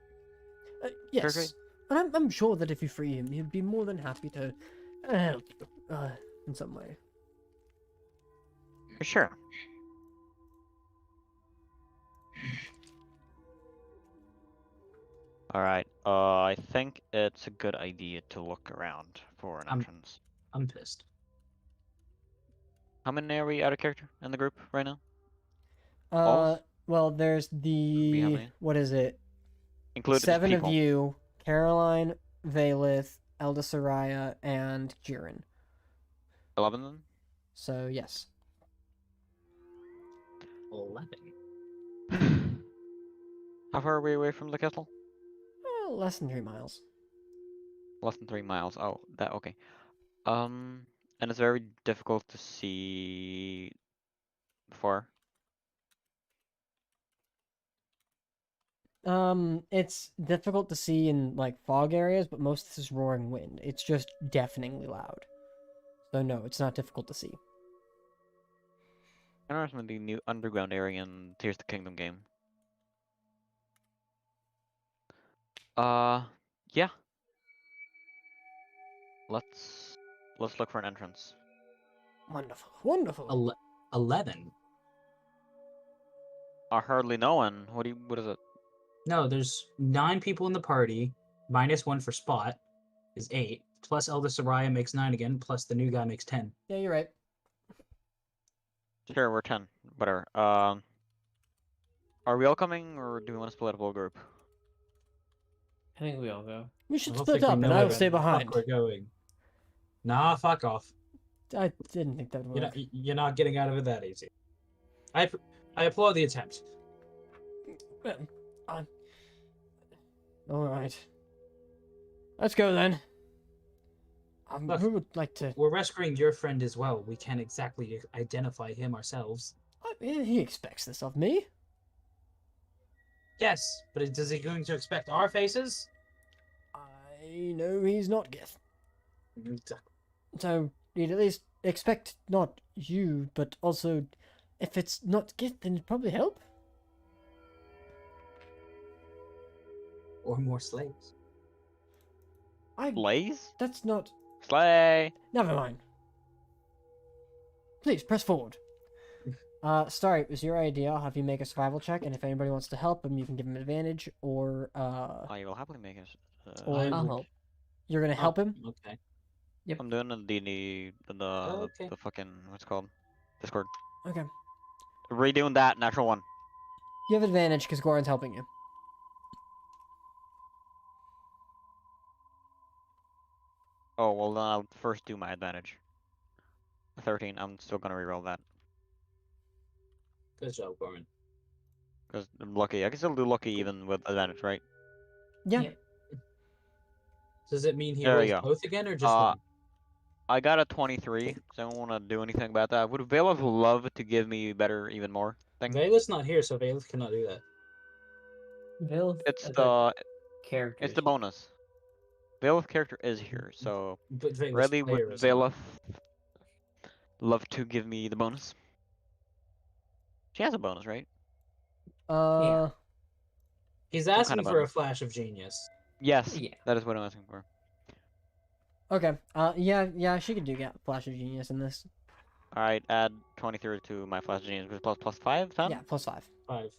Yes, Great. and I'm sure that if you free him, he'd be more than happy to help you in some way. Sure. Alright, I think it's a good idea to look around for an entrance. I'm pissed. How many are we out of character in the group right now? All? Well, there's the many? what is it? Include 7 people. of you: Caroline, Valith, Elda Soraya, and Jiren. 11 then? So yes. 11. How far are we away from the castle? Less than 3 miles. Less than 3 miles. Oh, that okay. And it's very difficult to see far. It's difficult to see in like fog areas, but most of this is roaring wind. It's just deafeningly loud. So no, it's not difficult to see. I know there's the new underground area in Tears of the Kingdom game. Yeah. Let's look for an entrance. Wonderful, wonderful. 11. I hardly know one. What is it? No, there's 9 people in the party, minus 1 for Spot, is 8. Plus Elder Soraya makes 9 again, plus the new guy makes 10. Yeah, you're right. Sure, we're 10. Whatever. Are we all coming, or do we want to split up a whole group? I think we all go. We should I don't split think we up, and know I will where stay the fuck behind. we're going. Nah, fuck off. I didn't think that would work. You're not getting out of it that easy. I applaud the attempt. Well, all right. Let's go then. Look, who would like to? We're rescuing your friend as well. We can't exactly identify him ourselves. He expects this of me. Yes, but is he going to expect our faces? I know he's not Gith. Exactly. So he'd at least expect not you, but also, if it's not Gith, then it'd probably help. Or more slaves. Slaves? That's not. Slay! Never mind. Please press forward. Sorry, it was your idea. I'll have you make a survival check, and if anybody wants to help him, you can give him advantage, or I will happily make it. or I'll help. you're gonna help him. Okay. Yep. I'm doing the fucking what's it called? Discord. Okay. Redoing that natural one. You have advantage because Goran's helping you. Oh well, then I'll first do my advantage. 13. I'm still gonna reroll that Good job, Goran. because I'm lucky. I can still do lucky even with advantage, right? Yeah. Yeah. Does it mean he There we rolls go. both again or just one? I got a 23, so I don't want to do anything about that. Would Valeth love to give me better, even more thing? Valeth's not here, so Valeth cannot do that. It's as a the character. it's the bonus. Valeth character is here, so But Valeth's really would player is not. Valeth love to give me the bonus? She has a bonus, right? Yeah. He's kind asking of for a bonus. flash of genius. Yes. Yeah. That is what I'm asking for. Okay. Yeah, she could do Flash of Genius in this. All right, add 23 to my flash genius, which is plus 5. 10? Yeah, plus 5. 5.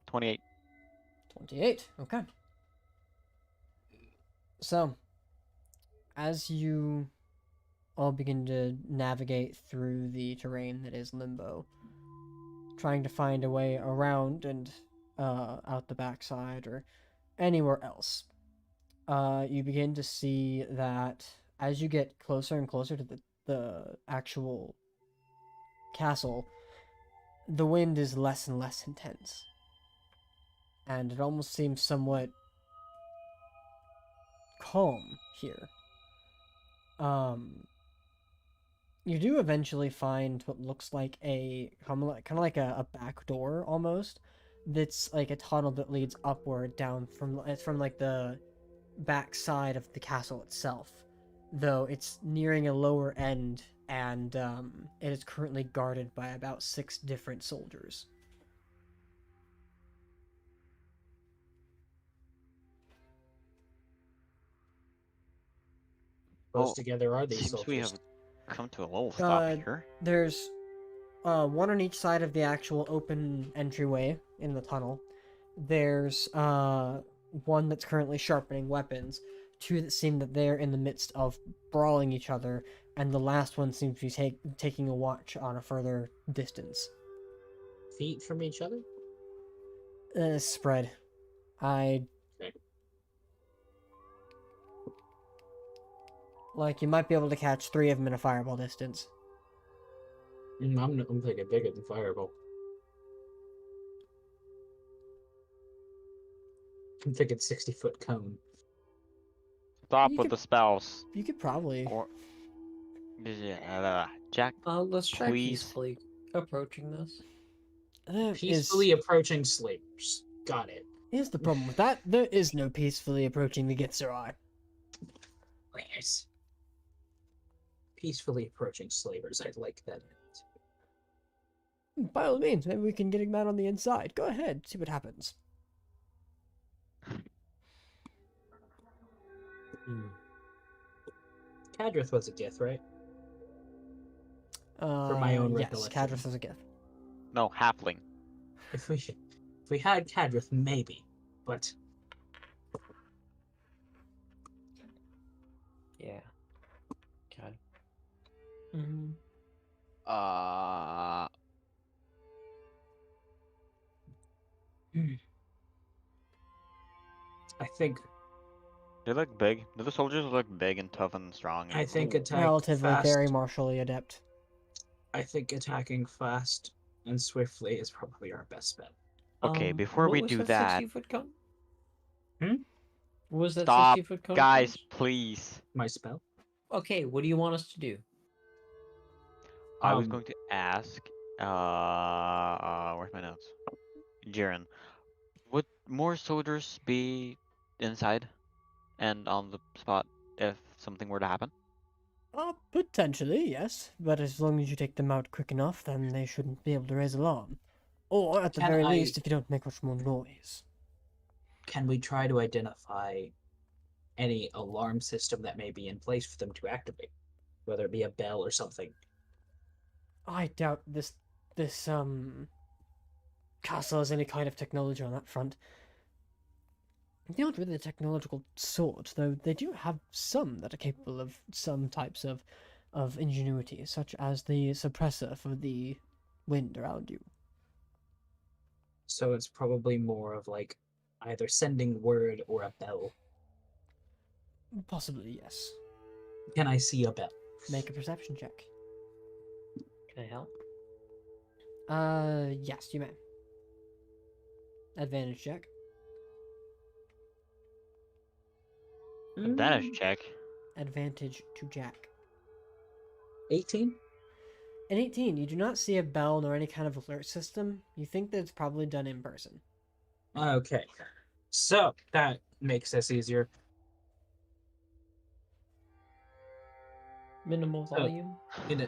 28. 28. Okay. So, as you all begin to navigate through the terrain that is Limbo, trying to find a way around and out the backside or anywhere else, you begin to see that as you get closer and closer to the actual castle, the wind is less and less intense. And it almost seems somewhat calm here. You do eventually find what looks like kind of like a back door almost. That's like a tunnel that leads upward down from like the back side of the castle itself, though it's nearing a lower end, and it is currently guarded by about 6 different soldiers. Close together are these Seems we soldiers? have come to a little stop here. There's one on each side of the actual open entryway in the tunnel. There's one that's currently sharpening weapons, 2 that seem that they're in the midst of brawling each other, and the last one seems to be taking a watch on a further distance. Feet from each other? Spread. Like, you might be able to catch 3 of them in a fireball distance. I'm thinking bigger than fireball. I'm thinking 60-foot cone. Stop with the spells. You could probably. Or... Jack, let's try please. peacefully approaching this. Peacefully approaching slavers. Got it. Here's the problem with that. There is no peacefully approaching the Gitzerai. Yes. Peacefully approaching slavers. I like that. By all means, maybe we can get him out on the inside. Go ahead, see what happens. Kadrith was a Gith, right? For my own recollection. Yes, Kadrith was a Gith. No, halfling. If we had Kadrith, maybe, but yeah. God. I think they look big. Do the soldiers look big and tough and strong? I think attack relatively fast. very martially adept. I think attacking fast and swiftly is probably our best bet. Okay, before we do that, 60-foot cone? Hmm? What was that stop, 60-foot cone? guys, please. My spell. Okay, what do you want us to do? I was going to ask. Where's my notes? Jiren, would more soldiers be inside and on the spot if something were to happen? Potentially, yes. But as long as you take them out quick enough, then they shouldn't be able to raise alarm. Or, at the very least, if you don't make much more noise. Can we try to identify any alarm system that may be in place for them to activate? Whether it be a bell or something. I doubt this castle has any kind of technology on that front. They're not really a technological sort, though they do have some that are capable of some types of ingenuity, such as the suppressor for the wind around you. So it's probably more of like either sending word or a bell. Possibly, yes. Can I see a bell? Make a perception check. Can I help? Yes, you may. Advantage check. Advantage check. Advantage to Jack. 18? An 18, you do not see a bell nor any kind of alert system. You think that it's probably done in person. Okay. So, that makes this easier. Minimal volume? In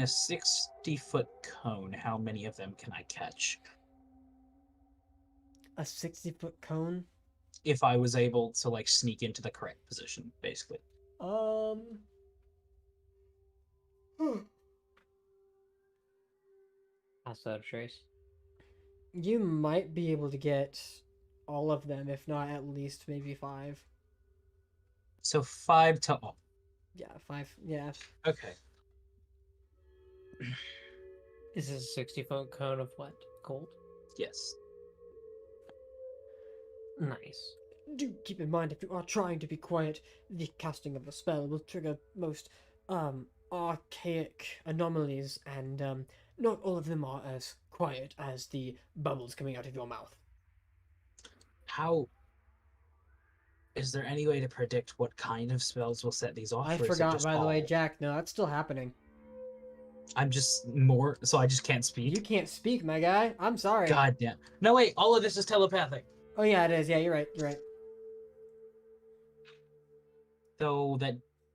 a 60-foot cone, how many of them can I catch? A 60-foot cone? If I was able to, like, sneak into the correct position, basically. Pass that a trace. You might be able to get all of them, if not at least maybe 5. So 5 to all. Yeah, 5. Yeah. Okay. Is this a 60-foot cone of what? Gold? Yes. Nice. Do keep in mind, if you are trying to be quiet, the casting of a spell will trigger most archaic anomalies, and not all of them are as quiet as the bubbles coming out of your mouth. How is there any way to predict what kind of spells will set these off? I or is it forgot, just by the way, all? Jack. No, that's still happening. I'm just more, so I just can't speak. You can't speak, my guy. I'm sorry. God damn. No, wait. All of this is telepathic. Oh yeah, it is. Yeah, you're right. You're right. So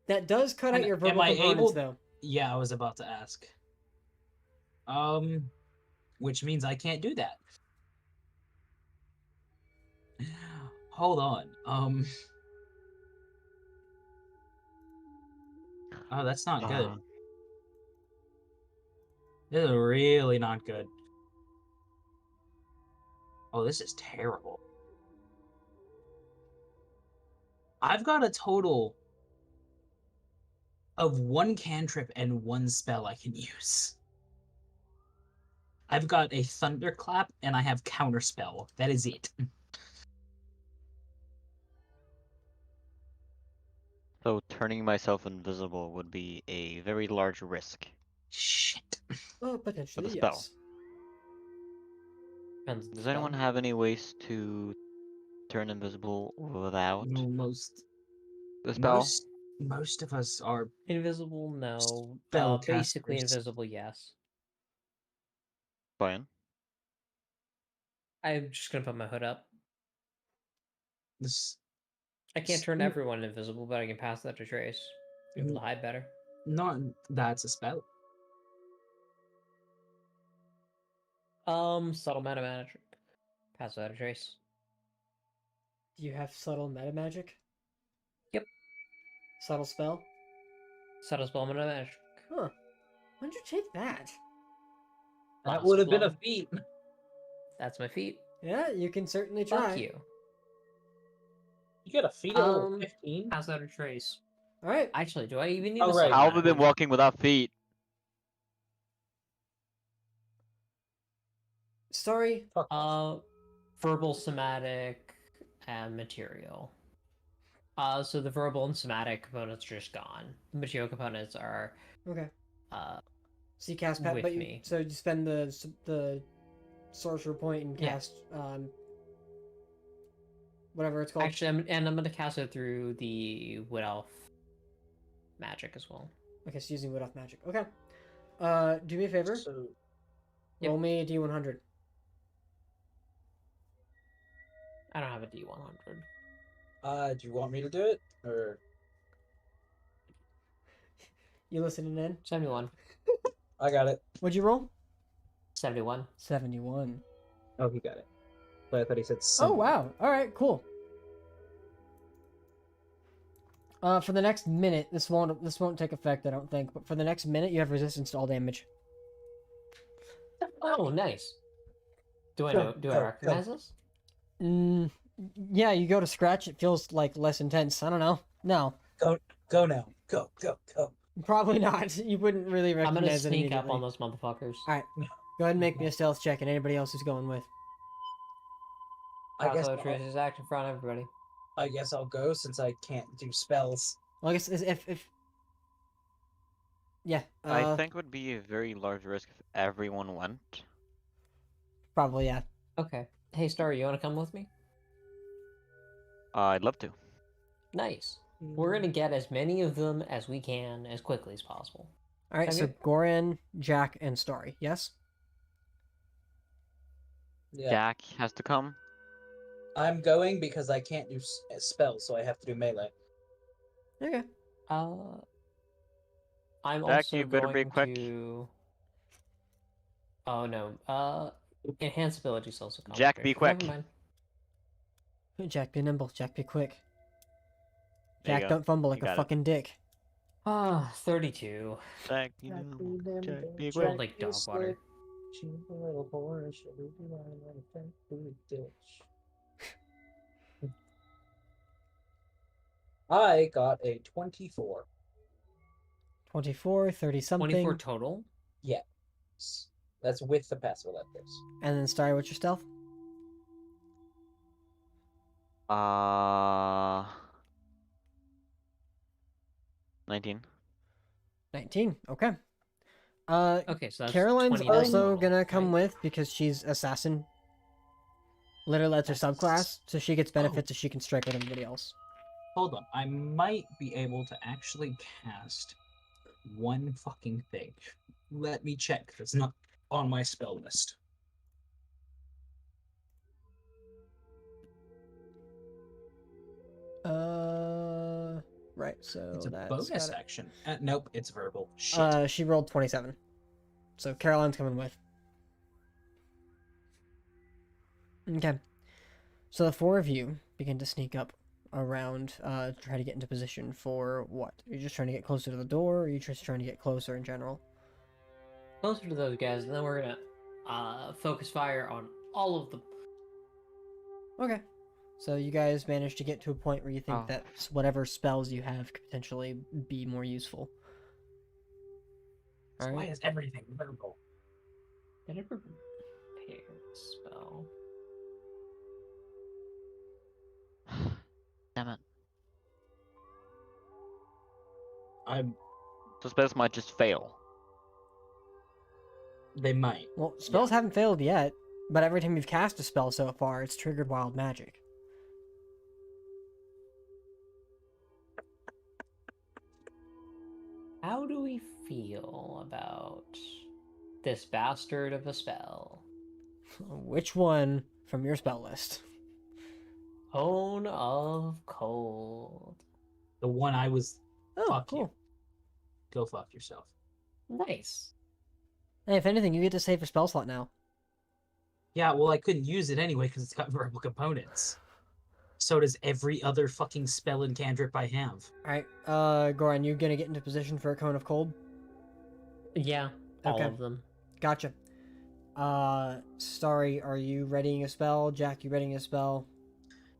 that does cut out your verbal am I components, able? though. Yeah, I was about to ask. Which means I can't do that. Hold on. Oh, that's not good. This is really not good. Oh, this is terrible. I've got a total of 1 cantrip and 1 spell I can use. I've got a thunderclap and I have counterspell. That is it. So turning myself invisible would be a very large risk. Shit. Oh, potentially, With a spell. yes. Does anyone have any ways to turn invisible without No, most the spell? Most of us are invisible. No, basically spellcasters. invisible. Yes. Fine. I'm just gonna put my hood up. This. I can't turn everyone invisible, but I can pass that to Trace. Be able to hide better. Not that's a spell. Subtle meta magic. Pass that to Trace. Do you have subtle meta magic? Yep. Subtle spell? Subtle spell meta magic. Huh. When'd you take that? That would have been a feat. That's my feat. Yeah, you can certainly try. Fuck you. You got a feat at level 15? Pass that to Trace. Alright. Actually, do I even need Oh, a right. subtle How meta have I been magic? walking without feet? Sorry. Verbal, somatic, and material. So the verbal and somatic components are just gone. The material components are Okay. So you cast with but you me. so you spend the sorcerer point and Yeah. cast whatever it's called. Actually, I'm gonna cast it through the Wood Elf magic as well. Okay, so using wood off magic. Okay. Do me a favor. So, Roll me a D100. I don't have a D100. do you want me to do it? Or You listening in? 71. I got it. What'd you roll? 71. 71. Oh, he got it. But I thought he said Oh wow. Alright, cool. For the next minute, this won't take effect, I don't think, but for the next minute you have resistance to all damage. Oh, nice. Do I Go, recognize this? Yeah, you go to scratch, it feels like less intense. I don't know. No. Go now. Go. Probably not. You wouldn't really I'm recognize gonna it sneak up immediately. on those motherfuckers. Alright. Go ahead and make me a stealth check, and anybody else who's going with. I guess Trace's act in front of everybody. I guess I'll go since I can't do spells. Well, I guess if yeah, I think it would be a very large risk if everyone went. probably yeah. Okay. Hey, Star, you want to come with me? I'd love to. Nice. We're gonna get as many of them as we can as quickly as possible. All right, so Okay. Goran, Jack, and Starry. Yes. Yeah. Jack has to come. I'm going because I can't do spells, so I have to do melee. Okay. I'm Jack, also you better be going quick. to. Oh no. Enhance abilities also. Jack, be concentration. quick. Never mind. Jack, be nimble. Jack, be quick. There you Jack, go. don't fumble You like a got it. fucking dick. 32. Jack, you know, Jack, be Rolled quick. like dog water. Little horse, shall we be running like a fence through the ditch? I got a 24. 24, 30 something. 24 total? Yes. That's with the passive electives. And then Starry, what's your stealth? 19. 19. Okay. Okay, so that's Caroline's 29 also total, gonna come right? with because she's assassin. Literally, that's her subclass, so she gets benefits if she can strike with everybody else. Hold on, I might be able to actually cast one fucking thing. Let me check, 'cause it's not on my spell list. Right. So It's a that's bonus gotta- action. Nope, it's verbal. Shit. She rolled 27. So Caroline's coming with. Okay. So the four of you begin to sneak up around, try to get into position for what? Are you just trying to get closer to the door, or are you just trying to get closer in general? Closer to those guys, and then we're gonna focus fire on all of them. Okay. So you guys managed to get to a point where you think that whatever spells you have could potentially be more useful. So why is everything verbal? I never prepared a spell. Damn it. So spells might just fail. They might. Well, spells haven't failed yet, but every time you've cast a spell so far, it's triggered wild magic. How do we feel about this bastard of a spell? Which one from your spell list? Cone of Cold. The one I was. Oh, fuck cool. you. Go fuck yourself. Nice. Hey, if anything, you get to save your spell slot now. Yeah, well, I couldn't use it anyway because it's got verbal components. So does every other fucking spell and cantrip I have. Alright, Goran, you gonna get into position for a Cone of Cold? Yeah, all of them. Gotcha. Starry, are you readying a spell? Jack, you readying a spell?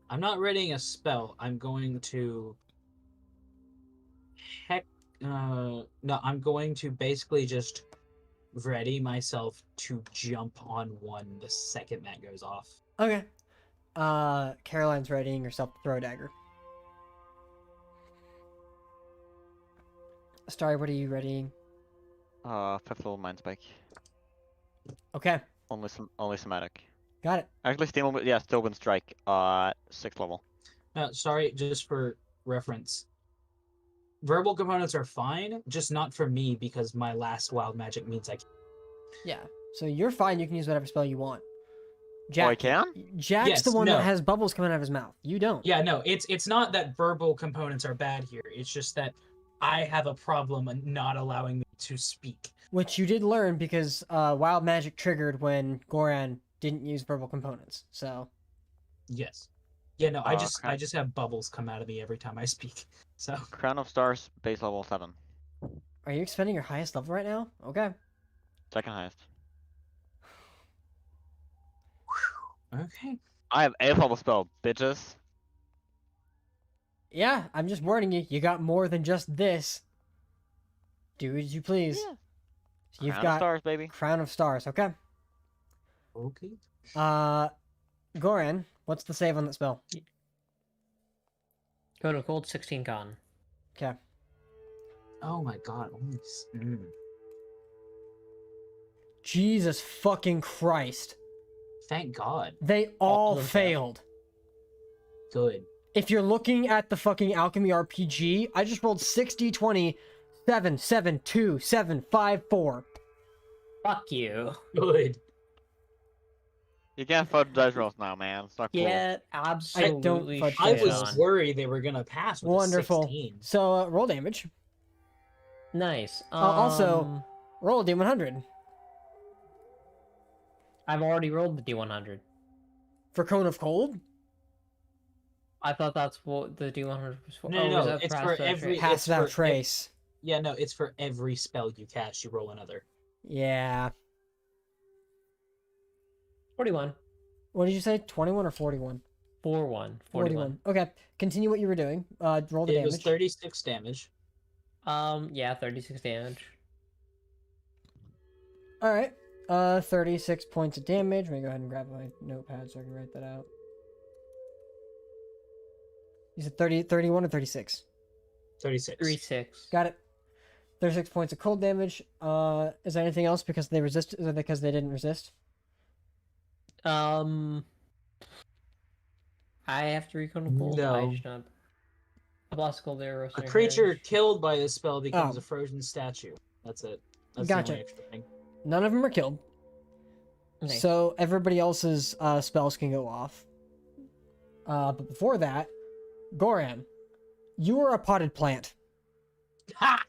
I'm not readying a spell. I'm going to... no, I'm going to basically just ready myself to jump on one the second that goes off. Okay. Caroline's readying herself to throw a dagger. Starry, what are you readying? 5th level Mind Spike. Okay. Only somatic. Got it. Actually, Steel Wind Strike. 6th level. Sorry, just for reference. Verbal components are fine, just not for me because my last wild magic means I can't. Yeah. So you're fine. You can use whatever spell you want. Jack, I can? Jack's Yes, the one no. that has bubbles coming out of his mouth. You don't. Yeah, no, it's not that verbal components are bad here. It's just that I have a problem not allowing me to speak. Which you did learn because wild magic triggered when Goran didn't use verbal components. So. Yes. Yeah, no, I just have bubbles come out of me every time I speak. So. Crown of Stars, base level 7. Are you expending your highest level right now? Okay. Second highest. Okay. I have 8th level spell, bitches. Yeah, I'm just warning you. You got more than just this. Do as you please. Yeah. So you've Crown of got Stars, baby. Crown of Stars. Okay. Okay. Goran, what's the save on that spell? Cone of Cold, 16 con. Okay. Oh my god. Jesus fucking Christ. Thank God. They all failed. Good. If you're looking at the fucking Alchemy RPG, I just rolled 6d20, 7, 7, 2, 7, 5, 4. Fuck you. Good. You can't fudge dice rolls now, man. It's not cool. Yeah, absolutely. I was worried they were gonna pass with Wonderful. a 16. So, roll damage. Nice. Also, roll a d100. I've already rolled the D100. For Cone of Cold? I thought that's what the D100 was for. No, it's for every... Pass without trace. Yeah, no, it's for every spell you cast, you roll another. Yeah. 41. What did you say? 21 or 41? 41. 41. Okay, continue what you were doing. Roll the It damage. was 36 damage. Yeah, 36 damage. All right. 36 points of damage. Let me go ahead and grab my notepad so I can write that out. You said 31 or 36? 36. 36. Got it. 36 points of cold damage. Is there anything else because they resist? Is it because they didn't resist? I have to recon cold. No. I should not. A blast cold arrow. A creature killed by this spell becomes a frozen statue. That's it. That's Gotcha. the only extra thing. None of them are killed. Nice. So everybody else's spells can go off. But before that, Goran, you are a potted plant. Ha!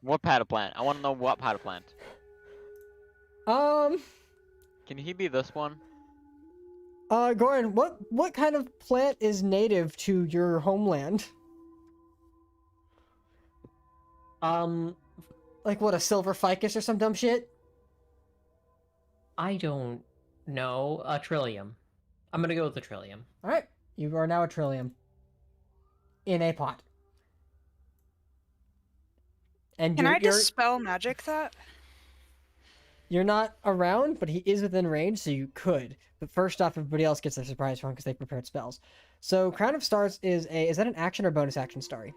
What pot of plant? I want to know what pot of plant. Can he be this one? Goran, what kind of plant is native to your homeland? Like what, a silver ficus or some dumb shit? I don't know. A trillium. I'm gonna go with the trillium. All right, you are now a trillium in a pot. And Can I you're dispel magic that? you're not around, but he is within range, so you could. But first off, everybody else gets their surprise round because they prepared spells. So Crown of Stars is that an action or bonus action, Starry?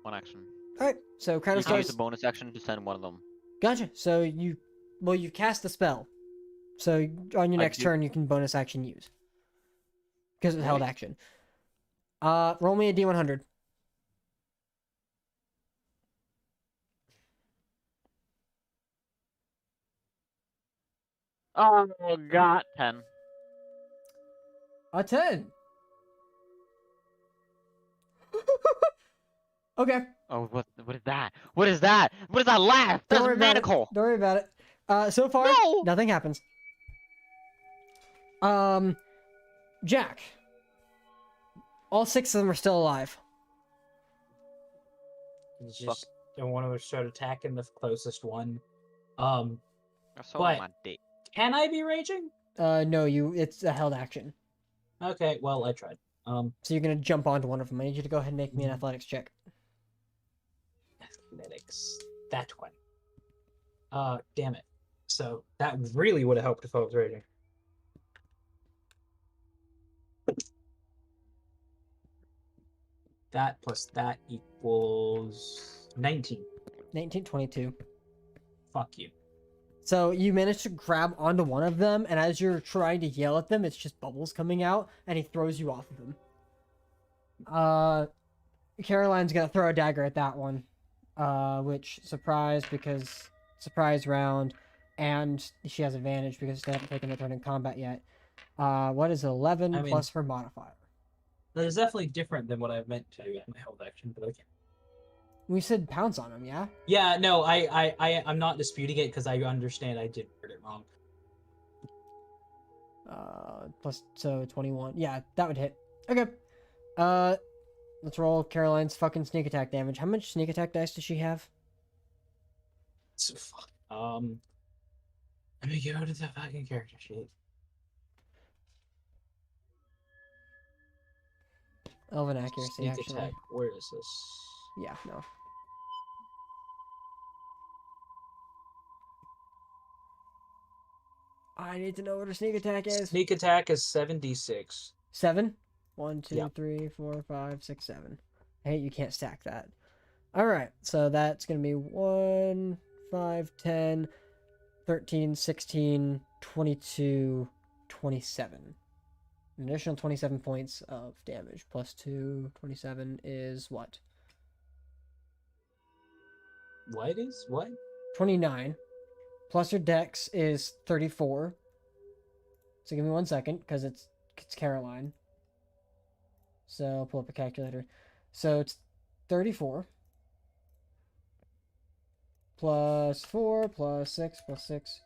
One action. All right, so Crown You of can use Stars. a bonus action to send one of them. Gotcha. So you cast the spell. So on your next do- turn, you can bonus action use because it's held Really? action. Roll me a d100. Oh god. 10. A 10. Okay. Oh, what is that? What is that? What is that laugh? That's Don't worry about it. fanatical. Don't worry about it. So far, No! nothing happens. Jack. All 6 of them are still alive. You just don't want to start attacking the closest one. So but my dick. can I be raging? No, it's a held action. Okay, well I tried. So you're gonna jump onto one of them. I need you to go ahead and make me an athletics check. Athletics. That one. Damn it. So that really would have helped if I was raging. That plus that equals 19. 19, 22. Fuck you. So you manage to grab onto one of them, and as you're trying to yell at them, it's just bubbles coming out, and he throws you off of them. Caroline's gonna throw a dagger at that one. Which, surprise, because surprise round, and she has advantage because they haven't taken their turn in combat yet. What is 11 I mean- plus her modifier? That is definitely different than what I meant to in my held action, but okay. We said pounce on him, yeah? Yeah, no, I'm not disputing it because I understand I did word it wrong. So 21. Yeah, that would hit. Okay. Let's roll Caroline's fucking sneak attack damage. How much sneak attack dice does she have? So, fuck. Let me go to the fucking character sheet. Elven accuracy, Sneak actually. attack. Where is this? Yeah, no. I need to know what her sneak attack is. Sneak attack is 7d6. 7? 1, 2, Yeah. 3, 4, 5, 6, 7. Hey, you can't stack that. Alright, so that's going to be 1, 5, 10, 13, 16, 22, 27. An additional 27 points of damage. Plus 2, 27 is what? What is? What? 29. Plus your dex is 34. So give me 1 second, because it's Caroline. So I'll pull up a calculator. So it's 34. Plus 4, plus 6, plus 6,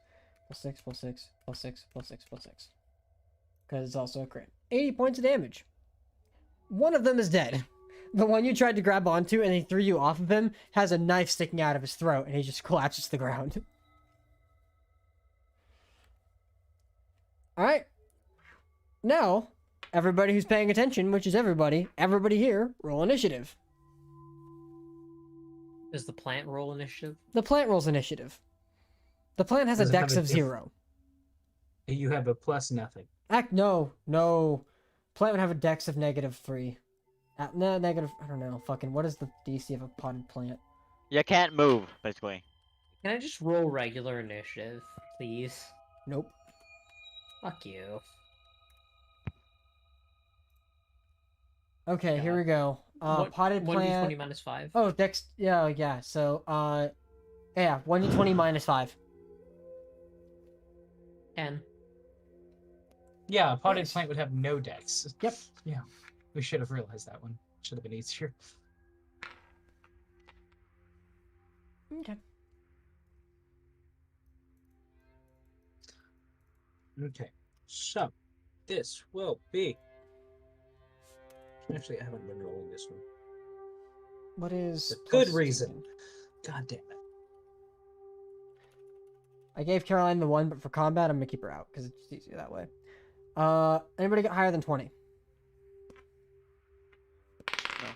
plus 6, plus 6, plus 6, plus 6, plus 6. Because it's also a crit. 80 points of damage. One of them is dead. The one you tried to grab onto and he threw you off of him has a knife sticking out of his throat and he just collapses to the ground. Alright. Now, everybody who's paying attention, which is everybody here, roll initiative. Does the plant roll initiative? The plant rolls initiative. The plant has Does a it have dex a of 0. You have a plus nothing. No. Plant would have a dex of -3. No, negative. I don't know. Fucking. What is the DC of a potted plant? You can't move, basically. Can I just roll regular initiative, please? Nope. Fuck you. Okay, here we go. Potted plant. 1d20 minus 5. Oh, dex. Yeah. So, yeah, 1d20 minus 5. 10. Yeah, a potted Nice. plant would have no dex. Yep. Yeah, we should have realized that one. Should have been easier. Okay. Okay, so this will be. Actually, I haven't been rolling this one. What is? A good plus reason. 2? God damn it. I gave Caroline the 1, but for combat, I'm gonna keep her out because it's just easier that way. Anybody got higher than 20? No.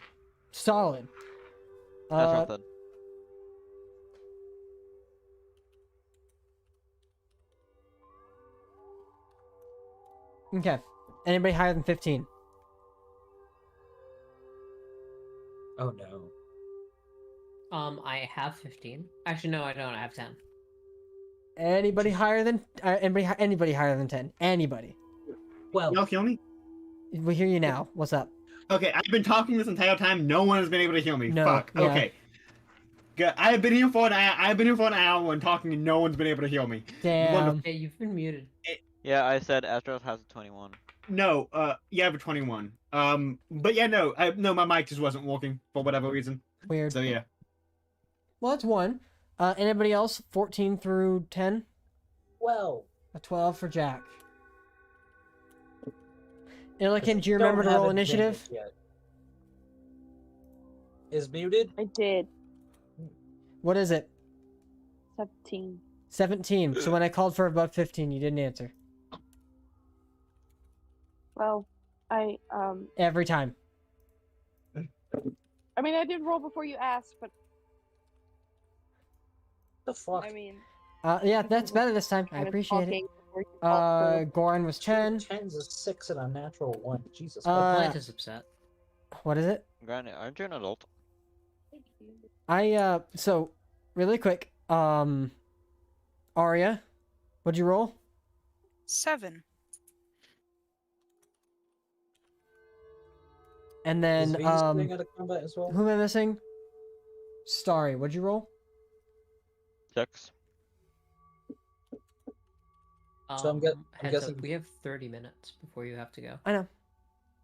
Solid. That's not good. Okay. Anybody higher than 15? Oh no. I have 15. Actually, no, I don't. I have 10. Anybody higher than anybody higher than 10? Anybody? Well, Y'all heal me? We hear you now. What's up? Okay, I've been talking this entire time. No one has been able to heal me. No, Fuck. yeah. Okay. Good. I've been here for an hour and talking, and no one's been able to heal me. Damn. Hey, you've been muted. Yeah, I said Astros has a 21. No, yeah, but 21. But yeah, no, my mic just wasn't working for whatever reason. Weird. So yeah. Well, that's 1. Anybody else? 14 through 10? well. A 12 for Jack. Illican, do you remember to roll initiative? Yet. Is muted? I did. What is it? 17. 17. So when I called for above 15, you didn't answer. Well, Every time. I mean, I did roll before you asked, but The fuck? I mean, Yeah, that's better this time. I kind of appreciate it. talking before you called Goran was 10. 10's a 6 and a natural 1. Jesus. The Uh, plant is upset. What is it? Granted, aren't you an adult? So, really quick, Arya, what'd you roll? 7. And Is then, V staying out of combat as well? who am I missing? Starry, what'd you roll? 6. So I'm Heads guessing- up, we have 30 minutes before you have to go. I know.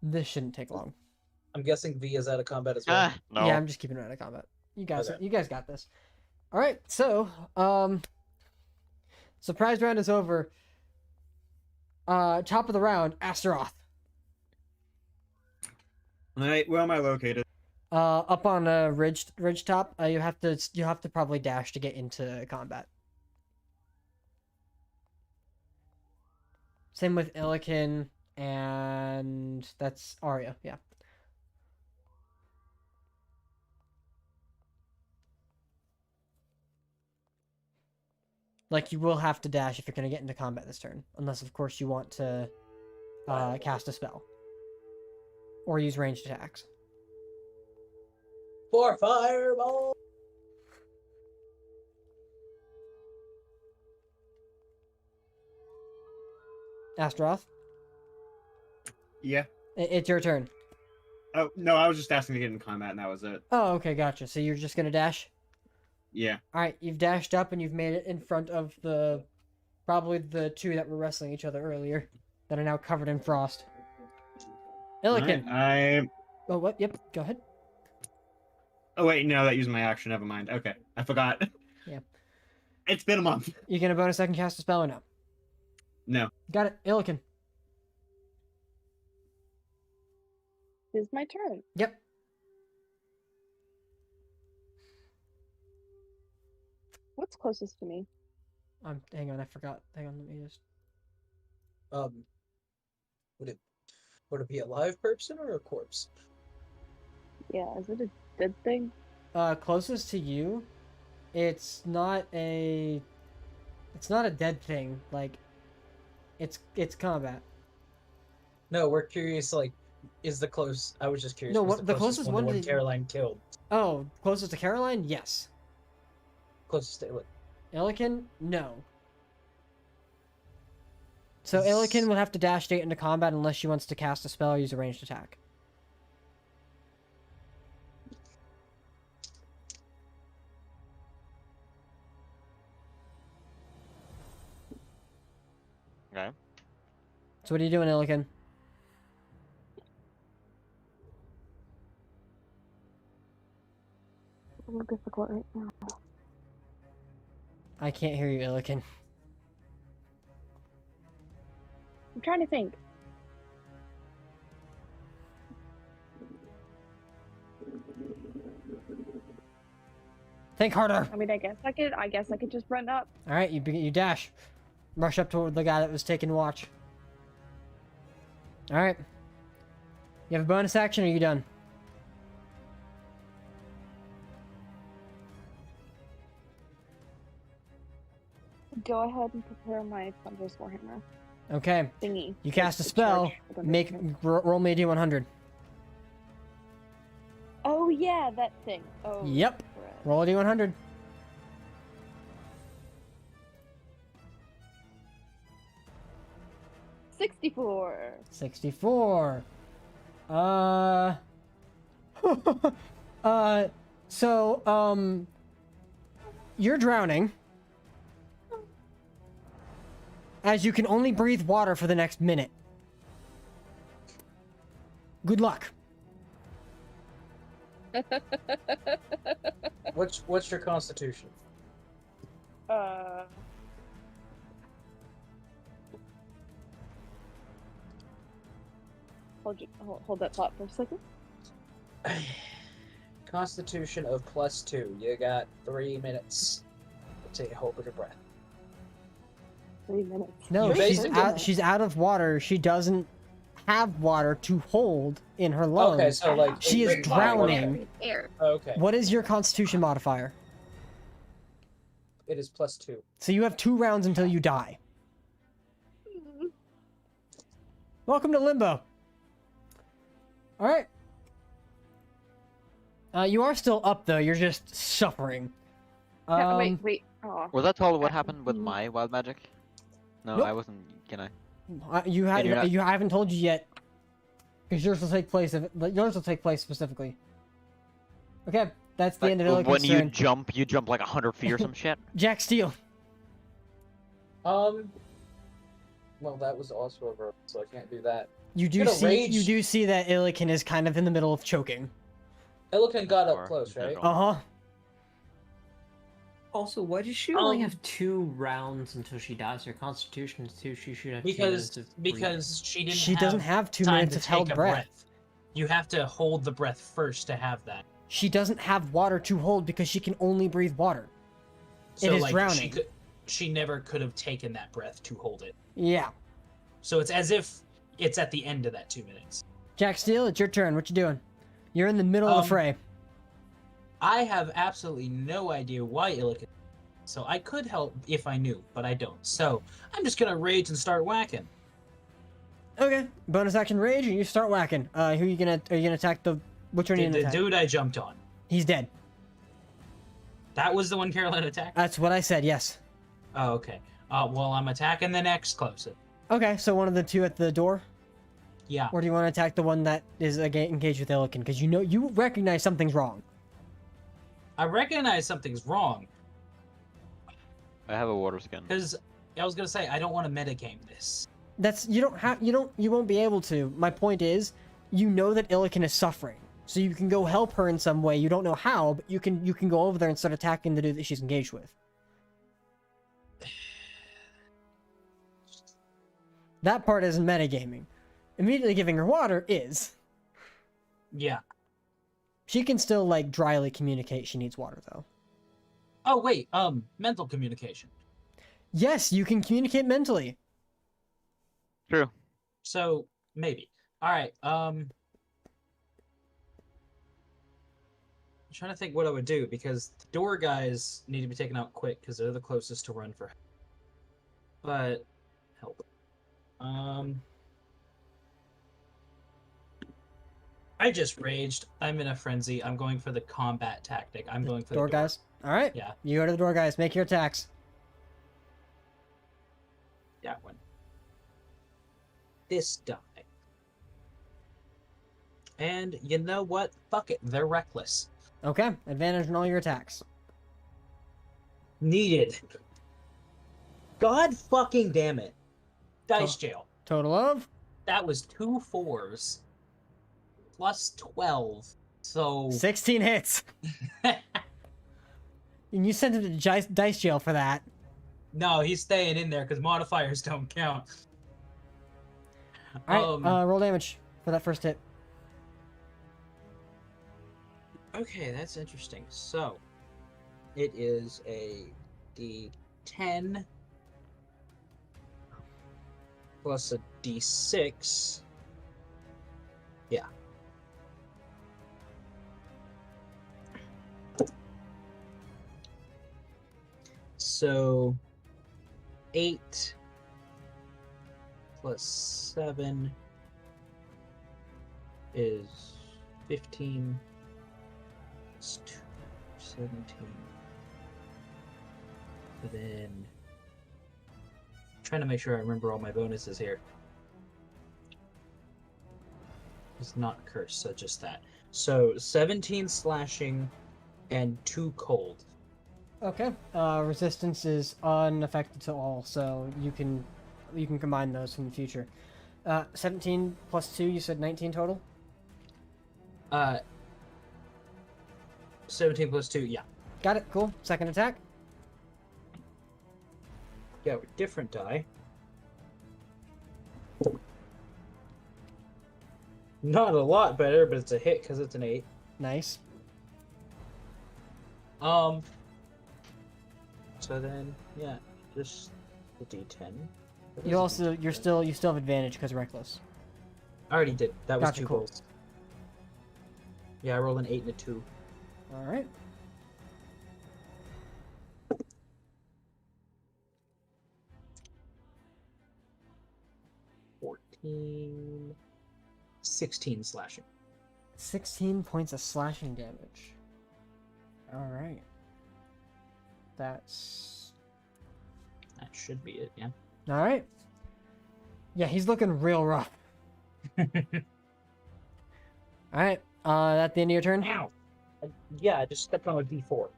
This shouldn't take long. I'm guessing V is out of combat as well. No. Yeah, I'm just keeping it out of combat. You guys, Okay. you guys got this. All right, so, surprise round is over. Top of the round, Astaroth. Alright, where am I located? Up on a ridge top. You have to probably dash to get into combat. Same with Illican, and that's Arya. Yeah. Like, you will have to dash if you're gonna get into combat this turn, unless of course you want to cast a spell or use ranged attacks. For fireball! Astaroth, Yeah. it's your turn. Oh, no, I was just asking to get in combat, and that was it. Oh, okay, gotcha. So you're just gonna dash? Yeah. Alright, you've dashed up and you've made it in front of probably the two that were wrestling each other earlier, that are now covered in frost. Illican. Alright, Oh, what? Yep, go ahead. Oh, wait, no, that used my action. Never mind. Okay, I forgot. Yeah. It's been a month. You gonna bonus second cast a spell or no? No. Got it. Illican. it's my turn. Yep. What's closest to me? Hang on, I forgot. Hang on, let me just. Would it be a live person or a corpse? Yeah, is it a dead thing? Closest to you, it's not a dead thing. Like, it's combat. No, we're curious. Like, is the close? I was just curious. No, was what the closest one the one to Caroline killed? Oh, closest to Caroline? Yes. Closest to Illic. Illican? No. So Illican would have to dash straight into combat unless she wants to cast a spell or use a ranged attack. Okay. So what are you doing, Illican? A little difficult right now. I can't hear you, Illican. I'm trying to think. Think harder. I mean, I guess I could just run up. All right, you dash, rush up toward the guy that was taking watch. All right. You have a bonus action, or are you done? Go ahead and prepare my Thunderous Warhammer. Okay. Thingy. You cast a To spell. charge with Thunderous Roll me a d100. Oh yeah, that thing. Oh. Yep. crap. Roll a d100. $64. 64. You're drowning. As you can only breathe water for the next minute. Good luck. What's your constitution? Hold that thought for a second. Constitution of +2. You got 3 minutes to take a hold of your breath. 3 minutes. No, You she's out of water. She doesn't have water to hold in her lungs. Okay, so like she is drowning. Air. Okay. What is your constitution modifier? It is +2. So you have 2 rounds until you die. Welcome to Limbo. Alright. You are still up, though. You're just suffering. Wait. Oh. Was that told what happened with my wild magic? No, Nope. I wasn't. Can I? You haven't told you yet. Because yours will take place. Yours will take place specifically. Okay, that's the end of Illican's When turn. you jump like 100 feet or some shit. Jack Steele. Well, that was also a verb, so I can't do that. You do see that Illican is kind of in the middle of choking. Illican got up close, right? Uh-huh. Also, why does she only have 2 rounds until she dies? Her constitution is 2. She should have 2 minutes of Because she didn't. She doesn't have 2 time minutes to of held take a breath. You have to hold the breath first to have that. She doesn't have water to hold because she can only breathe water. So, it is like, drowning. She never could have taken that breath to hold it. Yeah. So it's as if it's at the end of that 2 minutes. Jack Steele, it's your turn. What you doing? You're in the middle of the fray. I have absolutely no idea why Illican. So I could help if I knew, but I don't. So I'm just gonna rage and start whacking. Okay. Bonus action rage, and you start whacking. Are you gonna attack the? Which one are you gonna The attack? dude I jumped on. He's dead. That was the one Caroline attacked? That's what I said. Yes. Oh, okay. Well, I'm attacking the next closest. Okay, so one of the 2 at the door. Yeah. Or do you want to attack the one that is engaged with Illican? Because you recognize something's wrong. I recognize something's wrong. I have a water skin. Because I was gonna say I don't want to metagame this. You won't be able to. My point is, you know that Illican is suffering, so you can go help her in some way. You don't know how, but you can go over there and start attacking the dude that she's engaged with. That part isn't metagaming. Immediately giving her water is. Yeah. She can still, like, dryly communicate she needs water, though. Oh wait, mental communication. Yes, you can communicate mentally. True. So maybe. All right. I'm trying to think what I would do because the door guys need to be taken out quick because they're the closest to run for. But help. I just raged. I'm in a frenzy. I'm going for the combat tactic. I'm going for the Door guys. All right. Yeah. You go to the door guys. Make your attacks. That one. This die. And you know what? Fuck it. They're reckless. Okay. Advantage on all your attacks. Needed. God fucking damn it. Dice jail. Total of? That was 2 4s. Plus 12. So 16 hits. And you sent him to dice jail for that. No, he's staying in there because modifiers don't count. All right, roll damage for that first hit. Okay, that's interesting. So, it is a D10 plus a D6. Yeah. So, 8 plus 7 is 15 plus 2, 17. And then, trying to make sure I remember all my bonuses here. It's not cursed, so just that. So, 17 slashing and 2 cold. Okay. Resistance is unaffected to all, so you can combine those in the future. 17 plus 2, you said 19 total? 17 plus 2, yeah. Got it, cool. Second attack. Yeah, with different die. Not a lot better, but it's a hit because it's an 8. Nice. So then, yeah, just the D10. You still have advantage because reckless. I already did. That was Gotcha, 2 cool. rolls. Yeah, I rolled an 8 and a 2. All right. $14, 16 slashing. 16 points of slashing damage. All right. That should be it, yeah. All right. Yeah, he's looking real rough. All right. That the end of your turn? Ow! Yeah, I just stepped on a D4.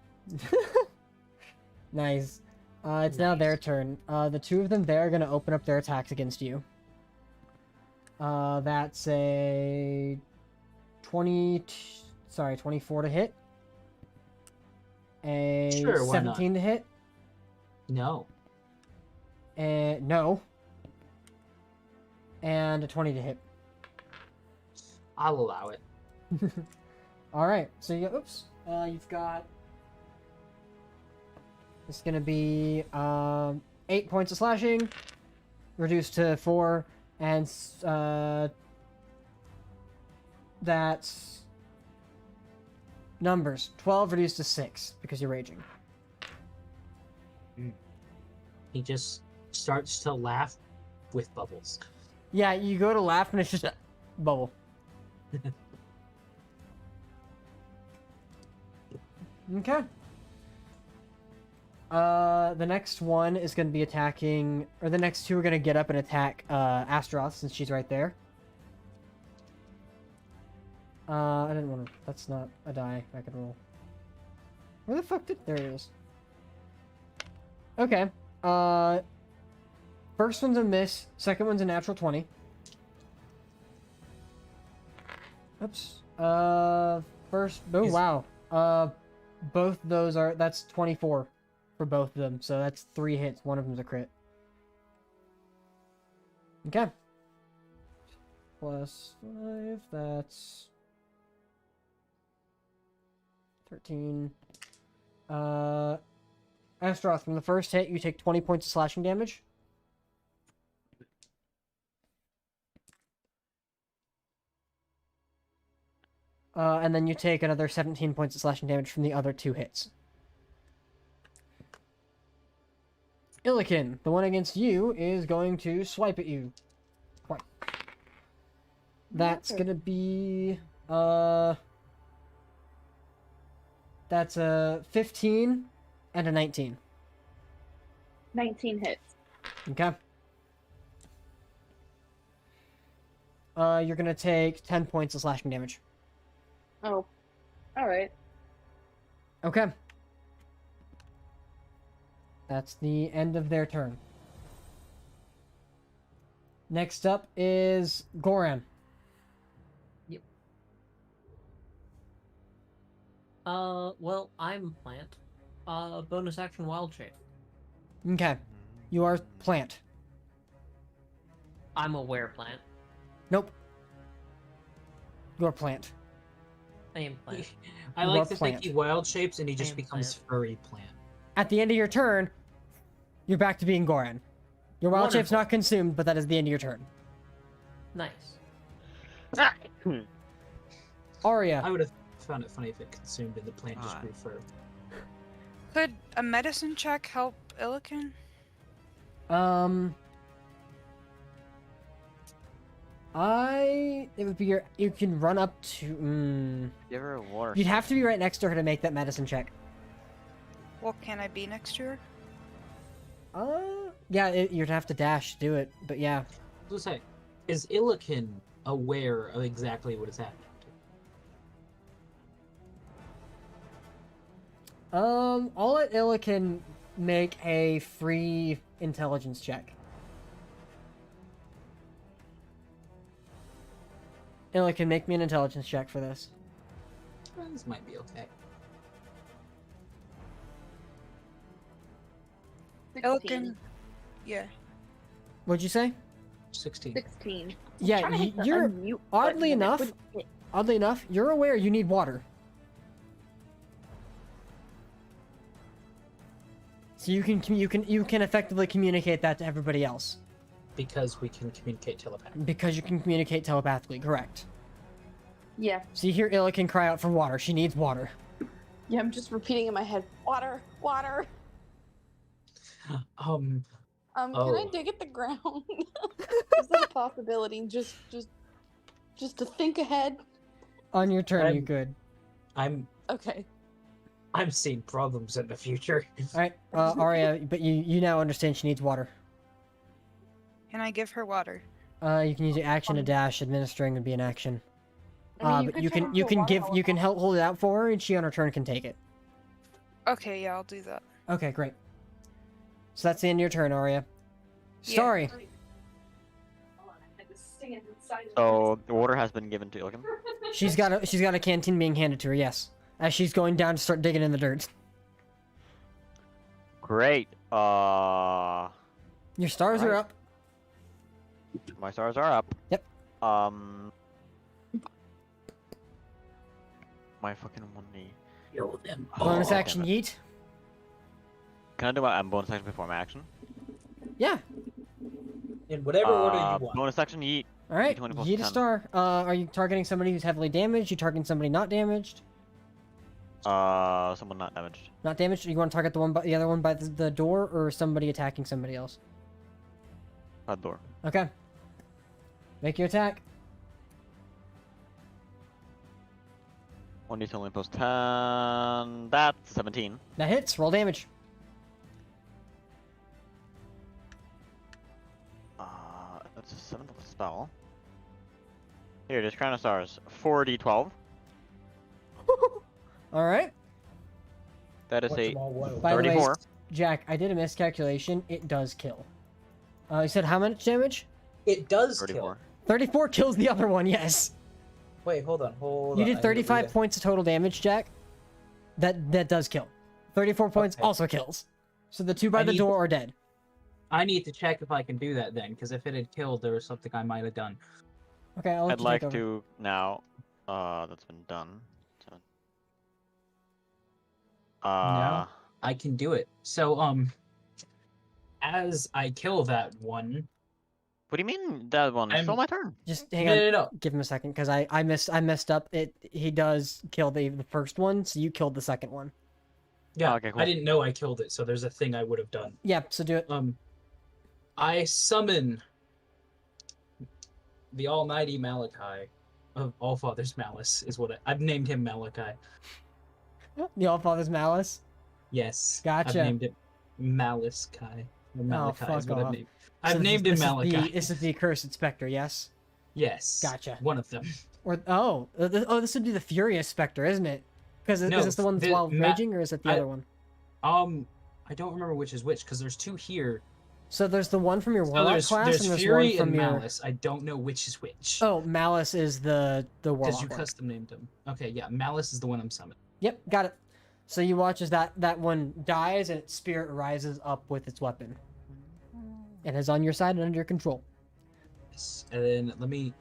Nice. It's now their turn. The two of them there are going to open up their attacks against you. That's a 24 to hit. A Sure, why 17 to hit. No. No. And a 20 to hit. I'll allow it. All right. So you you've got. It's gonna be 8 points of slashing, reduced to 4, and that's numbers 12 reduced to 6 because you're raging. He just starts to laugh with bubbles. Yeah, you go to laugh and it's just a bubble. Okay. The next one is going to be attacking, or the next two are going to get up and attack Astaroth since she's right there. I didn't want to. That's not a die I could roll. Where the fuck did? There it is. Okay. First one's a miss. Second one's a natural 20. Oops. First. Oh wow. Both those are. That's 24 for both of them. So that's 3 hits. One of them's a crit. Okay. Plus 5. That's 13. Astaroth, from the first hit, you take 20 points of slashing damage. And then you take another 17 points of slashing damage from the other 2 hits. Illikin, the one against you, is going to swipe at you. Twice. That's gonna be... That's a 15 and a 19. 19 hits. Okay. You're gonna take 10 points of slashing damage. Oh, alright. Okay. That's the end of their turn. Next up is Goran. Yep. Well, I'm plant. Bonus action wild shape. Okay. You are plant. I'm a were plant. Nope. You're plant. I am plant. I You like are to plant. think he wild shapes and he just am becomes furry plant. At the end of your turn, you're back to being Goran. Your wild shape's Wonderful. not consumed, but that is the end of your turn. Nice. Arya. I would have found it funny if it consumed and the plant just grew fur. Could a medicine check help Illikin? It would be your. You can run up to. Give her a water. You'd have to be right next to her to make that medicine check. Well, can I be next to her? Yeah, you'd have to dash to do it, but yeah. Let's say, is Illikin aware of exactly what is happening? I'll let Illikin make a free intelligence check. Illikin, make me an intelligence check for this. This might be okay. 16. Yeah. What'd you say? 16. 16. Yeah, Trying to hit the you're unmute oddly button and it enough. wouldn't hit. Oddly enough, you're aware you need water. So you can effectively communicate that to everybody else. Because we can communicate telepathically. Because you can communicate telepathically, correct. Yeah. So you hear Illikin cry out for water. She needs water. Yeah, I'm just repeating in my head, water, water. Um, Can I Oh. dig at the ground? Is that a possibility? Just to think ahead. On your turn, you I'm- could. I'm Okay. seeing problems in the future. All right, Arya, but you now understand she needs water. Can I give her water? You can use your action to dash. Administering would be an action. I mean, But could you turn can into a watermelon. you can help hold it out for her, and she on her turn can take it. Okay, yeah, I'll do that. Okay, great. So that's the end of your turn, Arya. Yeah. Starry. So the water has been given to Illikin. She's got a canteen being handed to her. Yes, as she's going down to start digging in the dirt. Great. Your stars are Alright. up. My stars are up. Yep. My fucking money. Bonus Oh, action, damn it. yeet. Can I do my bonus action before my action? Yeah. In whatever order you want. Bonus action, yeet. All right. 20 plus Yeet a 10. star. Are you targeting somebody who's heavily damaged? You targeting somebody not damaged? Someone not damaged. Not damaged. You want to target the other one by the door, or somebody attacking somebody else? That door. Okay. Make your attack. 1d only plus 10. That's 17. That hits. Roll damage. That's a 7th level spell. Here it is, Crown of Stars. 4d12. All right. That is Watch a them all wild. By the way, 34. Jack, I did a miscalculation. It does kill. You said how much damage? It does 34. 34 kills the other one. Yes. Hold on. You I need did to 35 read it. points of total damage, Jack. That does kill. 34 points Okay. also kills. So the two by I the need- door are dead. I need to check if I can do that then, because if it had killed, there was something I might have done. Okay, I'll let I'd you like take over. to now. That's been done. 7. I can do it. So, as I kill that one, What do you mean that one? It's still my turn. Just hang No. on. Give him a second, because I messed up. He does kill the first one, so you killed the second one. Yeah, Oh, okay, cool. I didn't know I killed it, so there's a thing I would have done. Yeah, so do it. I summon the almighty Malachi of Allfather's Malice, is what I've named him Malachi. The Allfather's Malice? Yes. Gotcha. I've named it Malice Kai. Or Malachi fuck is what off. I've named. I've named him Malachi. This is the Accursed Spectre, yes? Yes. Gotcha. One of them. This would be the Furious Spectre, isn't it? Because is this the one that's while raging, or is it the other one? I don't remember which is which, because there's two here. So there's the one from your Warlock class, there's and there's Fury one from and your... Malice. I don't know which is which. Oh, Malice is the Warlock Because you one. custom named him. Okay, yeah, Malice is the one I'm summoning. Yep, got it. So you watch as that one dies, and its spirit rises up with its weapon. And is on your side and under your control. Yes. And then let me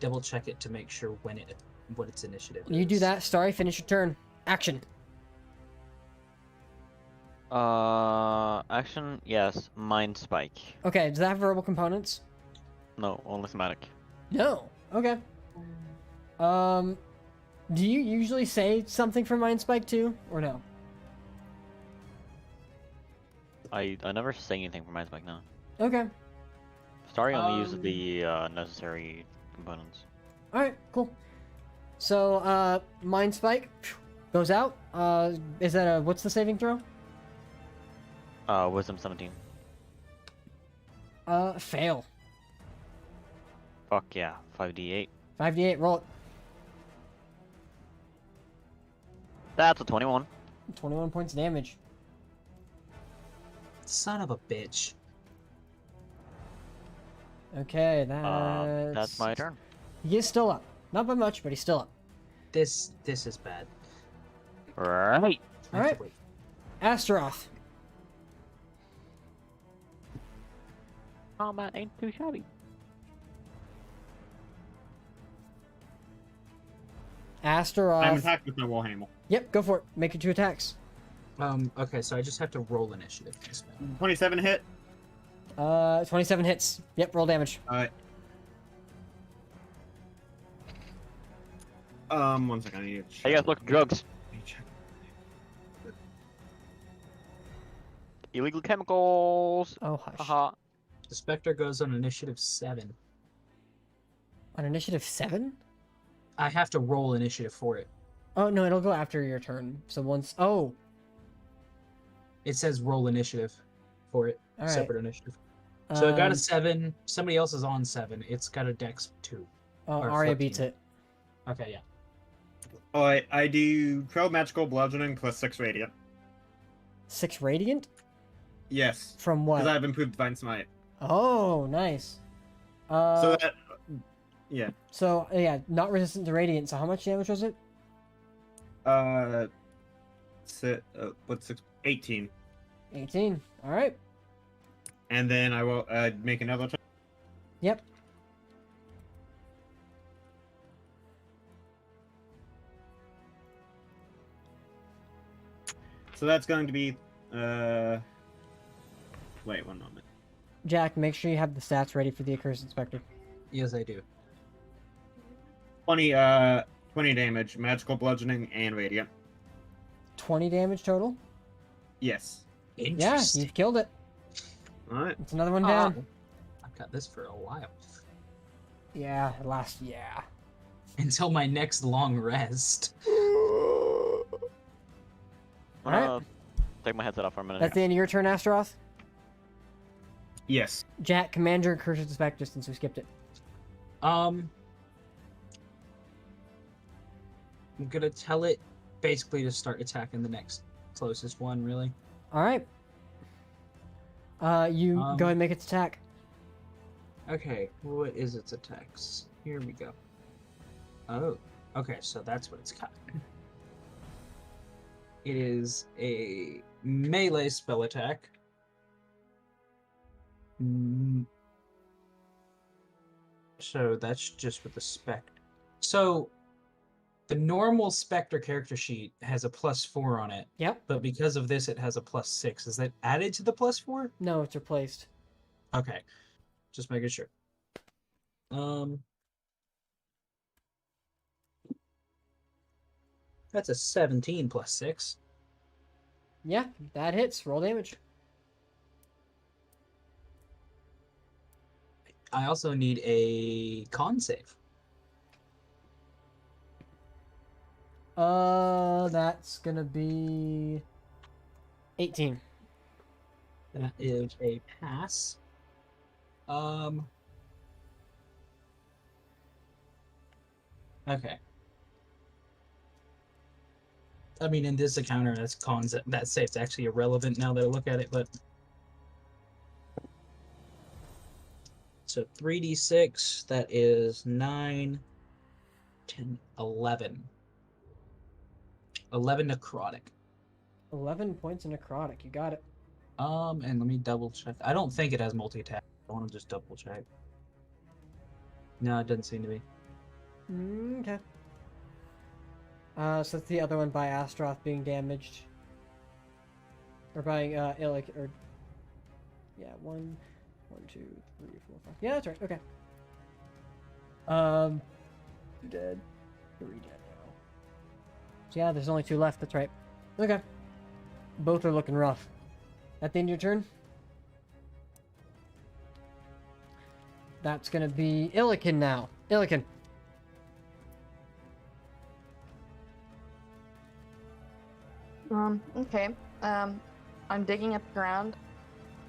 double check it to make sure what its initiative is. You do that, Starry, finish your turn. Action. Action, yes. Mind Spike. Okay, does that have verbal components? No, only thematic. No. Okay. Do you usually say something for Mind Spike too, or no? I never say anything for Mind Spike now. Okay. Starry only uses the necessary components. Alright, cool. So, Mind Spike goes out. Is that what's the saving throw? Wisdom 17. Fail. Fuck yeah, 5d8. 5d8, roll it. That's a 21. 21 points of damage. Son of a bitch. Okay, that's my turn. He is still up. Not by much, but he's still up. This is bad. Right. Alright. Astaroth. Combat ain't too shabby. Astaroth. I'm attacked with my Warhammer. Yep, go for it. Make it 2 attacks. Okay, so I just have to roll initiative. 27 hit. 27 hits. Yep, roll damage. Alright. 1 second, I need to check. Hey guys, look, drugs. Illegal chemicals. Oh, hush. Haha. The Spectre goes on initiative 7. On initiative 7? I have to roll initiative for it. Oh, no, it'll go after your turn. So once... Oh. It says roll initiative for it. All right. Separate initiative. So it got a 7. Somebody else is on 7. It's got a dex 2. Oh, Or Arya 14. beats it. Okay, yeah. Alright, I do 12 magical bludgeoning plus 6 radiant. 6 radiant? Yes. From what? Because I've improved Divine Smite. Oh, nice. So that... Yeah. So, yeah, not resistant to radiant. So how much damage was it? What's 6? 18. 18. Alright. And then I will make another attack. Yep. So that's going to be... Wait, 1 moment. Jack, make sure you have the stats ready for the Accursed Inspector. Yes, I do. 20 damage, magical bludgeoning, and radiant. 20 damage total? Yes. Yeah, you've killed it. Alright. It's another one down. I've got this for a while. Yeah, yeah. Until my next long rest. Alright. Take my headset off for a minute. That's the end of your turn, Astaroth? Yes. Jack, command your Accursed Inspector since we skipped it. I'm gonna tell it basically to start attacking the next closest one, really. Alright. You go ahead and make its attack. Okay, what is its attacks? Here we go. Oh, okay, so that's what it's got. It is a melee spell attack. So that's just with the spec. So The normal Spectre character sheet has a +4 on it. Yep. But because of this, it has a +6. Is that added to the +4? No, it's replaced. Okay. Just making sure. That's a 17 +6. Yeah, that hits. Roll damage. I also need a con save. That's gonna be 18. That is a pass. Okay. I mean, in this encounter, that's cons. That save's actually irrelevant now that I look at it, but. So 3d6, that is 9, 10, 11. 11 necrotic. 11 points of necrotic. You got it. And let me double check. I don't think it has multi-attack. I want to just double check. No, it doesn't seem to be. Okay. So that's the other one by Astroth being damaged. Or by, Illic, or... Yeah, 1, 2, 3, 4, 5. Yeah, that's right, okay. 2 dead. 3 dead now. So yeah, there's only 2 left, that's right. Okay. Both are looking rough. At the end of your turn? That's gonna be Illican now. Illican. Okay. I'm digging up the ground.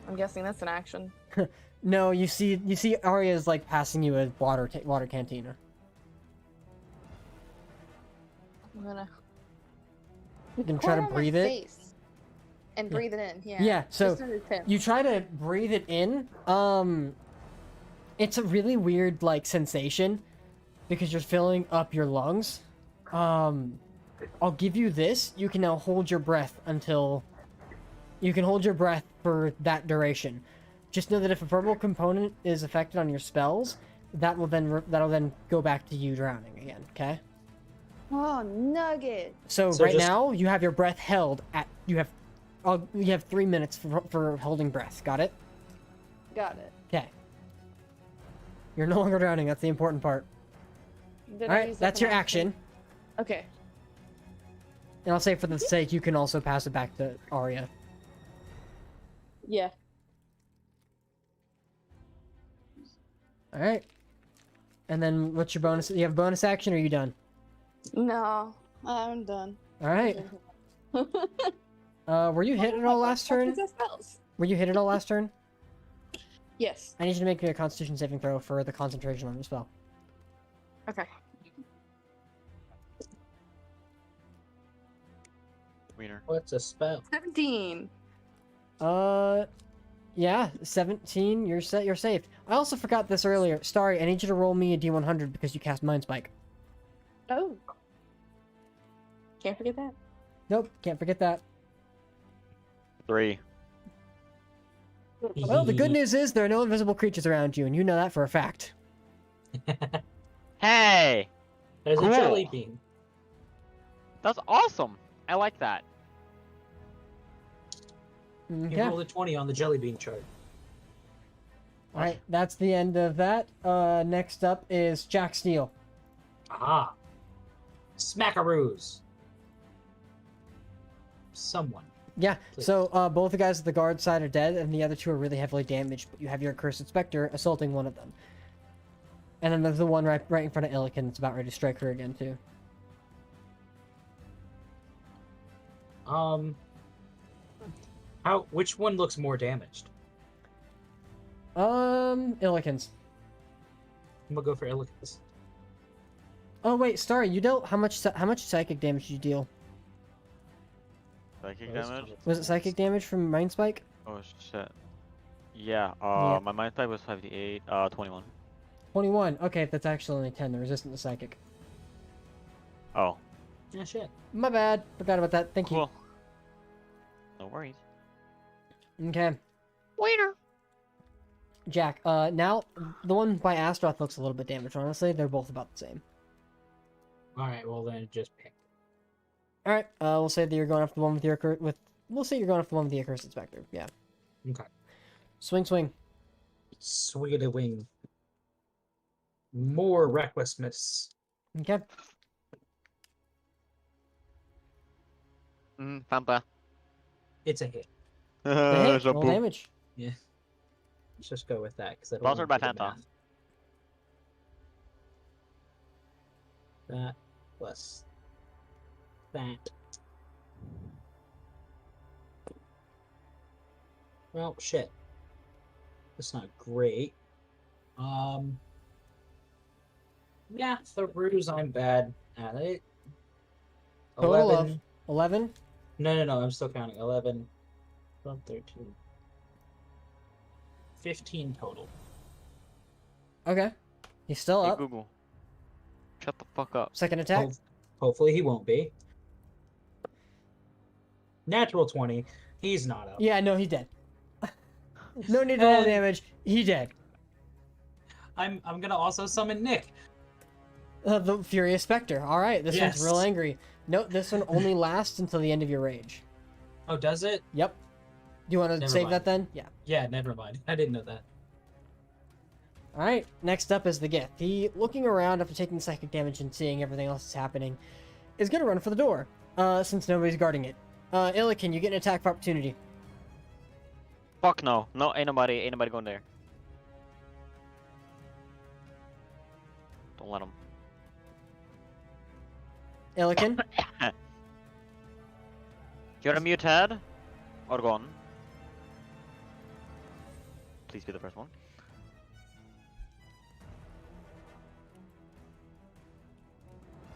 I'm guessing that's an action. No, you see Arya's like passing you a water cantina. I'm gonna... You can try to breathe it. And breathe it in, yeah. Yeah, so Just under 10. you try to breathe it in. It's a really weird like sensation because you're filling up your lungs. I'll give you this. You can now hold your breath until you can hold your breath for that duration. Just know that if a verbal component is affected on your spells, that'll then go back to you drowning again. Okay. Oh, nugget. So right now you have your breath held at you have 3 minutes for holding breath. Got it? Got it. Okay. You're no longer drowning. That's the important part. All right, that's your action. Okay. And I'll say for the sake, you can also pass it back to Arya. Yeah. All right. And then what's your bonus? You have a bonus action, or are you done? No, I'm done. All right. Were you hit at all last turn? Were you hit at all last turn? Yes. I need you to make me a Constitution saving throw for the concentration on the spell. Okay. Wiener. What's a spell? 17. Yeah, 17. You're set. You're safe. I also forgot this earlier. Starry, I need you to roll me a D100 because you cast Mind Spike. Oh. Can't forget that. Nope, can't forget that. 3. Well, the good news is there are no invisible creatures around you, and you know that for a fact. Hey! There's Cool. a jelly bean. That's awesome. I like that. Okay. You rolled a 20 on the jelly bean chart. Alright, that's the end of that. Next up is Jack Steele. Aha. Smackaroos. Someone. Yeah, Please. so both the guys at the guard side are dead, and the other 2 are really heavily damaged, but you have your Accursed Spectre assaulting one of them. And then there's the one right in front of Illican that's about ready to strike her again, too. Which one looks more damaged? Illican's. I'm gonna go for Illican's. Oh wait, Starry, you dealt how much psychic damage did you deal? Psychic damage? Was it psychic damage from Mind Spike? Oh shit. Yeah, Yeah. my mind type was 58, 21. 21. Okay, that's actually only 10. They're resistant to psychic. Oh. Yeah, shit. My bad. Forgot about that. Thank you. Cool. No worries. Okay. Waiter. Jack, now, the one by Astroth looks a little bit damaged, honestly. They're both about the same. All right, well then just pick. All right. We'll say that you're going after the one with your We'll say you're going after the one with the accursed inspector. Yeah. Okay. Swing, swing. Swing a wing. More recklessness. Okay. Fanta. It's a hit. The hit. So Roll boom. damage. Yeah. Let's just go with that because I don't Sponsored wanna by do the Fanta. math. That plus that. Well, shit. That's not great. Yeah, the ruse, I'm bad at it. Total of 11. No, I'm still counting. 11, 12, 13. 15 total. Okay. He's still Hey up. Google. Shut the fuck up. Second attack. Hopefully he won't be. Natural 20. He's not up. Yeah, no, he's dead. No need to roll damage. He dead. I'm gonna also summon Nick. The Furious Spectre. All right, this one's real Yes. angry. Note, this one only lasts until the end of your rage. Oh, does it? Yep. Do you want to Never save mind. that then? Yeah. Yeah, never mind. I didn't know that. All right. Next up is the Gith. He, looking around after taking psychic damage and seeing everything else that's happening, is gonna run for the door. Since nobody's guarding it. Illikin, you get an attack of opportunity. Fuck no. No, ain't nobody going there. Don't let him. Illikin. You're a muted or gone. Please be the first one.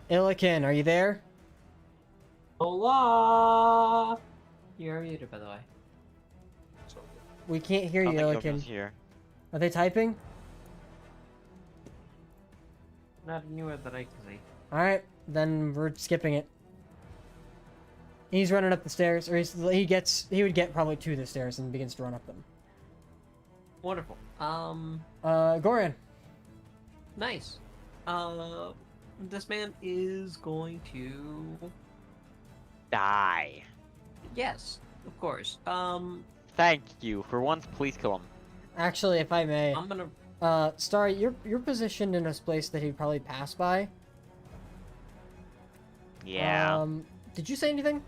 Illikin, are you there? Hola. You're muted, by the way. We can't hear you, I don't think Illikin. Illikin's here. Are they typing? Not anywhere that I can see. All right, then we're skipping it. He's running up the stairs, or he would get probably to the stairs and begins to run up them. Wonderful. Goran. Nice. This man is going to Die. Yes, of course. Thank you. For once, please kill him. Actually, if I may, I'm gonna. Starry, you're positioned in a place that he'd probably pass by. Yeah. Did you say anything?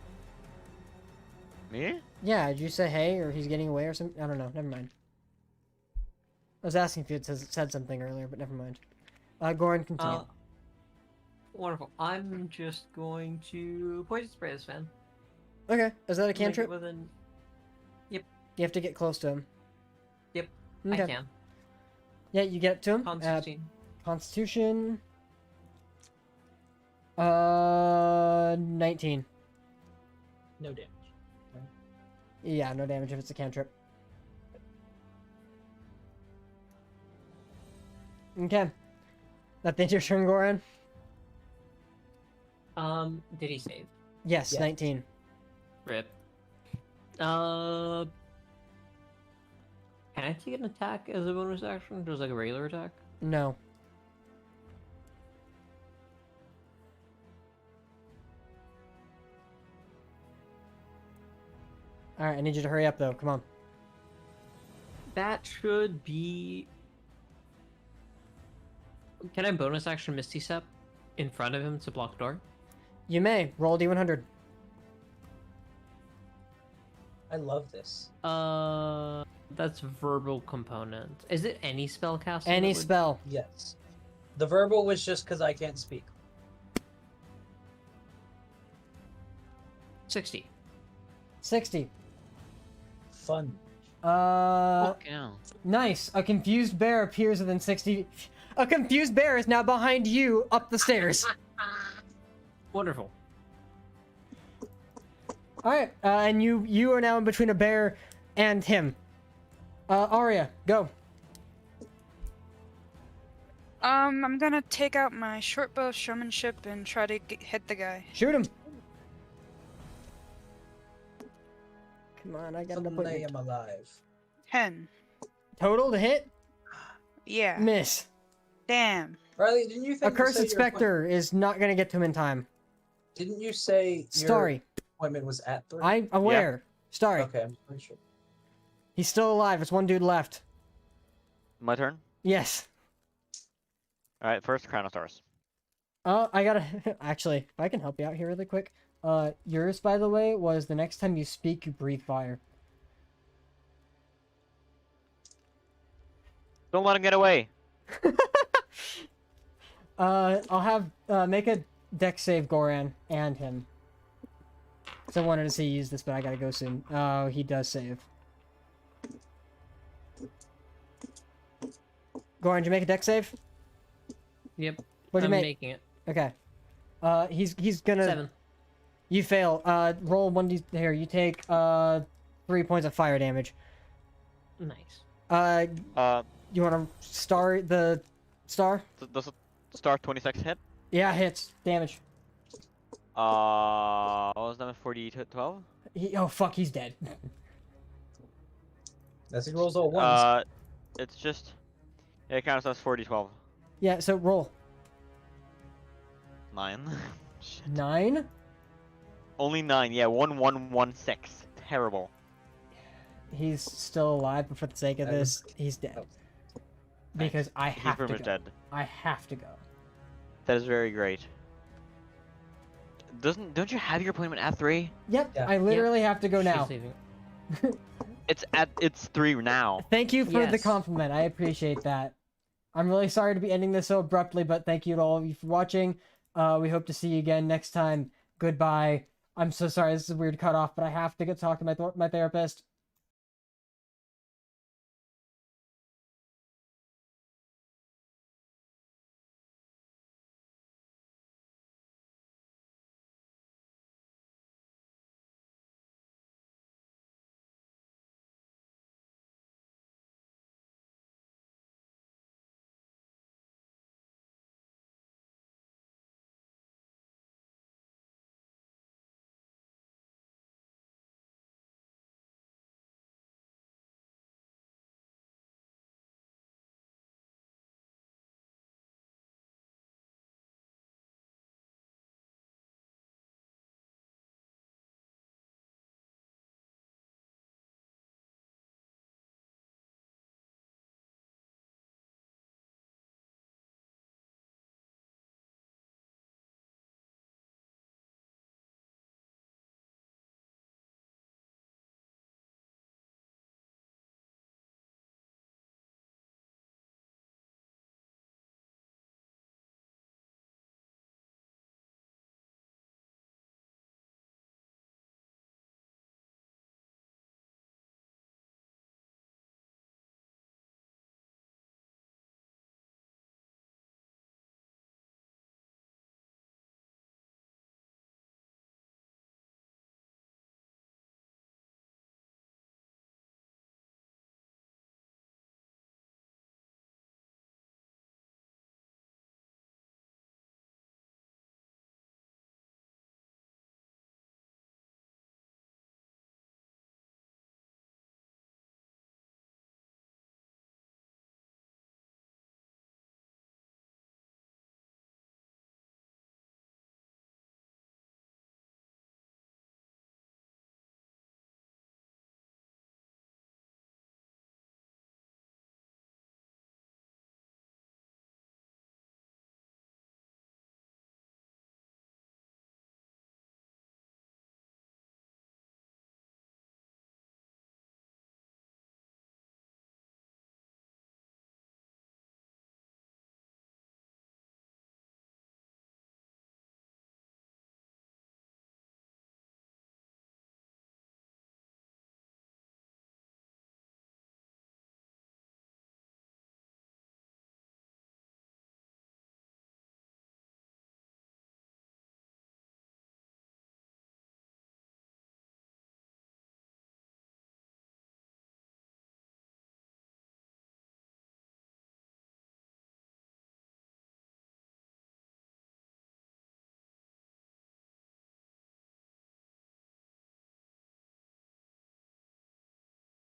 Me? Yeah, did you say hey, or he's getting away or something? I don't know. Never mind. I was asking if you had said something earlier, but never mind. Goran, continue. Wonderful. I'm just going to poison spray this man. Okay, is that a Make it cantrip? Within... Yep. You have to get close to him. Yep. Okay. I can. Yeah, you get to him. Constitution. Constitution. 19. No damage. Yeah, no damage if it's a cantrip. Okay. That then your turn, Goran? Did he save? Yes, Yes. 19. Rip. Can I take an attack as a bonus action? Just like a regular attack? No. Alright, I need you to hurry up though. Come on. That should be. Can I bonus action Misty Step in front of him to block the door? You may. Roll D100. I love this. That's verbal component. Is it any spell casting? Any that would- spell. Yes. The verbal was just because I can't speak. 60. 60. Fun. Fuck yeah. Nice. A confused bear appears within 60. A confused bear is now behind you up the stairs. Wonderful. Alright, and you are now in between a bear and him. Arya, go. I'm gonna take out my short bow of showmanship and try to hit the guy. Shoot him. Come on, I gotta put Suddenly your I'm alive. 10. total to hit. Yeah. Miss. Damn. Riley, didn't you A think to say cursed your specter is not gonna get to him in time. Didn't you say your Starry. appointment was at 3? I'm aware. Starry. Okay, I'm pretty sure. He's still alive. There's one dude left. My turn. Yes. All right, first Chronostars. I gotta actually. If I can help you out here really quick. Yours, by the way, was the next time you speak, you breathe fire. Don't let him get away. I'll have make a dex save, Goran, and him. So I wanted to see you use this, but I gotta go soon. Oh, he does save. Goran, did you make a dex save? Yep. What'd you I'm make? making it. Okay. He's gonna. 7. You fail. Roll 1d. Here, you take 3 points of fire damage. Nice. You want to star the star? Does the star 26 hit? Yeah, hits damage. What was that? 40 to 12? Oh fuck, he's dead. That's he rolls all ones. It's just. Yeah, it counts as 40 12. Yeah, so roll. 9. 9. Only 9. Yeah, 1116. Terrible. He's still alive, but for the sake of this, he's dead. Because I He's have to pretty go. much dead. I have to go. That is very great. Don't you have your appointment at 3? Yep, I literally have to go now. It's 3 now. Thank you for the compliment. I appreciate that. I'm really sorry to be ending this so abruptly, but thank you to all of you for watching. We hope to see you again next time. Goodbye. I'm so sorry. This is a weird cutoff, but I have to go talk to my therapist.